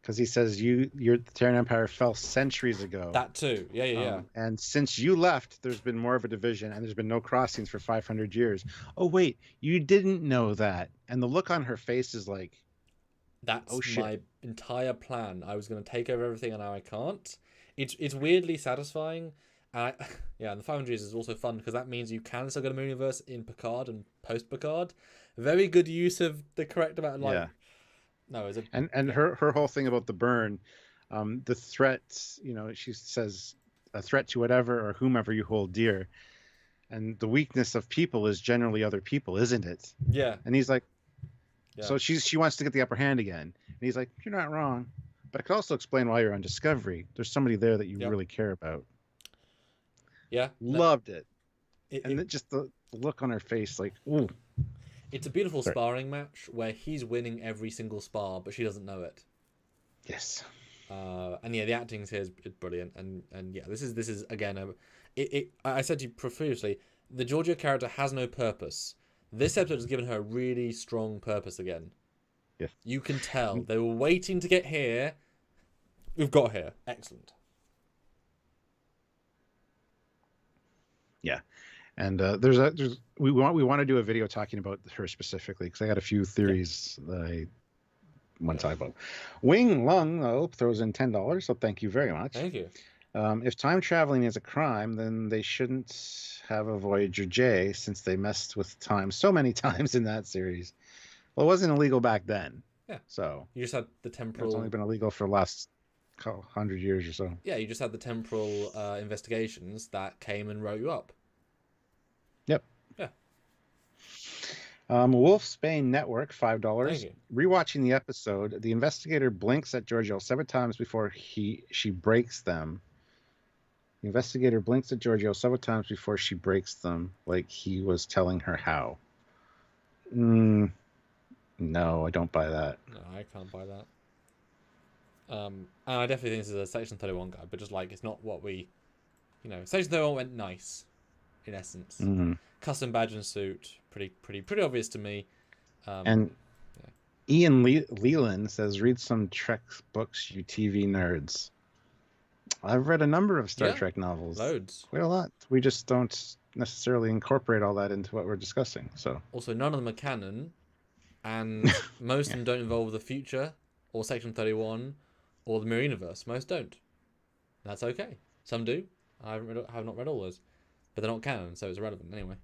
Speaker 1: Because he says the Terran Empire fell centuries ago.
Speaker 2: That too. Yeah.
Speaker 1: And since you left, there's been more of a division, and there's been no crossings for 500 years. Oh, wait, you didn't know that. And the look on her face is like,
Speaker 2: that's my entire plan. I was going to take over everything, and now I can't. It's weirdly satisfying. And the 500 years is also fun because that means you can still go to Mooniverse in Picard and post Picard. Very good use of the correct amount of No, is it?
Speaker 1: And her whole thing about the burn, the threat. She says a threat to whatever or whomever you hold dear, and the weakness of people is generally other people, isn't it?
Speaker 2: Yeah.
Speaker 1: And he's like, so she wants to get the upper hand again, and he's like, you're not wrong, but it could also explain why you're on Discovery. There's somebody there that you really care about.
Speaker 2: Yeah,
Speaker 1: loved it. And just look on her face, like, ooh.
Speaker 2: It's a beautiful
Speaker 1: Sorry.
Speaker 2: sparring match where he's winning every single spar, but she doesn't know it.
Speaker 1: Yes.
Speaker 2: And yeah, the acting here is brilliant, and yeah, this is again I said to you previously, the Georgia character has no purpose. This episode has given her a really strong purpose again.
Speaker 1: Yes.
Speaker 2: You can tell they were waiting to get here. We've got here. Excellent.
Speaker 1: Yeah, and we want to do a video talking about her specifically because I got a few theories that I want to talk about. Wing Lung though throws in $10, so thank you very much.
Speaker 2: Thank you.
Speaker 1: If time traveling is a crime, then they shouldn't have a Voyager J since they messed with time so many times in that series. Well, it wasn't illegal back then.
Speaker 2: Yeah.
Speaker 1: So
Speaker 2: you just had the temporal.
Speaker 1: It's only been illegal for the last 100 years or so.
Speaker 2: Yeah, you just had the temporal investigations that came and wrote you up.
Speaker 1: Yep.
Speaker 2: Yeah.
Speaker 1: Wolfsbane Network, $5.
Speaker 2: Thank you.
Speaker 1: Rewatching the episode, the investigator blinks at Giorgio 7 times before she breaks them. The investigator blinks at Giorgio 7 times before she breaks them, like he was telling her how. No, I don't buy that.
Speaker 2: No, I can't buy that. And I definitely think this is a Section 31 guy, but just like it's not what we, Section 31 went nice, in essence.
Speaker 1: Mm-hmm.
Speaker 2: Custom badge and suit, pretty obvious to me.
Speaker 1: And yeah. Ian Leland says, "Read some Trek books, you TV nerds." I've read a number of Star Trek novels.
Speaker 2: Loads.
Speaker 1: Quite a lot. We just don't necessarily incorporate all that into what we're discussing. So
Speaker 2: also, none of them are canon, and most of them don't involve the future or Section 31 or the Mirror Universe. Most don't. That's okay. Some do. I have not read all those, but they're not canon, so it's irrelevant anyway.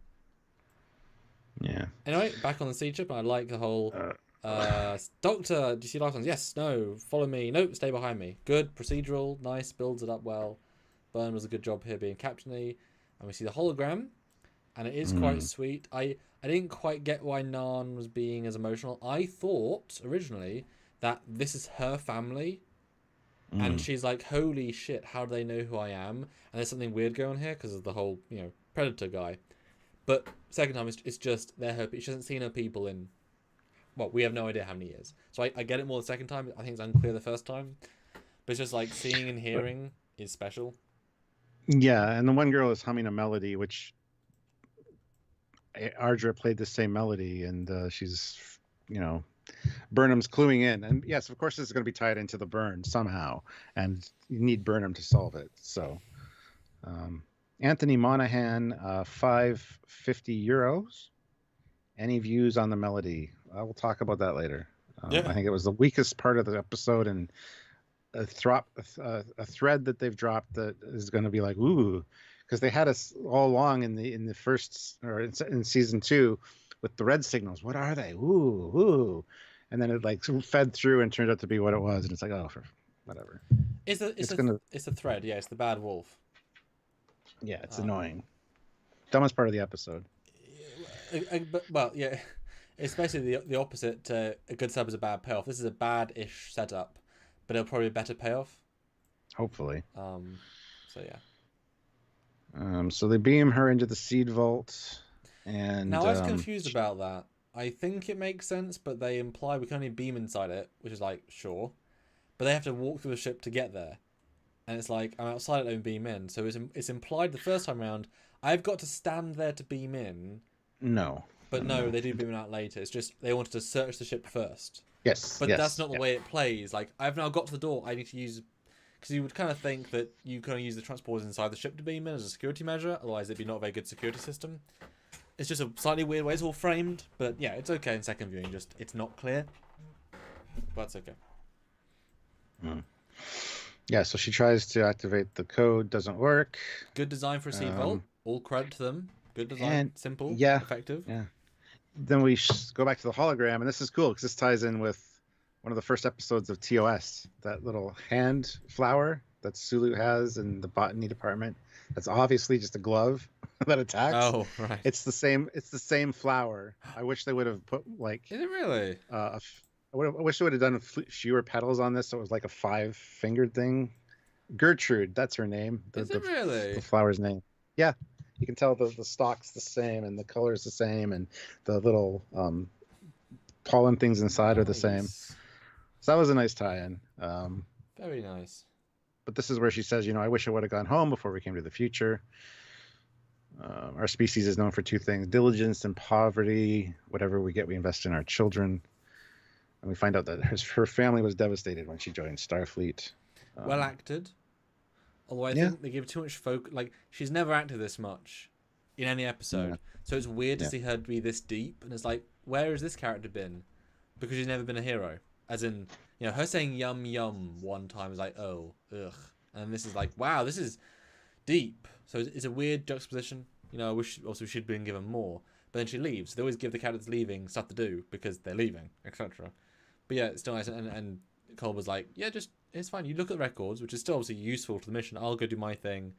Speaker 1: Yeah.
Speaker 2: Anyway, back on the sea ship, I like the whole Doctor, do you see last ones? Yes, no, follow me, nope, stay behind me. Good, procedural, nice, builds it up well. Byrne was a good job here being captainy. And we see the hologram, and it is quite sweet. I didn't quite get why Nan was being as emotional. I thought originally that this is her family, and she's like, holy shit, how do they know who I am? And there's something weird going on here because of the whole, Predator guy. But second time, it's just they're her. She hasn't seen her people in, well, we have no idea how many years. So I get it more the second time. I think it's unclear the first time. But it's just like seeing and hearing is special.
Speaker 1: Yeah, and the one girl is humming a melody, which Ardra played the same melody, and she's, Burnham's cluing in. And yes, of course, this is going to be tied into the burn somehow, and you need Burnham to solve it. So, Anthony Monahan, €550. Any views on the melody? I will talk about that later. I think it was the weakest part of the episode, and a thread that they've dropped that is going to be like, ooh, because they had us all along in the first, or in season 2 with the red signals. What are they? Ooh. And then it like fed through and turned out to be what it was. And it's like, oh, whatever.
Speaker 2: It's a thread. Yeah, it's the bad wolf.
Speaker 1: Yeah, it's annoying. Dumbest part of the episode.
Speaker 2: Well, yeah, it's basically the opposite to a good setup is a bad payoff. This is a bad-ish setup, but it'll probably be a better payoff.
Speaker 1: Hopefully.
Speaker 2: So yeah.
Speaker 1: So they beam her into the seed vault, and
Speaker 2: now I was confused about that. I think it makes sense, but they imply we can only beam inside it, which is like sure, but they have to walk through the ship to get there, and it's like I'm outside it, don't beam in. So it's implied the first time around I've got to stand there to beam in.
Speaker 1: No.
Speaker 2: But no, they do beam it out later. It's just they wanted to search the ship first.
Speaker 1: Yes.
Speaker 2: But that's not the way it plays. Like, I've now got to the door. I need to use... Because you would kind of think that you kind of use the transporters inside the ship to beam in as a security measure. Otherwise, it'd be not a very good security system. It's just a slightly weird way it's all framed. But yeah, it's okay in second viewing. Just it's not clear. But that's okay.
Speaker 1: Yeah, so she tries to activate the code. Doesn't work.
Speaker 2: Good design for a seed vault. All credit to them. Good design.
Speaker 1: And,
Speaker 2: simple.
Speaker 1: Yeah.
Speaker 2: Effective.
Speaker 1: Yeah. Then we go back to the hologram, and this is cool because this ties in with one of the first episodes of TOS, that little hand flower that Sulu has in the botany department. That's obviously just a glove that attacks.
Speaker 2: Oh, right.
Speaker 1: It's the same flower. I wish they would have put like.
Speaker 2: Is it really?
Speaker 1: I wish they would have done fewer petals on this, so it was like a 5-fingered thing. Gertrude, that's her name.
Speaker 2: Is it really?
Speaker 1: The flower's name. Yeah. You can tell the stock's the same and the color's the same and the little pollen things inside are the same.
Speaker 2: Nice.
Speaker 1: So that was a nice tie-in.
Speaker 2: Very nice.
Speaker 1: But this is where she says, I wish I would have gone home before we came to the future. Our species is known for two things: diligence and poverty. Whatever we get, we invest in our children. And we find out that her family was devastated when she joined Starfleet.
Speaker 2: Well acted. Although I think they give too much focus. Like, she's never acted this much in any episode.
Speaker 1: Yeah.
Speaker 2: So it's weird to see her be this deep. And it's like, where has this character been? Because she's never been a hero. As in, her saying yum yum one time is like, oh, ugh. And this is like, wow, this is deep. So it's a weird juxtaposition. I wish also she'd been given more. But then she leaves. They always give the characters leaving stuff to do because they're leaving, etc. But yeah, it's still nice. And Cole was like, yeah, just, it's fine. You look at the records, which is still obviously useful to the mission. I'll go do my thing.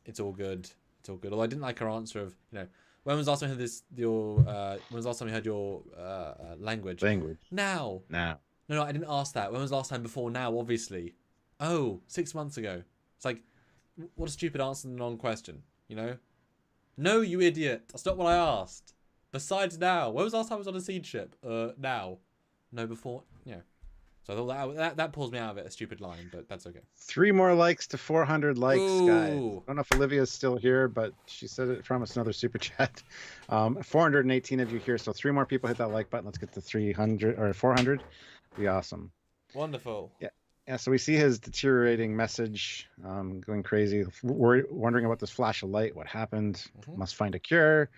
Speaker 2: It's all good. It's all good. Although I didn't like her answer of, when was the last time you heard when was the last time you heard your language? Now. No, I didn't ask that. When was the last time before now, obviously? Oh, 6 months ago. It's like, what a stupid answer to the non-question, No, you idiot. That's not what I asked. Besides now. When was the last time I was on a seed ship? Now. No, before. Yeah. So I thought that pulls me out of it, a stupid line, but that's okay.
Speaker 1: 3 more likes to 400 likes,
Speaker 2: Ooh.
Speaker 1: guys. I don't know if Olivia's still here, but she said it promised another super chat. 418 of you here, so 3 more people hit that like button. Let's get to 300 or 400. Be awesome.
Speaker 2: Wonderful.
Speaker 1: Yeah, so we see his deteriorating message, going crazy, wondering about this flash of light, what happened, must find a cure,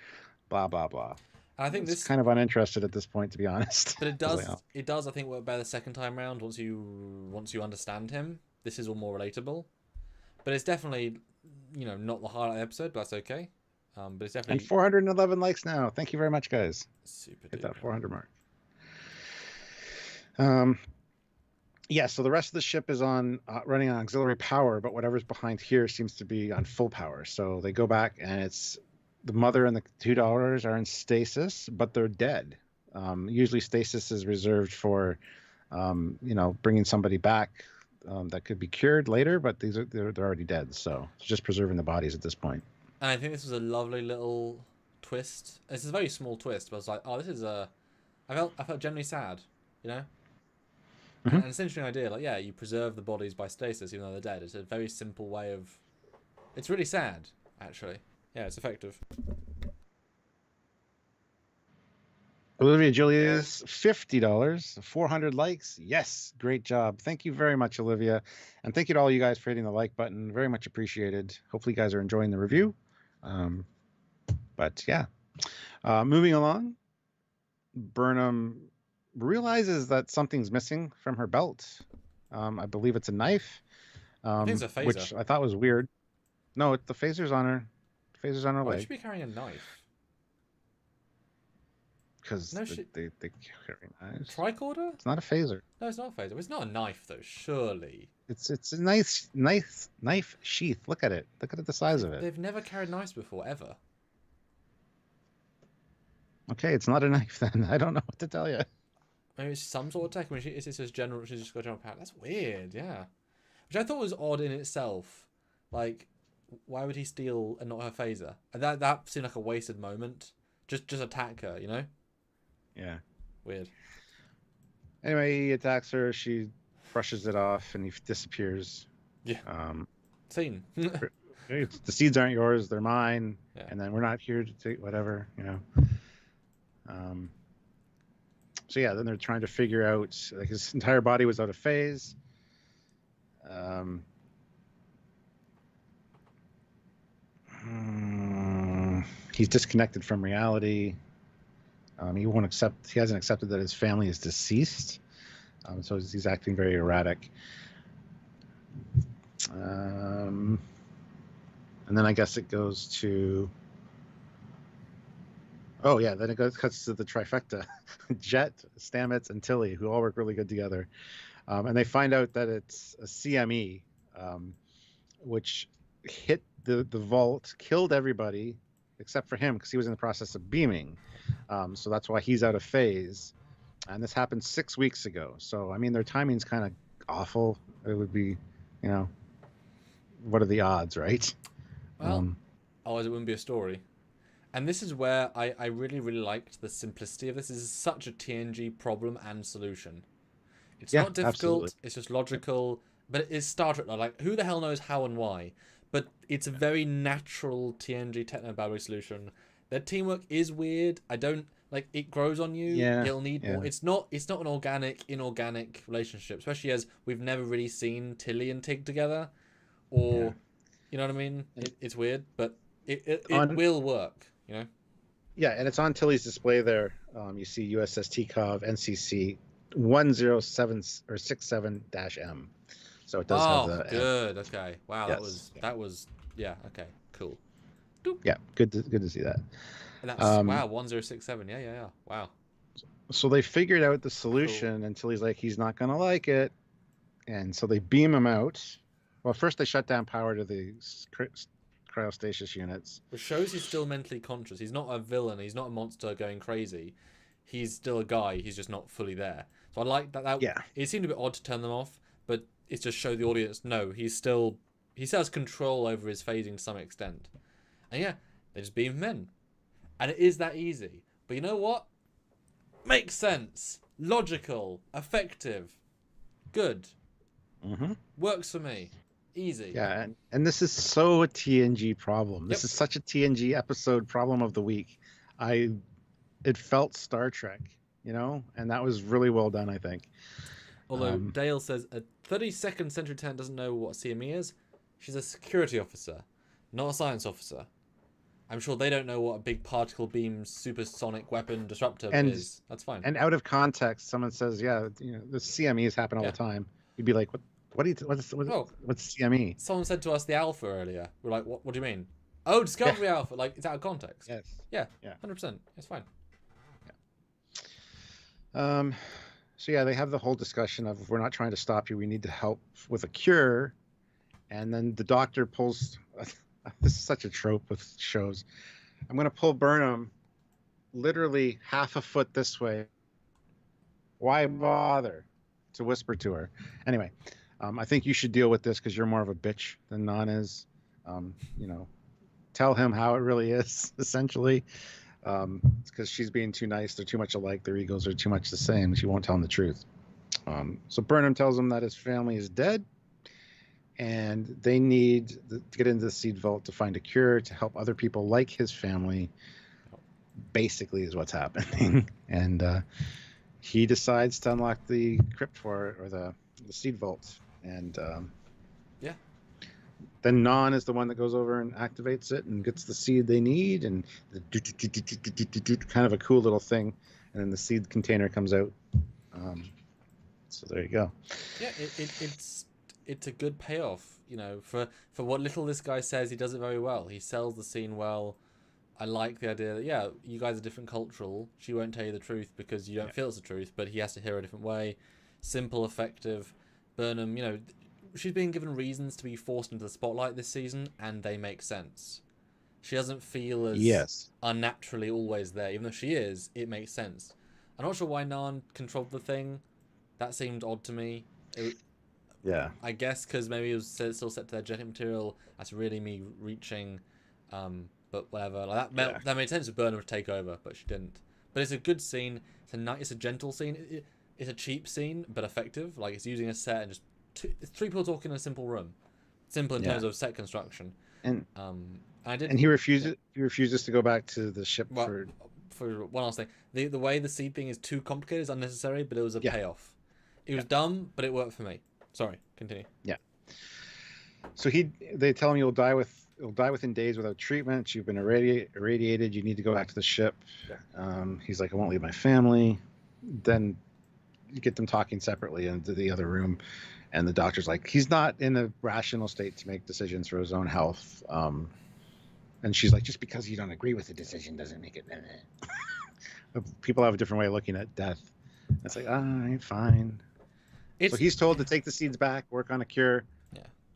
Speaker 1: blah, blah, blah.
Speaker 2: And I think this
Speaker 1: kind of uninterested at this point, to be honest.
Speaker 2: But it does, I think, work better the second time round once you understand him. This is all more relatable. But it's definitely, not the highlight of the episode, but that's okay. But it's definitely...
Speaker 1: And 411 likes now. Thank you very much, guys.
Speaker 2: Super
Speaker 1: Hit that
Speaker 2: duper.
Speaker 1: 400 mark. Yeah, so the rest of the ship is on running on auxiliary power, but whatever's behind here seems to be on full power. So they go back, and it's the mother and the 2 daughters are in stasis, but they're dead. Usually stasis is reserved for, bringing somebody back that could be cured later, but they're already dead. So it's just preserving the bodies at this point.
Speaker 2: And I think this was a lovely little twist. It's a very small twist, but I was like, oh, this is I felt genuinely sad,
Speaker 1: Mm-hmm.
Speaker 2: And it's an interesting idea. Like, yeah, you preserve the bodies by stasis even though they're dead. It's a very simple way of... It's really sad, actually. Yeah, it's effective.
Speaker 1: Olivia Julius, $50, 400 likes. Yes, great job. Thank you very much, Olivia. And thank you to all you guys for hitting the like button. Very much appreciated. Hopefully you guys are enjoying the review. But yeah, moving along, Burnham realizes that something's missing from her belt. I believe it's a knife,
Speaker 2: I think it's a phaser.
Speaker 1: which I thought was weird. No, the phaser's on her. The phaser's on her
Speaker 2: Why
Speaker 1: leg.
Speaker 2: should be carrying a knife?
Speaker 1: Because
Speaker 2: No,
Speaker 1: they carry knives.
Speaker 2: Tricorder?
Speaker 1: It's not a phaser.
Speaker 2: No, it's not a phaser. It's not a knife, though, surely.
Speaker 1: It's a nice knife sheath. Look at it. Look at the size of it.
Speaker 2: They've never carried knives before, ever.
Speaker 1: Okay, it's not a knife then. I don't know what to tell you.
Speaker 2: Maybe it's some sort of tech. I mean, it's just general. She's just got a general power. That's weird, yeah. Which I thought was odd in itself. Like, why would he steal and not her phaser? And that seemed like a wasted moment. Just attack her,
Speaker 1: Yeah.
Speaker 2: Weird.
Speaker 1: Anyway, he attacks her. She brushes it off, and he disappears.
Speaker 2: Yeah. Scene.
Speaker 1: The seeds aren't yours; they're mine.
Speaker 2: Yeah.
Speaker 1: And then we're not here to take whatever, So yeah, then they're trying to figure out, like, his entire body was out of phase. He's disconnected from reality. He hasn't accepted that his family is deceased. So he's acting very erratic. And then I guess it goes to... Oh, yeah, then it cuts to the trifecta. Jet, Stamets, and Tilly, who all work really good together. And they find out that it's a CME, which hit the vault, killed everybody, except for him, because he was in the process of beaming. So that's why he's out of phase. And this happened 6 weeks ago. So, I mean, their timing's kind of awful. It would be, what are the odds, right?
Speaker 2: Well, otherwise it wouldn't be a story. And this is where I really, really liked the simplicity of this. This is such a TNG problem and solution. It's not difficult,
Speaker 1: absolutely.
Speaker 2: it's just logical, but it is Star Trek. Like, who the hell knows how and why? But it's a very natural TNG techno-battery solution. Their teamwork is weird. I don't... Like, it grows on you.
Speaker 1: Yeah,
Speaker 2: It'll need more. It's not an organic, inorganic relationship, especially as we've never really seen Tilly and Tig together. Or, you know what I mean? It's weird, but it will work, you know?
Speaker 1: Yeah, and it's on Tilly's display there. You see USS TCOV NCC 107-67-M. So it does have the...
Speaker 2: good. Okay. Wow,
Speaker 1: Yes.
Speaker 2: that was... Yeah, okay. Cool.
Speaker 1: Yeah, good to see that.
Speaker 2: And that's... wow, 1067. Yeah. Wow.
Speaker 1: So they figured out the solution until he's like, he's not going to like it. And so they beam him out. Well, first they shut down power to the cryostasis units.
Speaker 2: Which shows he's still mentally conscious. He's not a villain. He's not a monster going crazy. He's still a guy. He's just not fully there. So I like that.
Speaker 1: Yeah.
Speaker 2: It seemed a bit odd to turn them off, but it just showed the audience, no, he still has control over his phasing to some extent. And yeah, they just beam him in. And it is that easy. But you know what? Makes sense. Logical. Effective. Good.
Speaker 1: Mm-hmm.
Speaker 2: Works for me. Easy.
Speaker 1: Yeah, and this is so a TNG problem. This is such a TNG episode problem of the week. It felt Star Trek, you know, and that was really well done, I think.
Speaker 2: Although Dale says a 32nd century lieutenant doesn't know what CME is. She's a security officer, not a science officer. I'm sure they don't know what a big particle beam supersonic weapon disruptor is. That's fine.
Speaker 1: And out of context, someone says, "Yeah, you know, the CMEs happen all the time." You'd be like, what's CME?"
Speaker 2: Someone said to us the Alpha earlier. We're like, what do you mean? Oh, Discovery Alpha. Like, it's out of context.
Speaker 1: Yes.
Speaker 2: Yeah. 100%. It's fine.
Speaker 1: Yeah. So yeah, they have the whole discussion of, we're not trying to stop you. We need to help with a cure. And then the doctor pulls. This is such a trope with shows. I'm going to pull Burnham literally half a foot this way. Why bother to whisper to her? Anyway, I think you should deal with this because you're more of a bitch than Non is. You know, tell him how it really is, essentially. Because she's being too nice. They're too much alike. Their egos are too much the same. She won't tell him the truth. So Burnham tells him that his family is dead. And they need to get into the seed vault to find a cure to help other people like his family, basically, is what's happening. And he decides to unlock the crypt for it, or the seed vault. And then Non is the one that goes over and activates it and gets the seed they need, and kind of a cool little thing. And then the seed container comes out. So there you go.
Speaker 2: Yeah, it's a good payoff, you know, for what little this guy says. He does it very well. He sells the scene well. I like the idea that, yeah, you guys are different cultural. She won't tell you the truth because you don't feel it's the truth, but he has to hear a different way. Simple, effective. Burnham, you know, she's being given reasons to be forced into the spotlight this season, and they make sense. She doesn't feel as unnaturally always there. Even though she is, it makes sense. I'm not sure why Nan controlled the thing. That seemed odd to me. I guess because maybe it was still set to their genetic material. That's really me reaching, but whatever. Like that made sense for Burnham to take over, but she didn't. But it's a good scene. It's a gentle scene. It's a cheap scene, but effective. Like, it's using a set and just it's three people talking in a simple room. Simple in terms of set construction.
Speaker 1: And
Speaker 2: and
Speaker 1: he refuses. He refuses to go back to the ship
Speaker 2: for one last thing. The way the seed thing is too complicated is unnecessary, but it was a payoff. It was dumb, but it worked for me. Sorry, continue.
Speaker 1: Yeah. So they tell him you'll die within days without treatment. You've been irradiated. You need to go back to the ship. Yeah. He's like, I won't leave my family. Then you get them talking separately into the other room, and the doctor's like, he's not in a rational state to make decisions for his own health. And she's like, just because you don't agree with the decision doesn't make it. People have a different way of looking at death. It's like, all right, fine. So he's told to take the seeds back, work on a cure,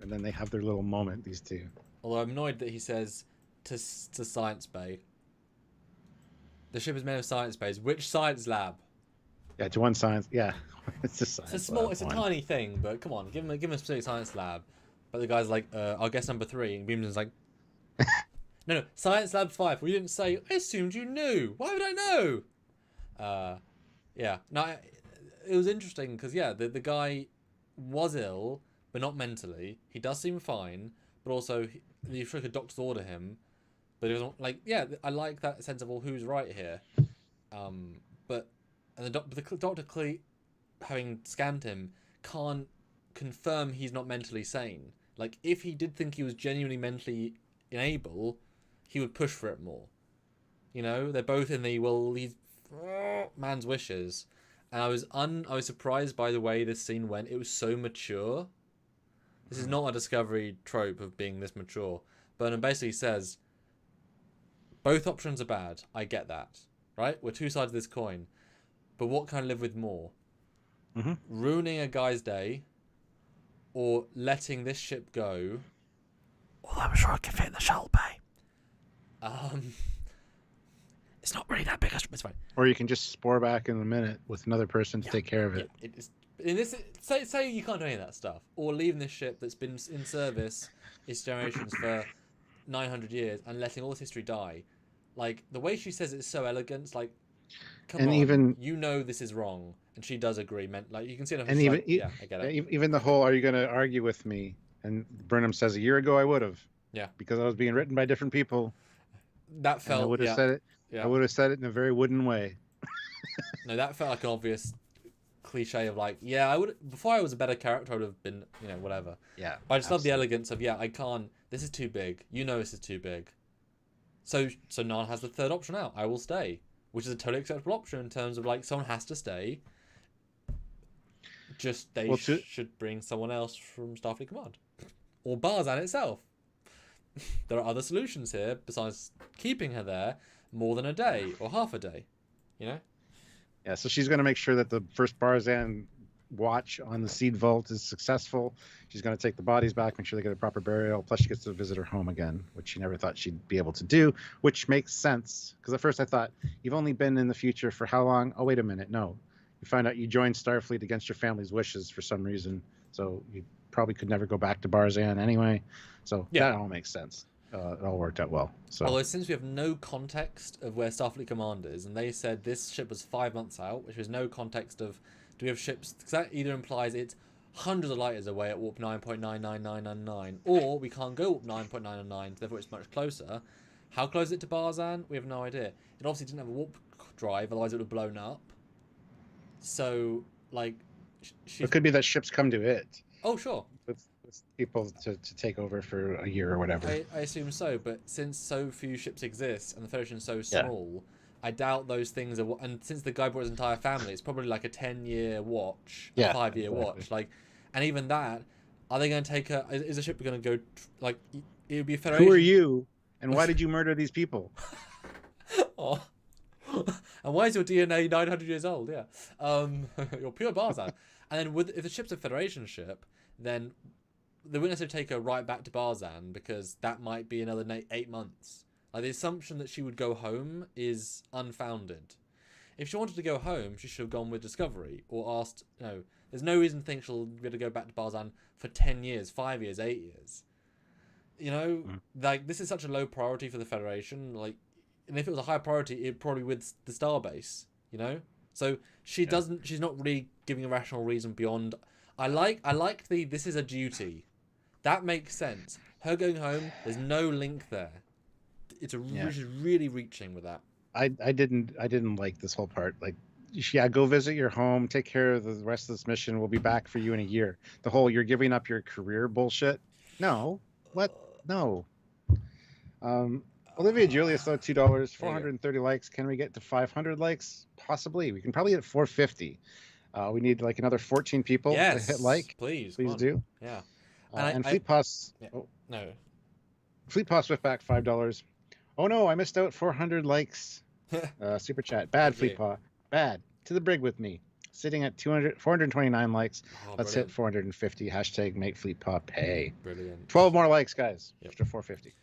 Speaker 1: and then they have their little moment, these two.
Speaker 2: Although I'm annoyed that he says to Science Bay. The ship is made of science bays. Which science lab?
Speaker 1: Yeah, to one science. Yeah, it's a science.
Speaker 2: It's a tiny thing, but come on, give him a specific science lab. But the guy's like, I'll guess number 3, and Beamson's like, No, Science Lab 5. We didn't say, I assumed you knew. Why would I know? Yeah. No, it was interesting because, yeah, the guy was ill, but not mentally. He does seem fine, but also the Trekyard doctors order him. But it was like, yeah, I like that sense of, well, who's right here? But and the doctor clearly, having scanned him, can't confirm he's not mentally sane. Like, if he did think he was genuinely mentally unable, he would push for it more. You know, they're both in the, well, he's man's wishes. And I was surprised by the way this scene went. It was so mature. This is not a Discovery trope of being this mature. Burnham basically says, both options are bad. I get that. Right? We're two sides of this coin. But what can I live with more?
Speaker 1: Mm-hmm.
Speaker 2: Ruining a guy's day, or letting this ship go.
Speaker 3: Well, I'm sure I can fit in the shuttle bay. It's not really that big. It's fine.
Speaker 1: Or you can just spore back in a minute with another person to take care of it.
Speaker 2: It is, in this, say you can't do any of that stuff, or leaving this ship that's been in service its generations for 900 years and letting all this history die. Like, the way she says it's so elegant. It's like, come
Speaker 1: And
Speaker 2: on,
Speaker 1: even-
Speaker 2: you know this is wrong, and she does agree. Like, you can see it.
Speaker 1: And even,
Speaker 2: like, yeah, I get it.
Speaker 1: even the whole, are you going to argue with me? And Burnham says, a year ago I would have.
Speaker 2: Yeah.
Speaker 1: Because I was being written by different people.
Speaker 2: That felt.
Speaker 1: I would have said it.
Speaker 2: Yeah.
Speaker 1: I would have said it in a very wooden way.
Speaker 2: No, that felt like an obvious cliche of like, yeah, I would. Before I was a better character, I would have been, whatever.
Speaker 1: Yeah.
Speaker 2: But I just love the elegance of, I can't. This is too big. You know, this is too big. So Nan has the third option out. I will stay, which is a totally acceptable option in terms of like someone has to stay. Just they should bring someone else from Starfleet Command or Barzan itself. There are other solutions here besides keeping her there more than a day or half a day.
Speaker 1: Yeah, so she's going to make sure that the first Barzan watch on the seed vault is successful. She's going to take the bodies back, make sure they get a proper burial. Plus, she gets to visit her home again, which she never thought she'd be able to do, which makes sense. Because at first I thought, you've only been in the future for how long? Oh, wait a minute. No. You find out you joined Starfleet against your family's wishes for some reason. So you probably could never go back to Barzan anyway. So that all makes sense. It all worked out well. So.
Speaker 2: Although since we have no context of where Starfleet Command is, and they said this ship was 5 months out, which was no context of, do we have ships, because that either implies it's hundreds of light years away at warp 9.99999, or we can't go warp 9.999, therefore it's much closer. How close is it to Barzan? We have no idea. It obviously didn't have a warp drive, otherwise it would have blown up. So, like,
Speaker 1: it could be that ships come to it.
Speaker 2: Oh, sure.
Speaker 1: With people to take over for a year or whatever.
Speaker 2: I assume so, but since so few ships exist and the Federation is so small, I doubt those things are. And since the guy brought his entire family, it's probably like a 10-year watch, a 5-year watch. Like, and even that, are they going to take a? Is a ship going to go? Like, it would be a Federation.
Speaker 1: Who are you, and why did you murder these people?
Speaker 2: Oh. And why is your DNA 900 years old? Yeah, you're pure Barzan. And then if the ship's a Federation ship, then they wouldn't necessarily take her right back to Barzan because that might be another 8 months. Like, the assumption that she would go home is unfounded. If she wanted to go home, she should have gone with Discovery or asked. There's no reason to think she'll be able to go back to Barzan for 10 years, 5 years, 8 years. Like, this is such a low priority for the Federation. Like, and if it was a high priority, it'd probably with the Starbase. So she doesn't. She's not really giving a rational reason beyond. I like the this is a duty. That makes sense. Her going home, there's no link there. She's really reaching with that.
Speaker 1: I didn't like this whole part. Like, go visit your home, take care of the rest of this mission. We'll be back for you in a year. The whole you're giving up your career bullshit. No, what? No. Olivia Julius though, $2, 430 likes. Can we get to 500 likes? Possibly. We can probably get 450. We need like another 14 people to hit like.
Speaker 2: Please
Speaker 1: do.
Speaker 2: Yeah.
Speaker 1: And Fleet Pass.
Speaker 2: Yeah. No.
Speaker 1: Fleet Pass Swiftback $5. Oh no, I missed out 400 likes. Super chat. Bad Fleet Paw. Bad. To the brig with me. Sitting at 429 likes. Let's hit 450. Hashtag make Fleet Paw pay.
Speaker 2: Brilliant.
Speaker 1: 12 more likes, guys. After 450.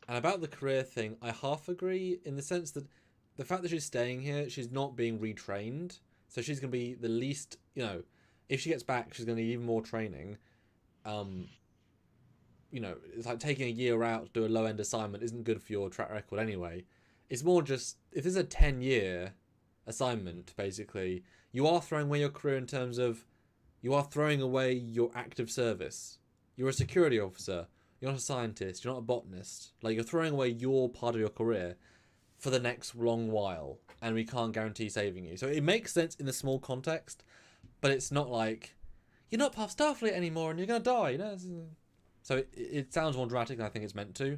Speaker 2: And about the career thing, I half agree in the sense that the fact that she's staying here, she's not being retrained. So she's going to be the least, if she gets back, she's going to need even more training. you know, it's like taking a year out to do a low end assignment isn't good for your track record anyway. It's more just if there's a 10-year assignment, basically, you are throwing away your career in terms of you are throwing away your active service. You're a security officer. You're not a scientist. You're not a botanist. Like, you're throwing away your part of your career for the next long while, and we can't guarantee saving you. So it makes sense in the small context, but it's not like you're not part of Starfleet anymore and you're gonna die. You know. So it sounds more dramatic than I think it's meant to.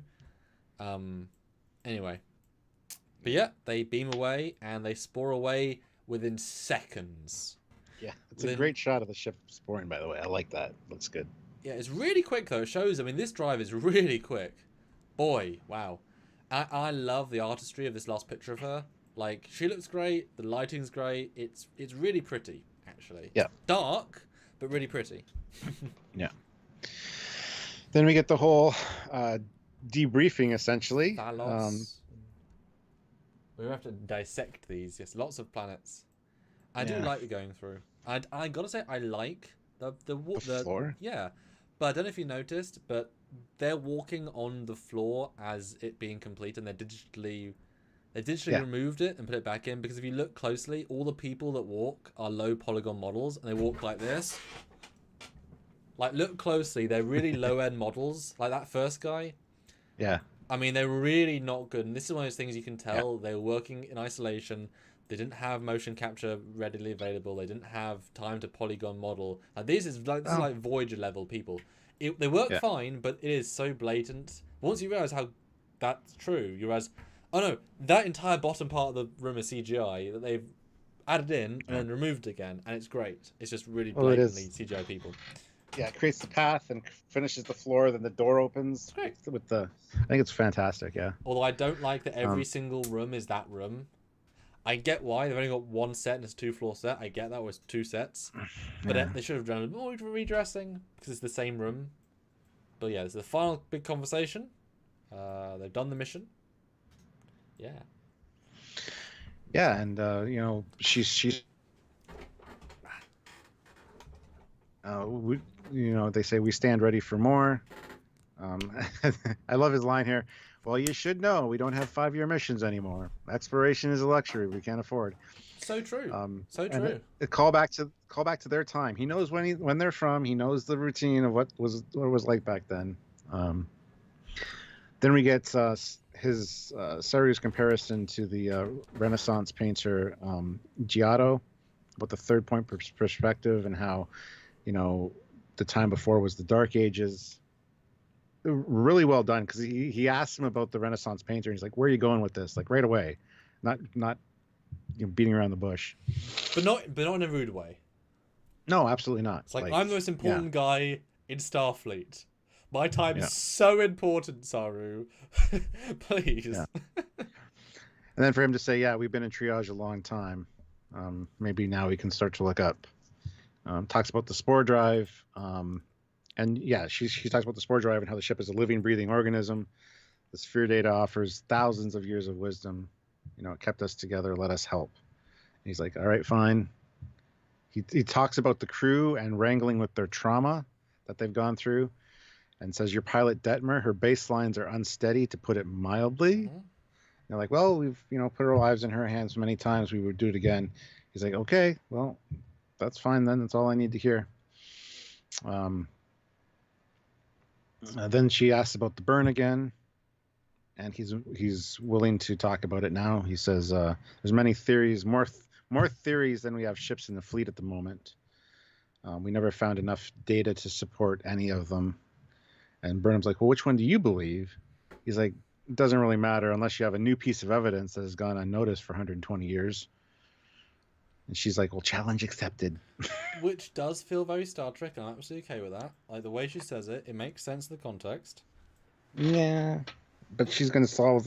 Speaker 2: Anyway, but yeah, they beam away and they spore away within seconds.
Speaker 1: Yeah, it's a great shot of the ship sporing, by the way. I like that. Looks good.
Speaker 2: Yeah, it's really quick, though. It shows, I mean, this drive is really quick. Boy, wow. I love the artistry of this last picture of her. Like, she looks great. The lighting's great. It's really pretty, actually.
Speaker 1: Yeah.
Speaker 2: Dark, but really pretty.
Speaker 1: Yeah. Then we get the whole debriefing, essentially.
Speaker 2: We have to dissect these. Yes, lots of planets. I do like the going through. I gotta say, I like the
Speaker 1: floor.
Speaker 2: Yeah, but I don't know if you noticed, but they're walking on the floor as it being complete, and they digitally removed it and put it back in, because if you look closely, all the people that walk are low polygon models, and they walk like this. Like, look closely, they're really low end models. Like that first guy.
Speaker 1: Yeah.
Speaker 2: I mean, they're really not good, and this is one of those things you can tell they were working in isolation. They didn't have motion capture readily available. They didn't have time to polygon model. Like, this is like Voyager level people. They work fine, but it is so blatant. Once you realize how that's true, you realize, oh no, that entire bottom part of the room is CGI that they've added in and then removed again, and it's great. It's just really blatantly CGI people.
Speaker 1: Yeah, it creates the path and finishes the floor. Then the door opens with the. I think it's fantastic. Yeah.
Speaker 2: Although I don't like that every single room is that room. I get why they've only got one set and it's a 2-floor set. I get that was 2 sets, but they should have done more redressing because it's the same room. But yeah, it's the final big conversation. They've done the mission. Yeah.
Speaker 1: Yeah, and you know, she's. You know, they say we stand ready for more. I love his line here. Well, you should know we don't have 5-year missions anymore. Exploration is a luxury we can't afford.
Speaker 2: So true. So
Speaker 1: and
Speaker 2: true.
Speaker 1: A call back to their time. He knows when they're from. He knows the routine of what was like back then. Then we get his Saru's comparison to the Renaissance painter Giotto, about the third point perspective and how, you know, the time before was the Dark Ages. Really well done, because he asked him about the Renaissance painter and he's like, where are you going with this? Like, right away, not you know, beating around the bush,
Speaker 2: but not in a rude way.
Speaker 1: No, absolutely not.
Speaker 2: It's like I'm the most important guy in Starfleet. My time is so important, Saru. Please.
Speaker 1: Yeah. And then for him to say, yeah, we've been in triage a long time, maybe now we can start to look up. Talks about the spore drive. And yeah, she talks about the spore drive and how the ship is a living, breathing organism. The sphere data offers thousands of years of wisdom. You know, it kept us together, let us help. And he's like, all right, fine. He talks about the crew and wrangling with their trauma that they've gone through, and says your pilot Detmer, her baselines are unsteady, to put it mildly. Mm-hmm. They're like, well, we've put our lives in her hands many times. We would do it again. He's like, okay, well, that's fine then. That's all I need to hear. Then she asks about the burn again, and he's willing to talk about it now. He says there's many theories, more theories than we have ships in the fleet at the moment. We never found enough data to support any of them. And Burnham's like, well, which one do you believe? He's like, it doesn't really matter unless you have a new piece of evidence that has gone unnoticed for 120 years. And she's like, well, challenge accepted.
Speaker 2: Which does feel very Star Trek. I'm absolutely okay with that. Like, the way she says it, it makes sense in the context.
Speaker 1: Yeah. But she's going to solve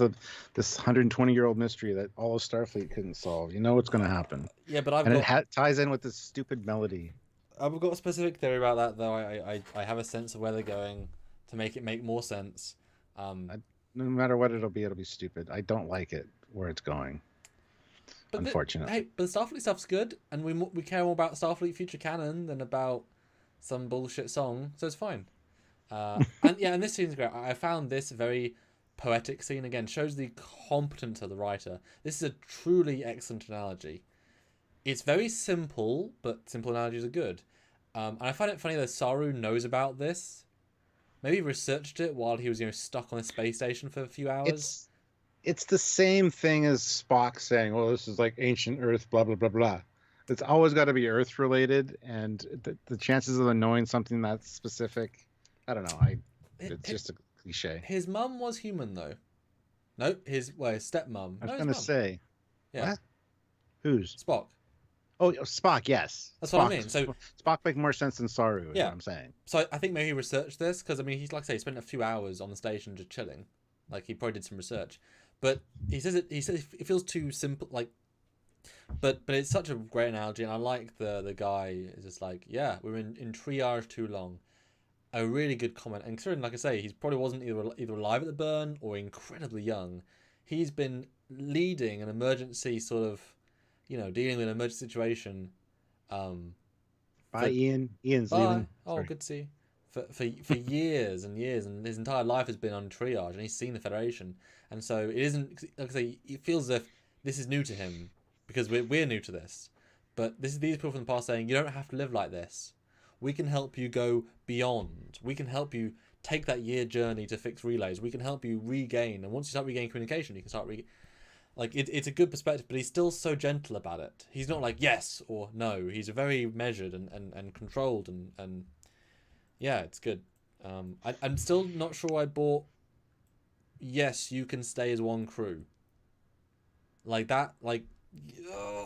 Speaker 1: this 120-year-old mystery that all of Starfleet couldn't solve. You know what's going to happen.
Speaker 2: Yeah, but
Speaker 1: it ties in with this stupid melody.
Speaker 2: I've got a specific theory about that, though. I have a sense of where they're going to make it make more sense.
Speaker 1: No matter what it'll be stupid. I don't like it where it's going. But unfortunately.
Speaker 2: But the Starfleet stuff's good, and we care more about Starfleet future canon than about some bullshit song, so it's fine. And this scene's great. I found this very poetic scene. Again, shows the competence of the writer. This is a truly excellent analogy. It's very simple, but simple analogies are good. And I find it funny that Saru knows about this. Maybe he researched it while he was, stuck on a space station for a few hours.
Speaker 1: It's the same thing as Spock saying, "Well, this is like ancient Earth, blah blah blah blah." It's always got to be Earth related, and the chances of knowing something that's specific, I don't know. It's just a cliche.
Speaker 2: His mum was human though. Nope, his stepmom.
Speaker 1: I was gonna say,
Speaker 2: yeah,
Speaker 1: what? Who's
Speaker 2: Spock?
Speaker 1: Oh, Spock. Yes,
Speaker 2: that's
Speaker 1: Spock.
Speaker 2: what I mean. So
Speaker 1: Spock makes more sense than Saru. Is
Speaker 2: yeah,
Speaker 1: what I'm saying.
Speaker 2: So I think maybe he researched this because he's like I say, he spent a few hours on the station just chilling. Like he probably did some research, but he says it feels too simple. Like, but it's such a great analogy, and I like the guy is just like, yeah, we're in triage too long. A really good comment, and considering, like I say, he probably wasn't either alive at the burn or incredibly young. He's been leading an emergency sort of, dealing with an emergency situation.
Speaker 1: Bye, Ian. Ian's
Speaker 2: bye.
Speaker 1: leaving.
Speaker 2: Oh, good to see you. For years and years, and his entire life has been on triage, and he's seen the Federation, and so it isn't, like I say, it feels as if this is new to him because we're new to this, but this is these people from the past saying you don't have to live like this. We can help you go beyond. We can help you take that year journey to fix relays. We can help you regain, and once you start regaining communication, you can start it's a good perspective, but he's still so gentle about it. He's not like yes or no. He's very measured and controlled and yeah, it's good. I'm still not sure I bought yes, you can stay as one crew. Like that,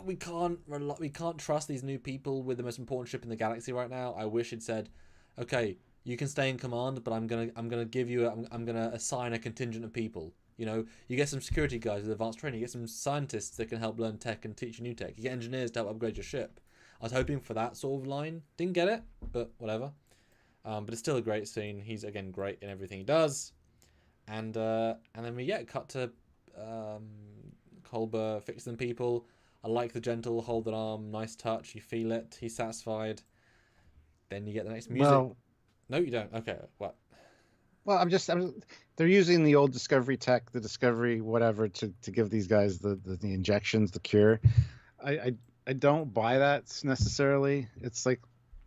Speaker 2: we can't trust these new people with the most important ship in the galaxy right now. I wish it said, okay, you can stay in command, but I'm gonna give you I'm gonna assign a contingent of people. You get some security guys with advanced training. You get some scientists that can help learn tech and teach you new tech. You get engineers to help upgrade your ship. I was hoping for that sort of line. Didn't get it, but whatever. But it's still a great scene. He's again great in everything he does. And then we cut to Culber fixing people. I like the gentle hold an arm, nice touch. You feel it. He's satisfied. Then you get the next music.
Speaker 1: Well,
Speaker 2: no, you don't. Okay, what?
Speaker 1: Well, they're using the old Discovery tech, the Discovery whatever, to give these guys the injections, the cure. I don't buy that necessarily. It's like,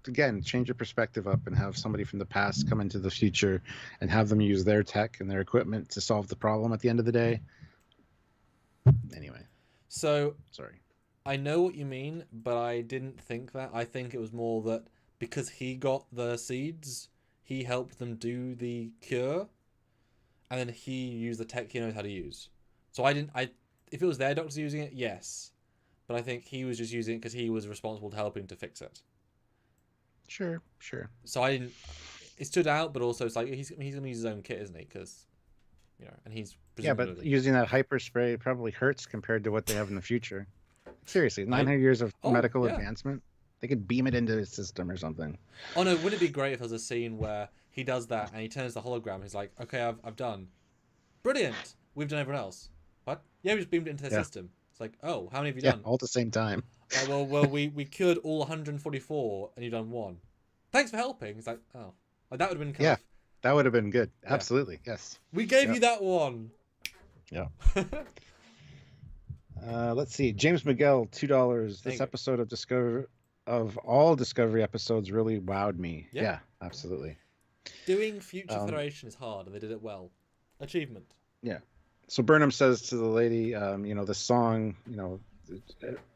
Speaker 1: again, change your perspective up and have somebody from the past come into the future and have them use their tech and their equipment to solve the problem at the end of the day. Anyway.
Speaker 2: So
Speaker 1: sorry.
Speaker 2: I know what you mean, but I didn't think that. I think it was more that because he got the seeds, he helped them do the cure, and then he used the tech he knows how to use. So if it was their doctors using it, yes. But I think he was just using it because he was responsible to helping to fix it.
Speaker 1: Sure.
Speaker 2: So it stood out, but also it's like he's going to use his own kit, isn't he? Because, and he's presumably...
Speaker 1: Yeah, but using that hyper spray probably hurts compared to what they have in the future. Seriously, 900 years of medical advancement. They could beam it into his system or something.
Speaker 2: Oh no, wouldn't it be great if there's a scene where he does that and he turns the hologram, he's like, okay, I've done. Brilliant! We've done everyone else. What? Yeah, we just beamed it into the system. It's like, oh, how many have you done?
Speaker 1: All at the same time.
Speaker 2: Well, we cured all 144 and you've done one. Thanks for helping. It's like, oh. Like, that would have been
Speaker 1: that would have been good.
Speaker 2: Yeah.
Speaker 1: Absolutely, yes.
Speaker 2: We gave you that one.
Speaker 1: Yeah. Let's see. James Miguel, $2. This episode of all Discovery episodes really wowed me. Yeah, absolutely.
Speaker 2: Doing Future Federation is hard, and they did it well. Achievement.
Speaker 1: Yeah. So Burnham says to the lady, the song,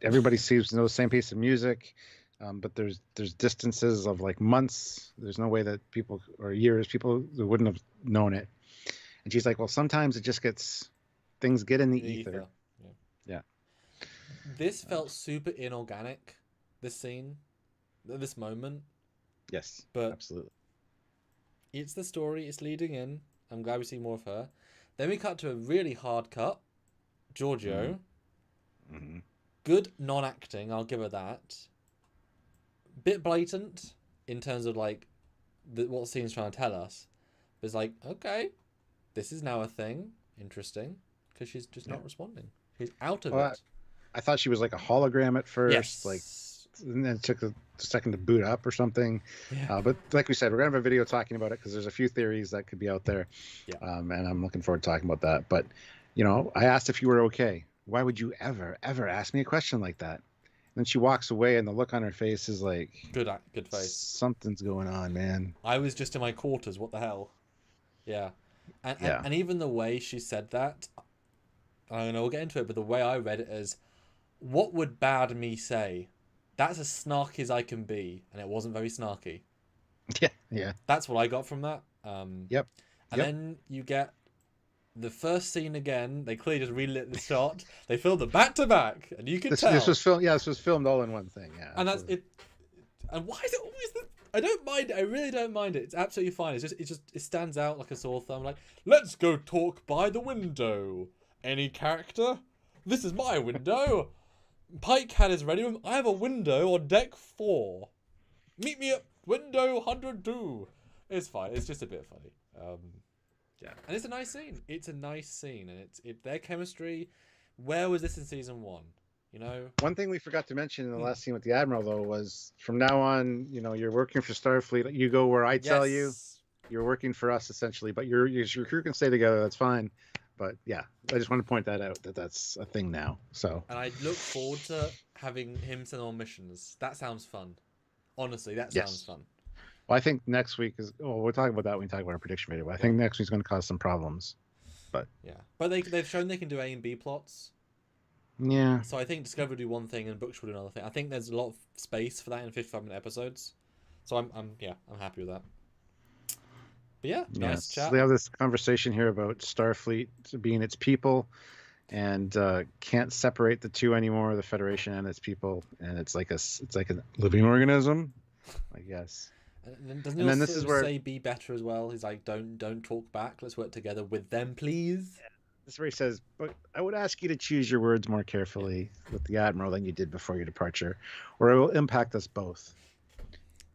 Speaker 1: everybody seems to know the same piece of music, but there's distances of like months. There's no way that people, or years, people wouldn't have known it. And she's like, well, sometimes it just things get in the ether. Yeah.
Speaker 2: This felt super inorganic, this scene, this moment.
Speaker 1: Yes,
Speaker 2: but
Speaker 1: absolutely.
Speaker 2: It's the story, it's leading in. I'm glad we see more of her. Then we cut to a really hard cut. Giorgio.
Speaker 1: Mm-hmm.
Speaker 2: Good non-acting, I'll give her that. Bit blatant in terms of like what the scene's trying to tell us. But it's like, okay, this is now a thing. Interesting. Because she's just not responding. She's out of it.
Speaker 1: I thought she was like a hologram at first.
Speaker 2: Yes.
Speaker 1: Like and then it took a second to boot up or something.
Speaker 2: Yeah.
Speaker 1: But like we said, we're gonna have a video talking about it because there's a few theories that could be out there.
Speaker 2: Yeah.
Speaker 1: And I'm looking forward to talking about that. But I asked if you were okay. Why would you ever ask me a question like that? And then she walks away, and the look on her face is like,
Speaker 2: Good face.
Speaker 1: Something's going on, man.
Speaker 2: I was just in my quarters. What the hell? Yeah. And even the way she said that, I don't know, we'll get into it, but the way I read it is, what would bad me say? That's as snarky as I can be, and it wasn't very snarky.
Speaker 1: Yeah.
Speaker 2: That's what I got from that.
Speaker 1: Yep.
Speaker 2: And then you get the first scene again. They clearly just relit the shot. They filmed it back to back, and you can tell.
Speaker 1: This was filmed. Yeah, this was filmed all in one thing. Yeah.
Speaker 2: And that's it. And why is it always the? I don't mind it. I really don't mind it. It's absolutely fine. It stands out like a sore thumb. Like, let's go talk by the window. Any character? This is my window. Pike had his ready room. I have a window on deck 4. Meet me at window 102. It's fine. It's just a bit funny. Yeah, and it's a nice scene. And it's their chemistry. Where was this in season 1?
Speaker 1: One thing we forgot to mention in the last scene with the Admiral, though, was from now on, you're working for Starfleet. You go where I tell you. You're working for us, essentially. But your crew can stay together. That's fine. But yeah, I just want to point that out, that's a thing now. So. And
Speaker 2: I look forward to having him send on missions. That sounds fun. Honestly, that sounds fun.
Speaker 1: Well, I think next week is. Oh, we'll talk about that when we talk about our prediction video. But I think next week's going to cause some problems. But
Speaker 2: they've shown they can do A and B plots.
Speaker 1: Yeah.
Speaker 2: So I think Discovery will do one thing and Books will do another thing. I think there's a lot of space for that in 55-minute episodes. So I'm happy with that. But yeah, nice chat.
Speaker 1: So they have this conversation here about Starfleet being its people, and can't separate the two anymore, the Federation and its people, and it's like a living organism, I guess.
Speaker 2: And then this is where say be better as well. He's like, don't talk back. Let's work together with them, please.
Speaker 1: Yeah. This is where he says, but I would ask you to choose your words more carefully with the Admiral than you did before your departure, or it will impact us both.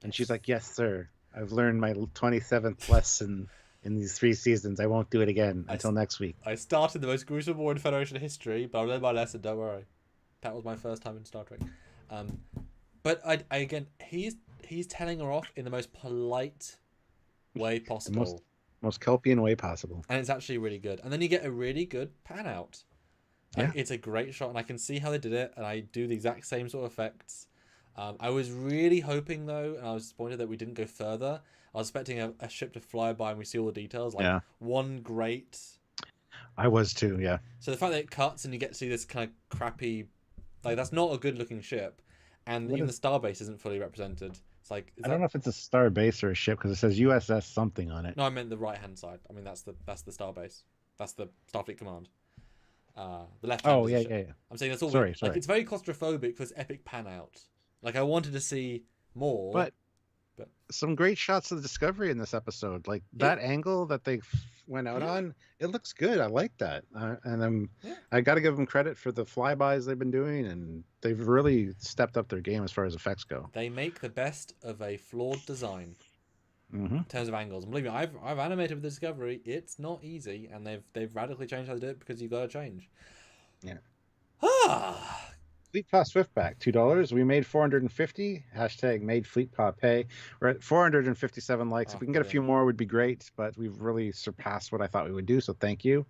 Speaker 1: And she's like, yes, sir. I've learned my 27th lesson in these 3 seasons. I won't do it again until next week.
Speaker 2: I started the most gruesome war in Federation history, but I learned my lesson. Don't worry. That was my first time in Star Trek. But I again, he's telling her off in the most polite way possible.
Speaker 1: Most Kelpian way possible.
Speaker 2: And it's actually really good. And then you get a really good pan out. Yeah. It's a great shot, and I can see how they did it, and I do the exact same sort of effects. I was really hoping, though, and I was disappointed that we didn't go further. I was expecting a ship to fly by and we see all the details. One great...
Speaker 1: I was too, yeah.
Speaker 2: So the fact that it cuts and you get to see this kind of crappy... that's not a good-looking ship. And even the starbase isn't fully represented. It's like...
Speaker 1: I don't know if it's a starbase or a ship, because it says USS something on it.
Speaker 2: No, I meant the right-hand side. I mean, that's the starbase. That's the Starfleet Command. The left hand is a ship. Yeah. I'm saying that's all... Sorry. Like, it's very claustrophobic for this epic pan-out. Like, I wanted to see more.
Speaker 1: But some great shots of the Discovery in this episode. Like, that angle that they went out on, it looks good. I like that. And I got to give them credit for the flybys they've been doing, and they've really stepped up their game as far as effects go.
Speaker 2: They make the best of a flawed design in terms of angles. And believe me, I've animated with the Discovery. It's not easy, and they've radically changed how they do it because you've got to change.
Speaker 1: Yeah. Fleetpaw Swiftback, $2. We made 450. # made Fleetpaw pay. We're at 457 likes. If we can get a few more, would be great. But we've really surpassed what I thought we would do. So thank you.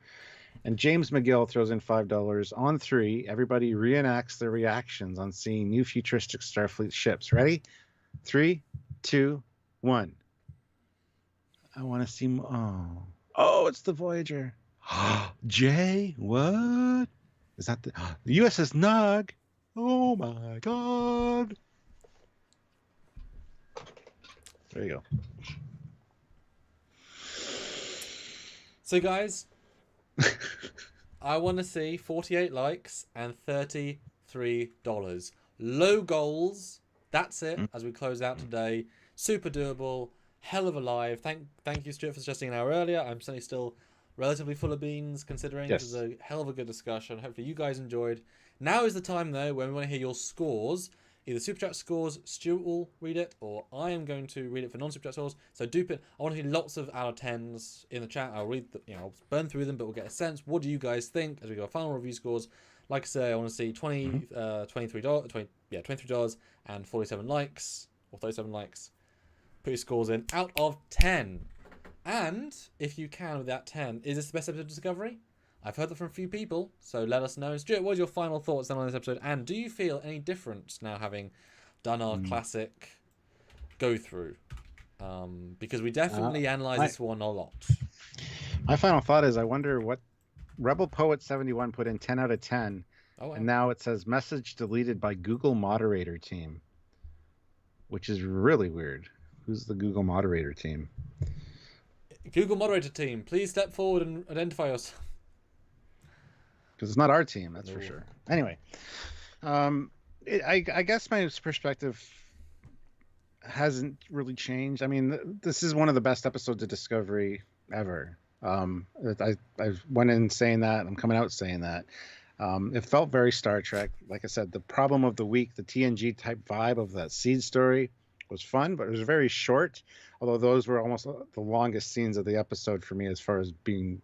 Speaker 1: And James McGill throws in $5 on 3. Everybody reenacts their reactions on seeing new futuristic Starfleet ships. Ready? 3, 2, 1. I want to see. Oh, it's the Voyager. Jay, what? Is that the USS Nog? Oh my God. There you go.
Speaker 2: So guys, I want to see 48 likes and $33. Low goals. That's it as we close out today. Super doable. Hell of a live. Thank you, Stuart, for suggesting an hour earlier. I'm certainly still relatively full of beans, considering this is a hell of a good discussion. Hopefully you guys enjoyed. Now is the time, though, when we want to hear your scores. Either Super Chat scores, Stuart will read it, or I am going to read it for non-Super Chat scores. So do it. I want to hear lots of out of 10s in the chat. I'll read, I'll burn through them, but we'll get a sense. What do you guys think as we go final review scores? Like I say, I want to see $23 and 47 likes or 37 likes. Put your scores in out of 10. And if you can with that 10, is this the best episode of Discovery? I've heard that from a few people, so let us know. Stuart, what are your final thoughts then on this episode? And do you feel any difference now having done our classic go through? Because we definitely analyze this one a lot.
Speaker 1: My final thought is I wonder what Rebel Poet 71 put in 10 out of 10. Oh, wow. And now it says message deleted by Google moderator team, which is really weird. Who's the Google moderator team?
Speaker 2: Google moderator team, please step forward and identify yourself.
Speaker 1: Because it's not our team, that's for sure. Anyway, I guess my perspective hasn't really changed. I mean, this is one of the best episodes of Discovery ever. I went in saying that. I'm coming out saying that. It felt very Star Trek. Like I said, the problem of the week, the TNG type vibe of that seed story was fun, but it was very short. Although those were almost the longest scenes of the episode for me, as far as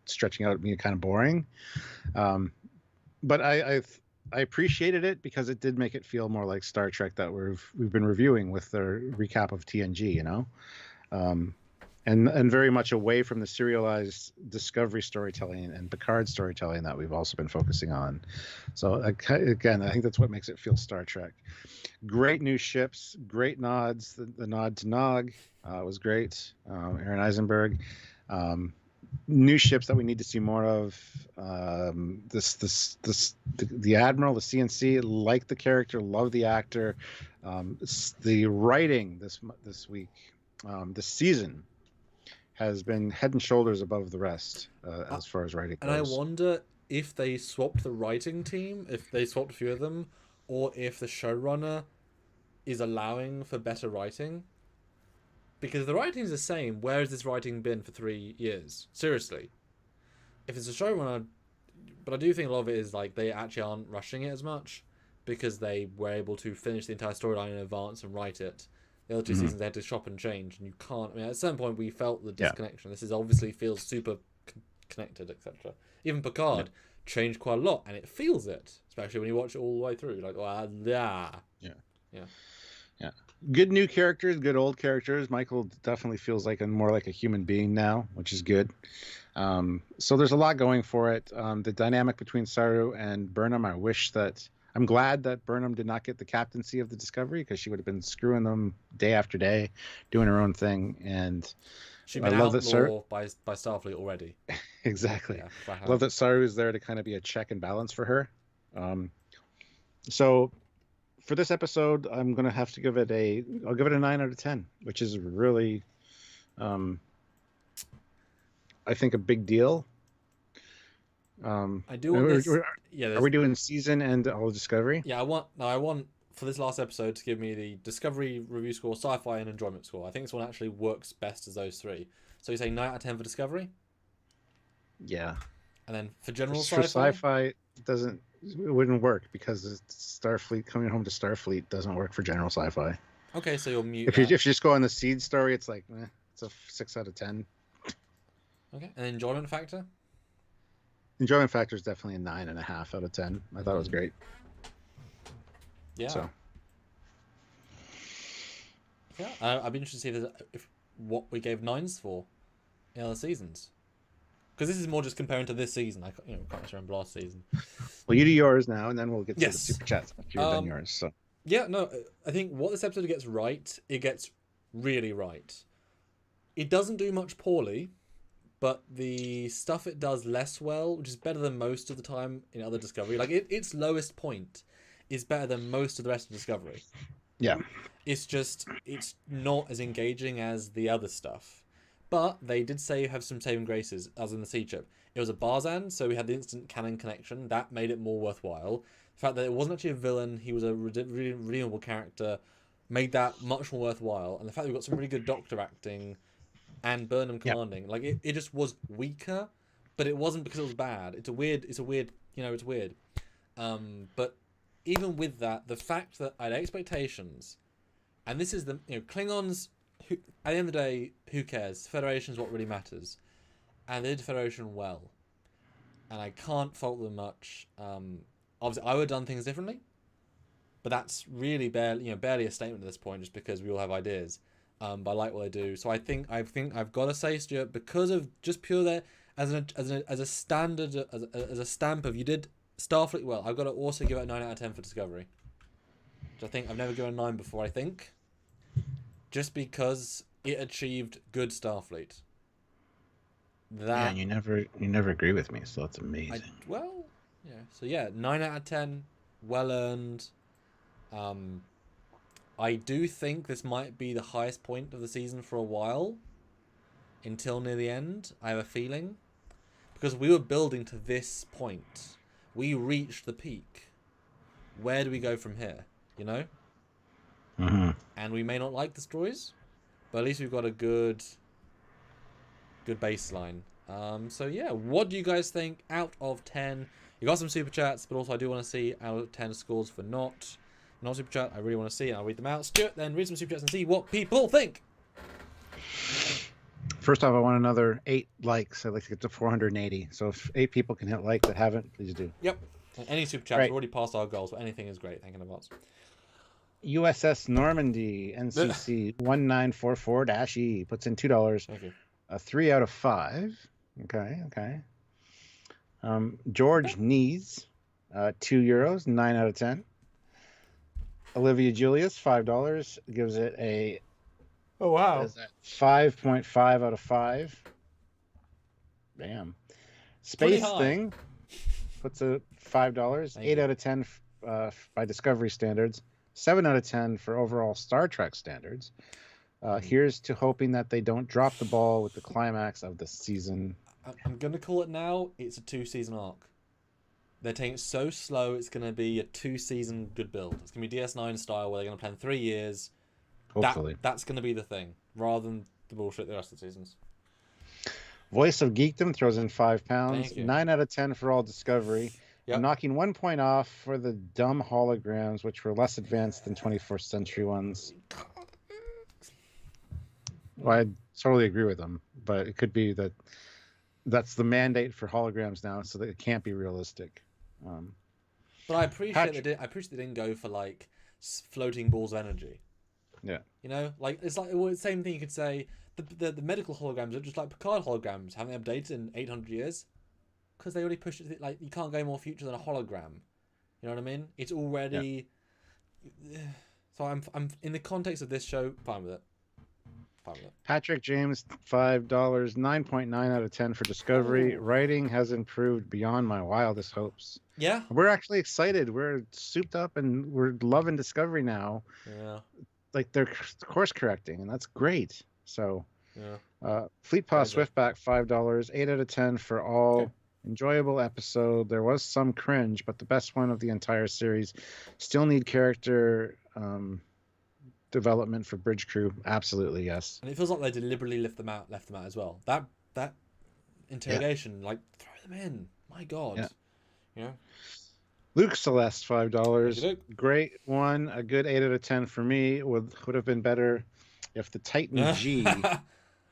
Speaker 1: stretching out, being kind of boring. But I appreciated it because it did make it feel more like Star Trek that we've been reviewing with the recap of TNG, you know, and very much away from the serialized Discovery storytelling and Picard storytelling that we've also been focusing on. So again, I think that's what makes it feel Star Trek. Great new ships, great nods. The nod to Nog was great. Aaron Eisenberg. New ships that we need to see more of. The Admiral, the CNC, like the character, love the actor. The writing this week, this season, has been head and shoulders above the rest as far as writing goes.
Speaker 2: And I wonder if they swapped the writing team, if they swapped a few of them, or if the showrunner is allowing for better writing. Because if the writing is the same, where has this writing been for 3 years? Seriously. If it's a showrunner... But I do think a lot of it is like they actually aren't rushing it as much because they were able to finish the entire storyline in advance and write it. The other two seasons they had to shop and change, and you can't... I mean, at a certain point we felt the disconnection. This is obviously feels super connected, etc. Even Picard changed quite a lot, and it feels it, especially when you watch it all the way through. Like, yeah.
Speaker 1: Good new characters, good old characters. Michael definitely feels more like a human being now, which is good. So there's a lot going for it. The dynamic between Saru and Burnham, I'm glad that Burnham did not get the captaincy of the Discovery, because she would have been screwing them day after day, doing her own thing. And
Speaker 2: she'd been outlawed by Starfleet already.
Speaker 1: Exactly. Yeah, I love that Saru is there to kind of be a check and balance for her. So for this episode, I'm going to have to give it I'll give it a 9 out of 10, which is really, I think, a big deal.
Speaker 2: I do want this.
Speaker 1: Are we doing season and all Discovery?
Speaker 2: Yeah, I want for this last episode to give me the Discovery review score, sci-fi, and enjoyment score. I think this one actually works best as those three. So you say 9 out of 10 for Discovery?
Speaker 1: Yeah.
Speaker 2: And then for general
Speaker 1: sci-fi? For sci-fi, it wouldn't work because Starfleet, coming home to Starfleet doesn't work for general sci-fi.
Speaker 2: Okay, so you'll mute
Speaker 1: if you just go on the seed story, it's like, it's a 6 out of 10.
Speaker 2: Okay, and enjoyment factor?
Speaker 1: Enjoyment factor is definitely a 9.5 out of 10. I thought it was great.
Speaker 2: Yeah.
Speaker 1: So.
Speaker 2: Yeah, I'd be interested to see if what we gave 9s for in other seasons. Because this is more just comparing to this season. I can't remember last season.
Speaker 1: Well, you do yours now, and then we'll get to the super chats after you've done yours. So.
Speaker 2: Yeah, no, I think what this episode gets right, it gets really right. It doesn't do much poorly, but the stuff it does less well, which is better than most of the time in other Discovery, like its lowest point is better than most of the rest of Discovery.
Speaker 1: Yeah.
Speaker 2: It's not as engaging as the other stuff. But they did say you have some saving graces, as in the sea chip. It was a Barzan, so we had the instant canon connection. That made it more worthwhile. The fact that it wasn't actually a villain, he was a redeemable character, made that much more worthwhile. And the fact that we got some really good Doctor acting and Burnham commanding, like it just was weaker, but it wasn't because it was bad. It's weird. But even with that, the fact that I had expectations, and this is Klingons. At the end of the day, who cares? Federation is what really matters, and they did Federation well, and I can't fault them much. Obviously, I would have done things differently, but that's really barely a statement at this point, just because we all have ideas. But I like what they do, so I think I've got to say, Stuart, because of just pure there as a standard as a stamp of you did Starfleet well. I've got to also give it a 9 out of 10 for Discovery, which I think I've never given a 9 before. I think just because it achieved good Starfleet.
Speaker 1: Yeah, you never agree with me, so that's amazing.
Speaker 2: So yeah, 9 out of 10, well earned. I do think this might be the highest point of the season for a while, until near the end. I have a feeling, because we were building to this point, we reached the peak. Where do we go from here? You know.
Speaker 1: Mm-hmm.
Speaker 2: And we may not like the stories, but at least we've got a good baseline. So yeah, what do you guys think out of 10? You got some super chats, but also I do want to see out of 10 scores for not super chat. I really want to see, and I'll read them out. Stuart, then read some super chats and see what people think.
Speaker 1: First off, I want another 8 likes. I'd like to get to 480. So if 8 people can hit like that haven't, please do.
Speaker 2: Yep. And any super chats,
Speaker 1: Right.
Speaker 2: We've already passed our goals, but anything is great. Thank you in advance.
Speaker 1: USS Normandy, NCC 1944-E, puts in $2.
Speaker 2: Thank you.
Speaker 1: A 3 out of 5. Okay. George Nees, €2, 9 out of 10. Olivia Julius, $5, gives it a 5.5 out of 5. Damn. Space Thing puts a $5, 8 out of 10 by Discovery standards, 7 out of 10 for overall Star Trek standards. Here's to hoping that they don't drop the ball with the climax of the season.
Speaker 2: I'm going to call it now. It's a 2-season arc. They're taking it so slow, it's going to be a 2-season good build. It's going to be DS9 style, where they're going to plan 3 years.
Speaker 1: Hopefully.
Speaker 2: That's going to be the thing, rather than the bullshit the rest of the seasons.
Speaker 1: Voice of Geekdom throws in £5.
Speaker 2: Thank you.
Speaker 1: 9 out of 10 for all Discovery.
Speaker 2: Yep.
Speaker 1: I'm knocking 1 point off for the dumb holograms, which were less advanced than 21st century ones. Well, I totally agree with them, but it could be that that's the mandate for holograms now, so that it can't be realistic.
Speaker 2: But I appreciate they didn't go for like floating balls of energy.
Speaker 1: Yeah.
Speaker 2: You know, like it's like the same thing you could say. The medical holograms are just like Picard holograms. Haven't they updated in 800 years? Because they already pushed it. Like you can't go more future than a hologram. You know what I mean? It's already. Yeah. So I'm in the context of this show, fine with it.
Speaker 1: Patrick James, $5, 9.9 out of 10 for Discovery.
Speaker 2: Ooh.
Speaker 1: Writing has improved beyond my wildest hopes.
Speaker 2: Yeah.
Speaker 1: We're actually excited. We're souped up and we're loving Discovery now.
Speaker 2: Yeah.
Speaker 1: Like they're course correcting, and that's great. So,
Speaker 2: yeah.
Speaker 1: Fleet Paw Swiftback, $5, 8 out of 10 for all.
Speaker 2: Okay.
Speaker 1: Enjoyable episode. There was some cringe, but the best one of the entire series. Still need character development for bridge crew. Absolutely, yes.
Speaker 2: And it feels like they deliberately left them out as well. That interrogation, like throw them in. My God. Yeah.
Speaker 1: Luke Celeste, $5. Great one. A good 8 out of 10 for me. Would have been better if the Titan G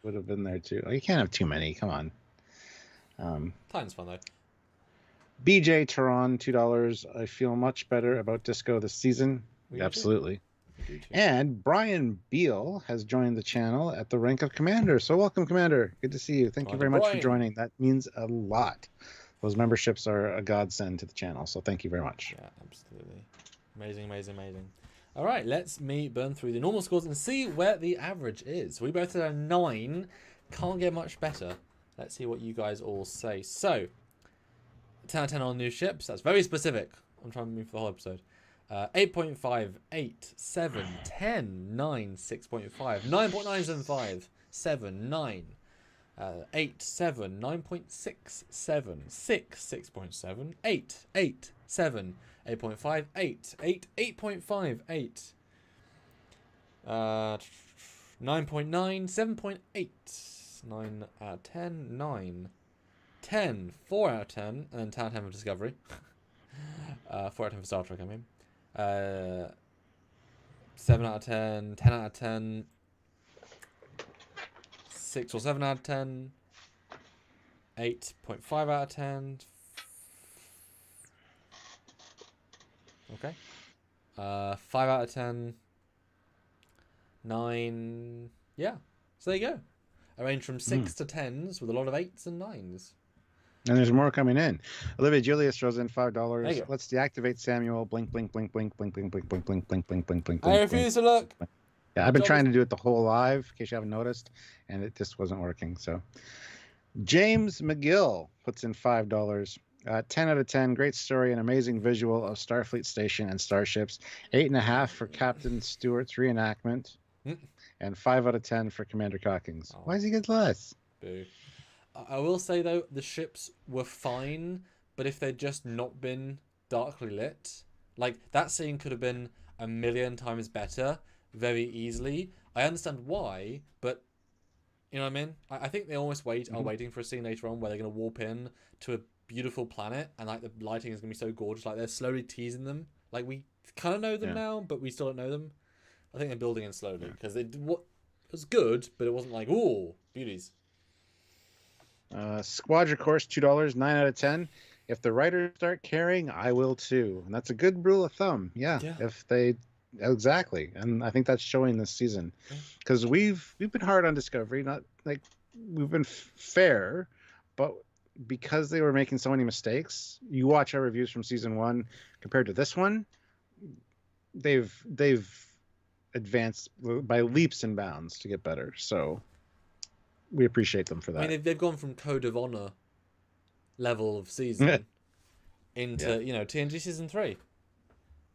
Speaker 1: would have been there too. You can't have too many. Come on.
Speaker 2: Titan's fun though.
Speaker 1: BJ Tehran, $2. I feel much better about Disco this season. Absolutely. And Brian Beal has joined the channel at the rank of Commander. So welcome, Commander. Good to see you. Thank you very much for joining. That means a lot. Those memberships are a godsend to the channel. So thank you very much.
Speaker 2: Yeah, absolutely. Amazing. All right, let's burn through the normal scores and see where the average is. We both had a 9. Can't get much better. Let's see what you guys all say. So, 10 out of 10 on new ships. That's very specific. I'm trying to move for the whole episode. 8.5, 8, 7, 10, 9, 6.5, 9.975, 7, 9, 8, 7, 9.6, 7, 6, 6.7, 8, 8, 7, 8.5, 8, 8, 8.5, 8, 9.9, 7.8, 9 out of 10, 9, 10, 4 out of 10, and then 10 out of 10 for Discovery. 4 out of 10 for Star Trek, I mean. 7 out of 10, 10 out of 10, 6 or 7 out of 10, 8.5 out of 10, Okay. 5 out of 10. 9. Yeah. So there you go. I range from 6 to 10s with a lot of 8s and 9s.
Speaker 1: And there's more coming in. Olivia Julius throws in
Speaker 2: There you
Speaker 1: $5.
Speaker 2: go.
Speaker 1: Let's deactivate Samuel. Blink, blink, blink, blink, blink, blink, blink, blink, blink, blink, blink, blink, blink.
Speaker 2: I refuse to look.
Speaker 1: Yeah, I've been trying to do it the whole live, in case you haven't noticed, and it just wasn't working. So, James McGill puts in $5. 10 out of 10. Great story and amazing visual of Starfleet Station and starships. 8.5 for Captain Stewart's reenactment, and 5 out of 10 for Commander Cockings.
Speaker 2: Oh.
Speaker 1: Why does he get less?
Speaker 2: Boo. I will say though, the ships were fine, but if they'd just not been darkly lit, like that scene could have been a million times better very easily. I understand why, but you know what I mean? I think they almost are waiting for a scene later on where they're going to warp in to a beautiful planet and like the lighting is going to be so gorgeous. Like they're slowly teasing them. Like we kind of know them now, but we still don't know them. I think they're building in slowly because it was good, but it wasn't like, ooh, beauties.
Speaker 1: Squadra Course, $2, 9 out of 10. If the writers start caring, I will too. And that's a good rule of thumb. Yeah. If they exactly. And I think that's showing this season. Because we've been hard on Discovery, not like we've been fair, but because they were making so many mistakes, you watch our reviews from season 1 compared to this one, they've advanced by leaps and bounds to get better. So we appreciate them for that.
Speaker 2: I mean, they've gone from Code of Honor level of season into, TNG season 3.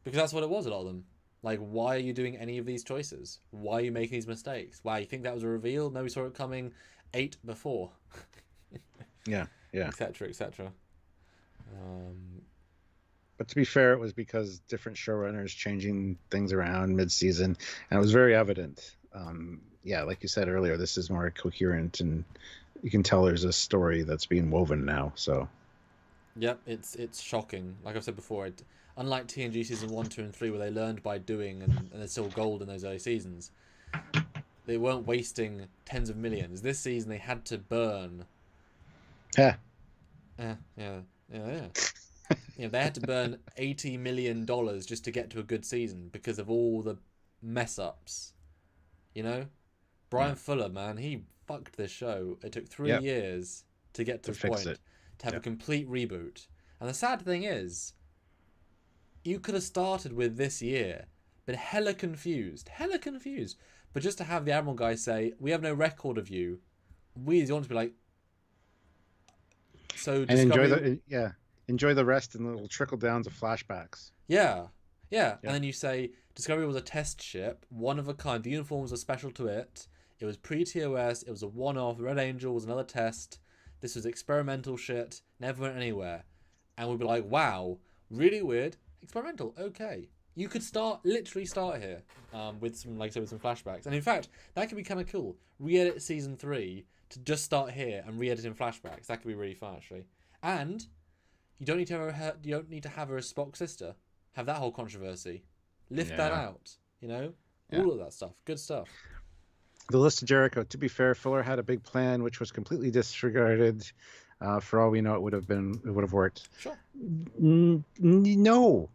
Speaker 2: Because that's what it was, a lot of them. Like, why are you doing any of these choices? Why are you making these mistakes? Why, you think that was a reveal? No, we saw it coming 8 before.
Speaker 1: Yeah.
Speaker 2: Etc., etc.
Speaker 1: But to be fair, it was because different showrunners changing things around mid-season, and it was very evident. Like you said earlier, this is more coherent, and you can tell there's a story that's being woven now. So,
Speaker 2: yep, it's shocking. Like I've said before, unlike TNG season 1, 2, and 3, where they learned by doing, and there's still gold in those early seasons, they weren't wasting tens of millions. This season, they had to burn.
Speaker 1: Yeah.
Speaker 2: They had to burn $80 million just to get to a good season because of all the mess ups. Brian Fuller, man, he fucked this show. It took 3 years to get to this point, to have a complete reboot. And the sad thing is, you could have started with this year, been hella confused. But just to have the Admiral guy say, we have no record of you, we want to be like, so
Speaker 1: and enjoy the rest and the little trickle downs of flashbacks.
Speaker 2: Yeah. And then you say Discovery was a test ship, one of a kind. The uniforms were special to it. It was pre-TOS. It was a one-off. Red Angel was another test. This was experimental shit. Never went anywhere. And we'd be like, wow, really weird. Experimental. Okay. You could literally start here with some, like I said, with some flashbacks. And in fact, that could be kind of cool. Re-edit season 3 to just start here and re-edit in flashbacks. That could be really fun, actually. And you don't need to have her as Spock's sister. Have that whole controversy. Lift that out. All of that stuff. Good stuff.
Speaker 1: The List of Jericho. To be fair, Fuller had a big plan which was completely disregarded. For all we know, it would have worked.
Speaker 2: Sure.
Speaker 1: No.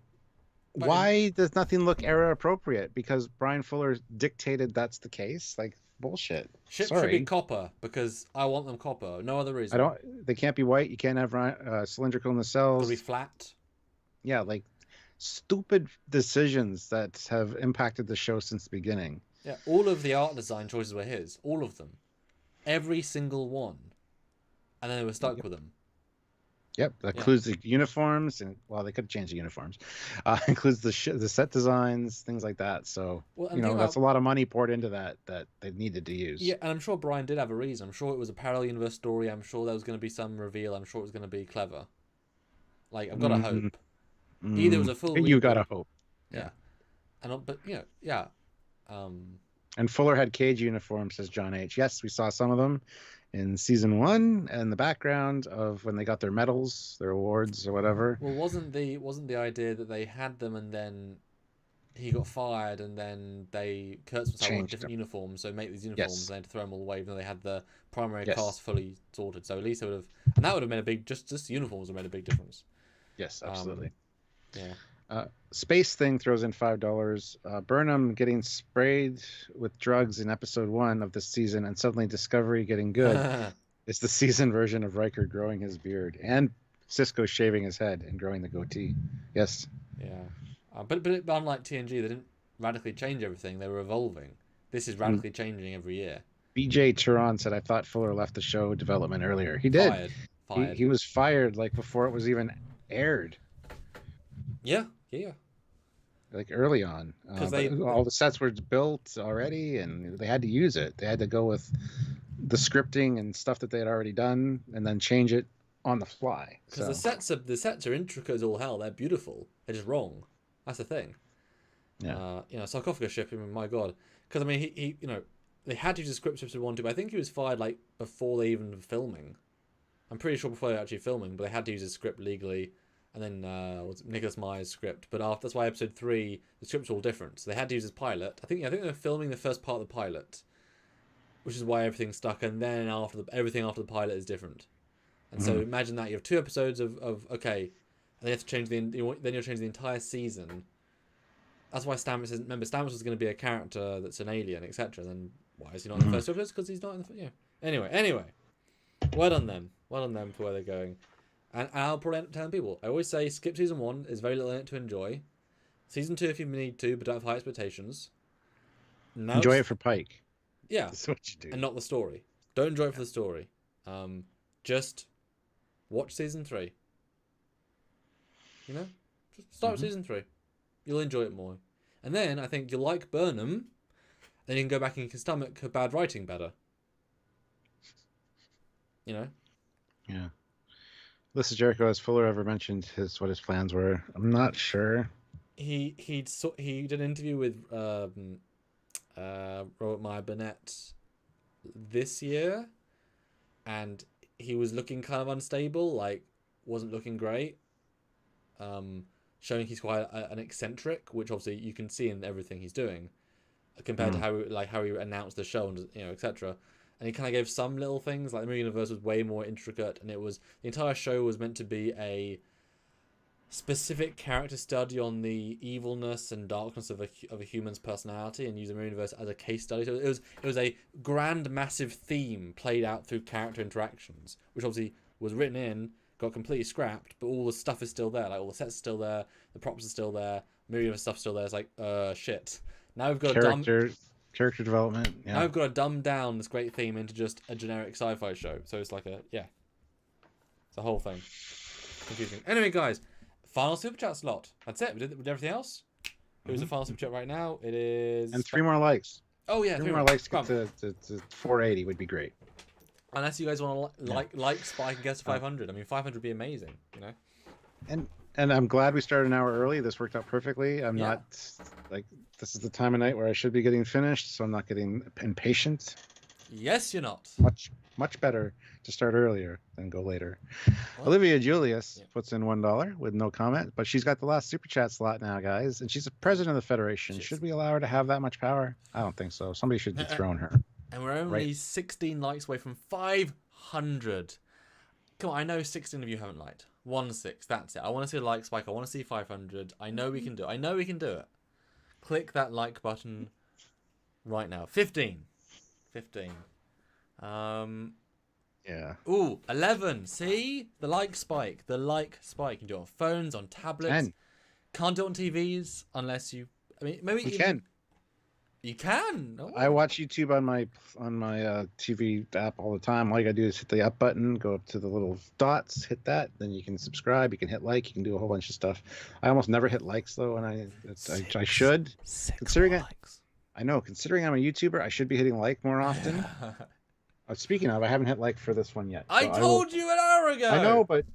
Speaker 1: Why does nothing look era appropriate? Because Brian Fuller dictated that's the case. Like, bullshit.
Speaker 2: Ships should be copper because I want them copper. No other reason.
Speaker 1: They can't be white. You can't have cylindrical nacelles.
Speaker 2: They'll be flat.
Speaker 1: Yeah, like stupid decisions that have impacted the show since the beginning.
Speaker 2: Yeah, all of the art design choices were his. All of them. Every single one. And then they were stuck with them.
Speaker 1: Yep, that includes the uniforms, and they could have changed the uniforms. Includes the set designs, things like that. So that's a lot of money poured into that they needed to use.
Speaker 2: Yeah, and I'm sure Brian did have a reason. I'm sure it was a parallel universe story. I'm sure there was going to be some reveal. I'm sure it was going to be clever. Like, I've got to hope. Either it was a full.
Speaker 1: You gotta hope.
Speaker 2: Yeah,
Speaker 1: And Fuller had cage uniforms, says John H. Yes, we saw some of them in season 1 and the background of when they got their medals, their awards or whatever.
Speaker 2: Well, wasn't the idea that they had them and then he got fired and then Kurtz was like, different uniforms, so make these uniforms and they had to throw them all away even though they had the primary cast fully sorted. So at least it would have, and that would have made just uniforms would have made a big difference.
Speaker 1: Yes, absolutely. Space Thing throws in $5. Burnham getting sprayed with drugs in episode 1 of this season, and suddenly Discovery getting good. It's the season version of Riker growing his beard, and Cisco shaving his head and growing the goatee. Yes.
Speaker 2: Yeah. But unlike TNG, they didn't radically change everything. They were evolving. This is radically changing every year.
Speaker 1: BJ Turan said, I thought Fuller left the show development earlier. He did.
Speaker 2: Fired.
Speaker 1: He was fired like before it was even aired.
Speaker 2: Yeah.
Speaker 1: Like early on. Because all the sets were built already and they had to use it. They had to go with the scripting and stuff that they had already done and then change it on the fly.
Speaker 2: Because the sets are intricate as all hell. They're beautiful. They're just wrong. That's the thing.
Speaker 1: Yeah.
Speaker 2: Sarcophagus ship. I mean, my God. Because I mean, he they had to use the script episode 1 2, but I think he was fired like before they even were filming. I'm pretty sure before they were actually filming, but they had to use his script legally. And then was Nicholas Meyer's script, but that's why episode 3 the script's all different. So they had to use his pilot. I think they were filming the first part of the pilot, which is why everything's stuck. And then everything after the pilot is different. And so imagine that you have 2 episodes of okay, and then you have to change then you'll change the entire season. That's why Stamets says, remember, Stamets was going to be a character that's an alien, etc. Then why is he not in the first episode? Because he's not in the Anyway, well done them for where they're going. And I'll probably end up telling people. I always say skip season 1. There's very little in it to enjoy. Season 2 if you need to, but don't have high expectations. Now
Speaker 1: enjoy it for Pike.
Speaker 2: Yeah.
Speaker 1: That's what you do.
Speaker 2: And not the story. Don't enjoy it for the story. Just watch season 3. You know? Just start with season 3. You'll enjoy it more. And then I think you'll like Burnham. Then you can go back and you can stomach her bad writing better. You know?
Speaker 1: Yeah. This is Jericho. Has Fuller ever mentioned what his plans were? I'm not sure.
Speaker 2: He did an interview with Robert Meyer Burnett this year, and he was looking kind of unstable, like wasn't looking great. Showing he's quite an eccentric, which obviously you can see in everything he's doing, compared to how he announced the show and etc. And he kind of gave some little things, like the movie universe was way more intricate, and the entire show was meant to be a specific character study on the evilness and darkness of a human's personality, and use the movie universe as a case study. So it was a grand, massive theme played out through character interactions, which obviously was written in, got completely scrapped, but all the stuff is still there. Like all the sets are still there, the props are still there, movie universe stuff's still there. It's like, shit. Now we've got
Speaker 1: character development. Yeah.
Speaker 2: Now we've got to dumb down this great theme into just a generic sci-fi show. So it's like it's a whole thing. Confusing. Anyway, guys, final super chat slot. That's it. We did everything else. Who's the final super chat right now? It is.
Speaker 1: And 3 more likes.
Speaker 2: Oh yeah,
Speaker 1: 3 more likes to get to 480 would be great.
Speaker 2: Unless you guys want to like Spike and get to 500. I mean, 500 would be amazing. You know.
Speaker 1: And I'm glad we started an hour early. This worked out perfectly. I'm not like this is the time of night where I should be getting finished, so I'm not getting impatient.
Speaker 2: Yes, you're not.
Speaker 1: Much better to start earlier than go later. What? Olivia Julius puts in $1 with no comment, but she's got the last super chat slot now, guys, and she's the president of the Federation. Should we allow her to have that much power? I don't think so. Somebody should dethrone her.
Speaker 2: And we're only 16 likes away from 500. Come on, I know 16 of you haven't liked. 1-6, that's it. I want to see a like spike. I want to see 500. I know we can do it. Click that like button right now. 15.
Speaker 1: Yeah.
Speaker 2: Ooh, 11. See? The like spike. You can do it on phones, on tablets.
Speaker 1: 10.
Speaker 2: Can't do it on TVs unless you... I mean, maybe...
Speaker 1: You can.
Speaker 2: You can? Oh.
Speaker 1: I watch YouTube on my TV app all the time. All you gotta do is hit the up button, go up to the little dots, hit that, then you can subscribe, you can hit like, you can do a whole bunch of stuff. I almost never hit likes though, and I should. Considering I'm a YouTuber, I should be hitting like more often. Speaking of, I haven't hit like for this one yet.
Speaker 2: I told you an hour ago.
Speaker 1: I know, but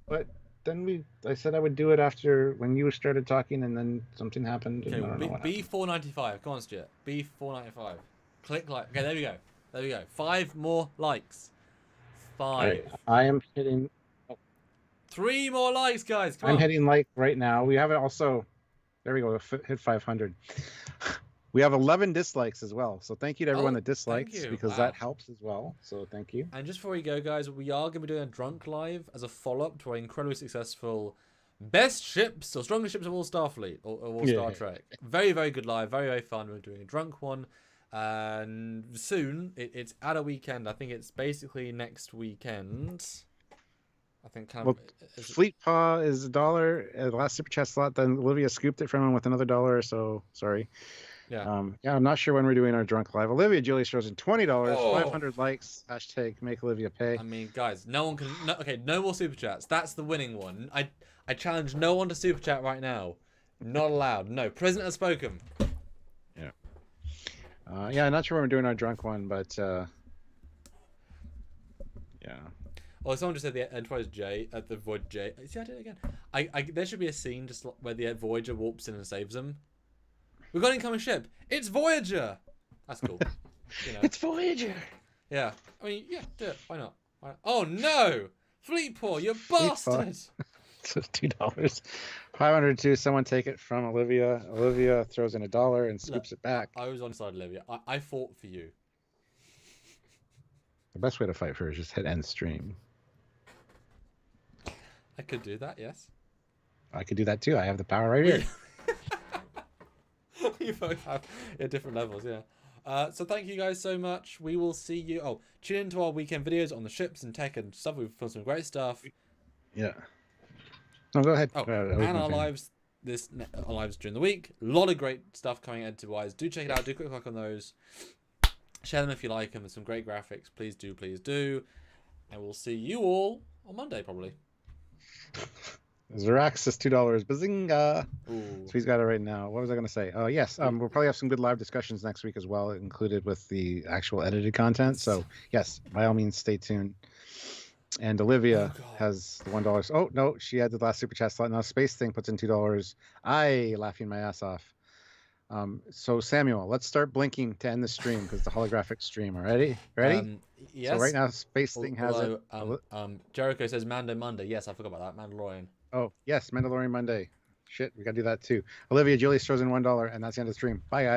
Speaker 1: then I said I would do it after when you started talking, and then something happened. And
Speaker 2: okay, B495. Come on, Stuart. B495. Click like. Okay, there we go. 5 more likes. 5.
Speaker 1: Right, I am hitting.
Speaker 2: 3 more likes, guys. Come
Speaker 1: I'm
Speaker 2: on.
Speaker 1: hitting like right now. We have it also. There we go. Hit 500. We have 11 dislikes as well. So thank you to everyone that dislikes, because that helps as well. So thank you.
Speaker 2: And just before we go, guys, we are going to be doing a drunk live as a follow-up to our incredibly successful Best ships or strongest ships of all Starfleet or all Star Trek. Very, very good live. Very, very fun. We're doing a drunk one. And soon, it's at a weekend. I think it's basically next weekend. I think
Speaker 1: Fleet Paw is $1. The last super chat slot, then Olivia scooped it from him with another $1. So sorry.
Speaker 2: Yeah.
Speaker 1: I'm not sure when we're doing our drunk live. Olivia Julie throws in $20,
Speaker 2: Oh.
Speaker 1: 500 likes. # make Olivia pay.
Speaker 2: I mean, guys, no one can. No more super chats. That's the winning one. I challenge no one to super chat right now. Not allowed. No. President has spoken.
Speaker 1: Yeah. I'm not sure when we're doing our drunk one, but yeah.
Speaker 2: Oh, someone just said the Enterprise J at the Voyager J. See, I did it again. There should be a scene just where the Voyager warps in and saves them. We've got an incoming ship. It's Voyager. That's cool. You know.
Speaker 1: It's Voyager.
Speaker 2: Yeah. I mean, yeah, do it. Why not? Oh no! Fleet Paw, you bastard!
Speaker 1: So $2. 502. Someone take it from Olivia. Olivia throws in $1 and scoops it back.
Speaker 2: I was on side Olivia. I fought for you.
Speaker 1: The best way to fight for her is just hit end stream.
Speaker 2: I could do that, yes.
Speaker 1: I could do that too. I have the power right here.
Speaker 2: You both have at different levels, yeah. So thank you guys so much. We will see you. Oh, tune into our weekend videos on the ships and tech and stuff. We've filmed some great stuff.
Speaker 1: Yeah. No, go ahead.
Speaker 2: Oh, and our lives our lives during the week. A lot of great stuff coming editor-wise. Do check it out. Do a quick click on those. Share them if you like them. There's some great graphics. Please do, please do. And we'll see you all on Monday, probably.
Speaker 1: Zerax says $2. Bazinga!
Speaker 2: Ooh.
Speaker 1: So he's got it right now. What was I going to say? Oh, yes. We'll probably have some good live discussions next week as well, included with the actual edited content. So, yes, by all means, stay tuned. And Olivia has the $1. Oh, no, she had the last super chat slot. Now, Space Thing puts in $2. I laughing my ass off. So, Samuel, let's start blinking to end the stream because the holographic stream. Ready?
Speaker 2: Yes.
Speaker 1: So, right now, Space Thing has it.
Speaker 2: Jericho says Mando Monday. Yes, I forgot about that. Mandalorian.
Speaker 1: Oh, yes, Mandalorian Monday. Shit, we got to do that too. Olivia Julie throws in $1, and that's the end of the stream. Bye, guys.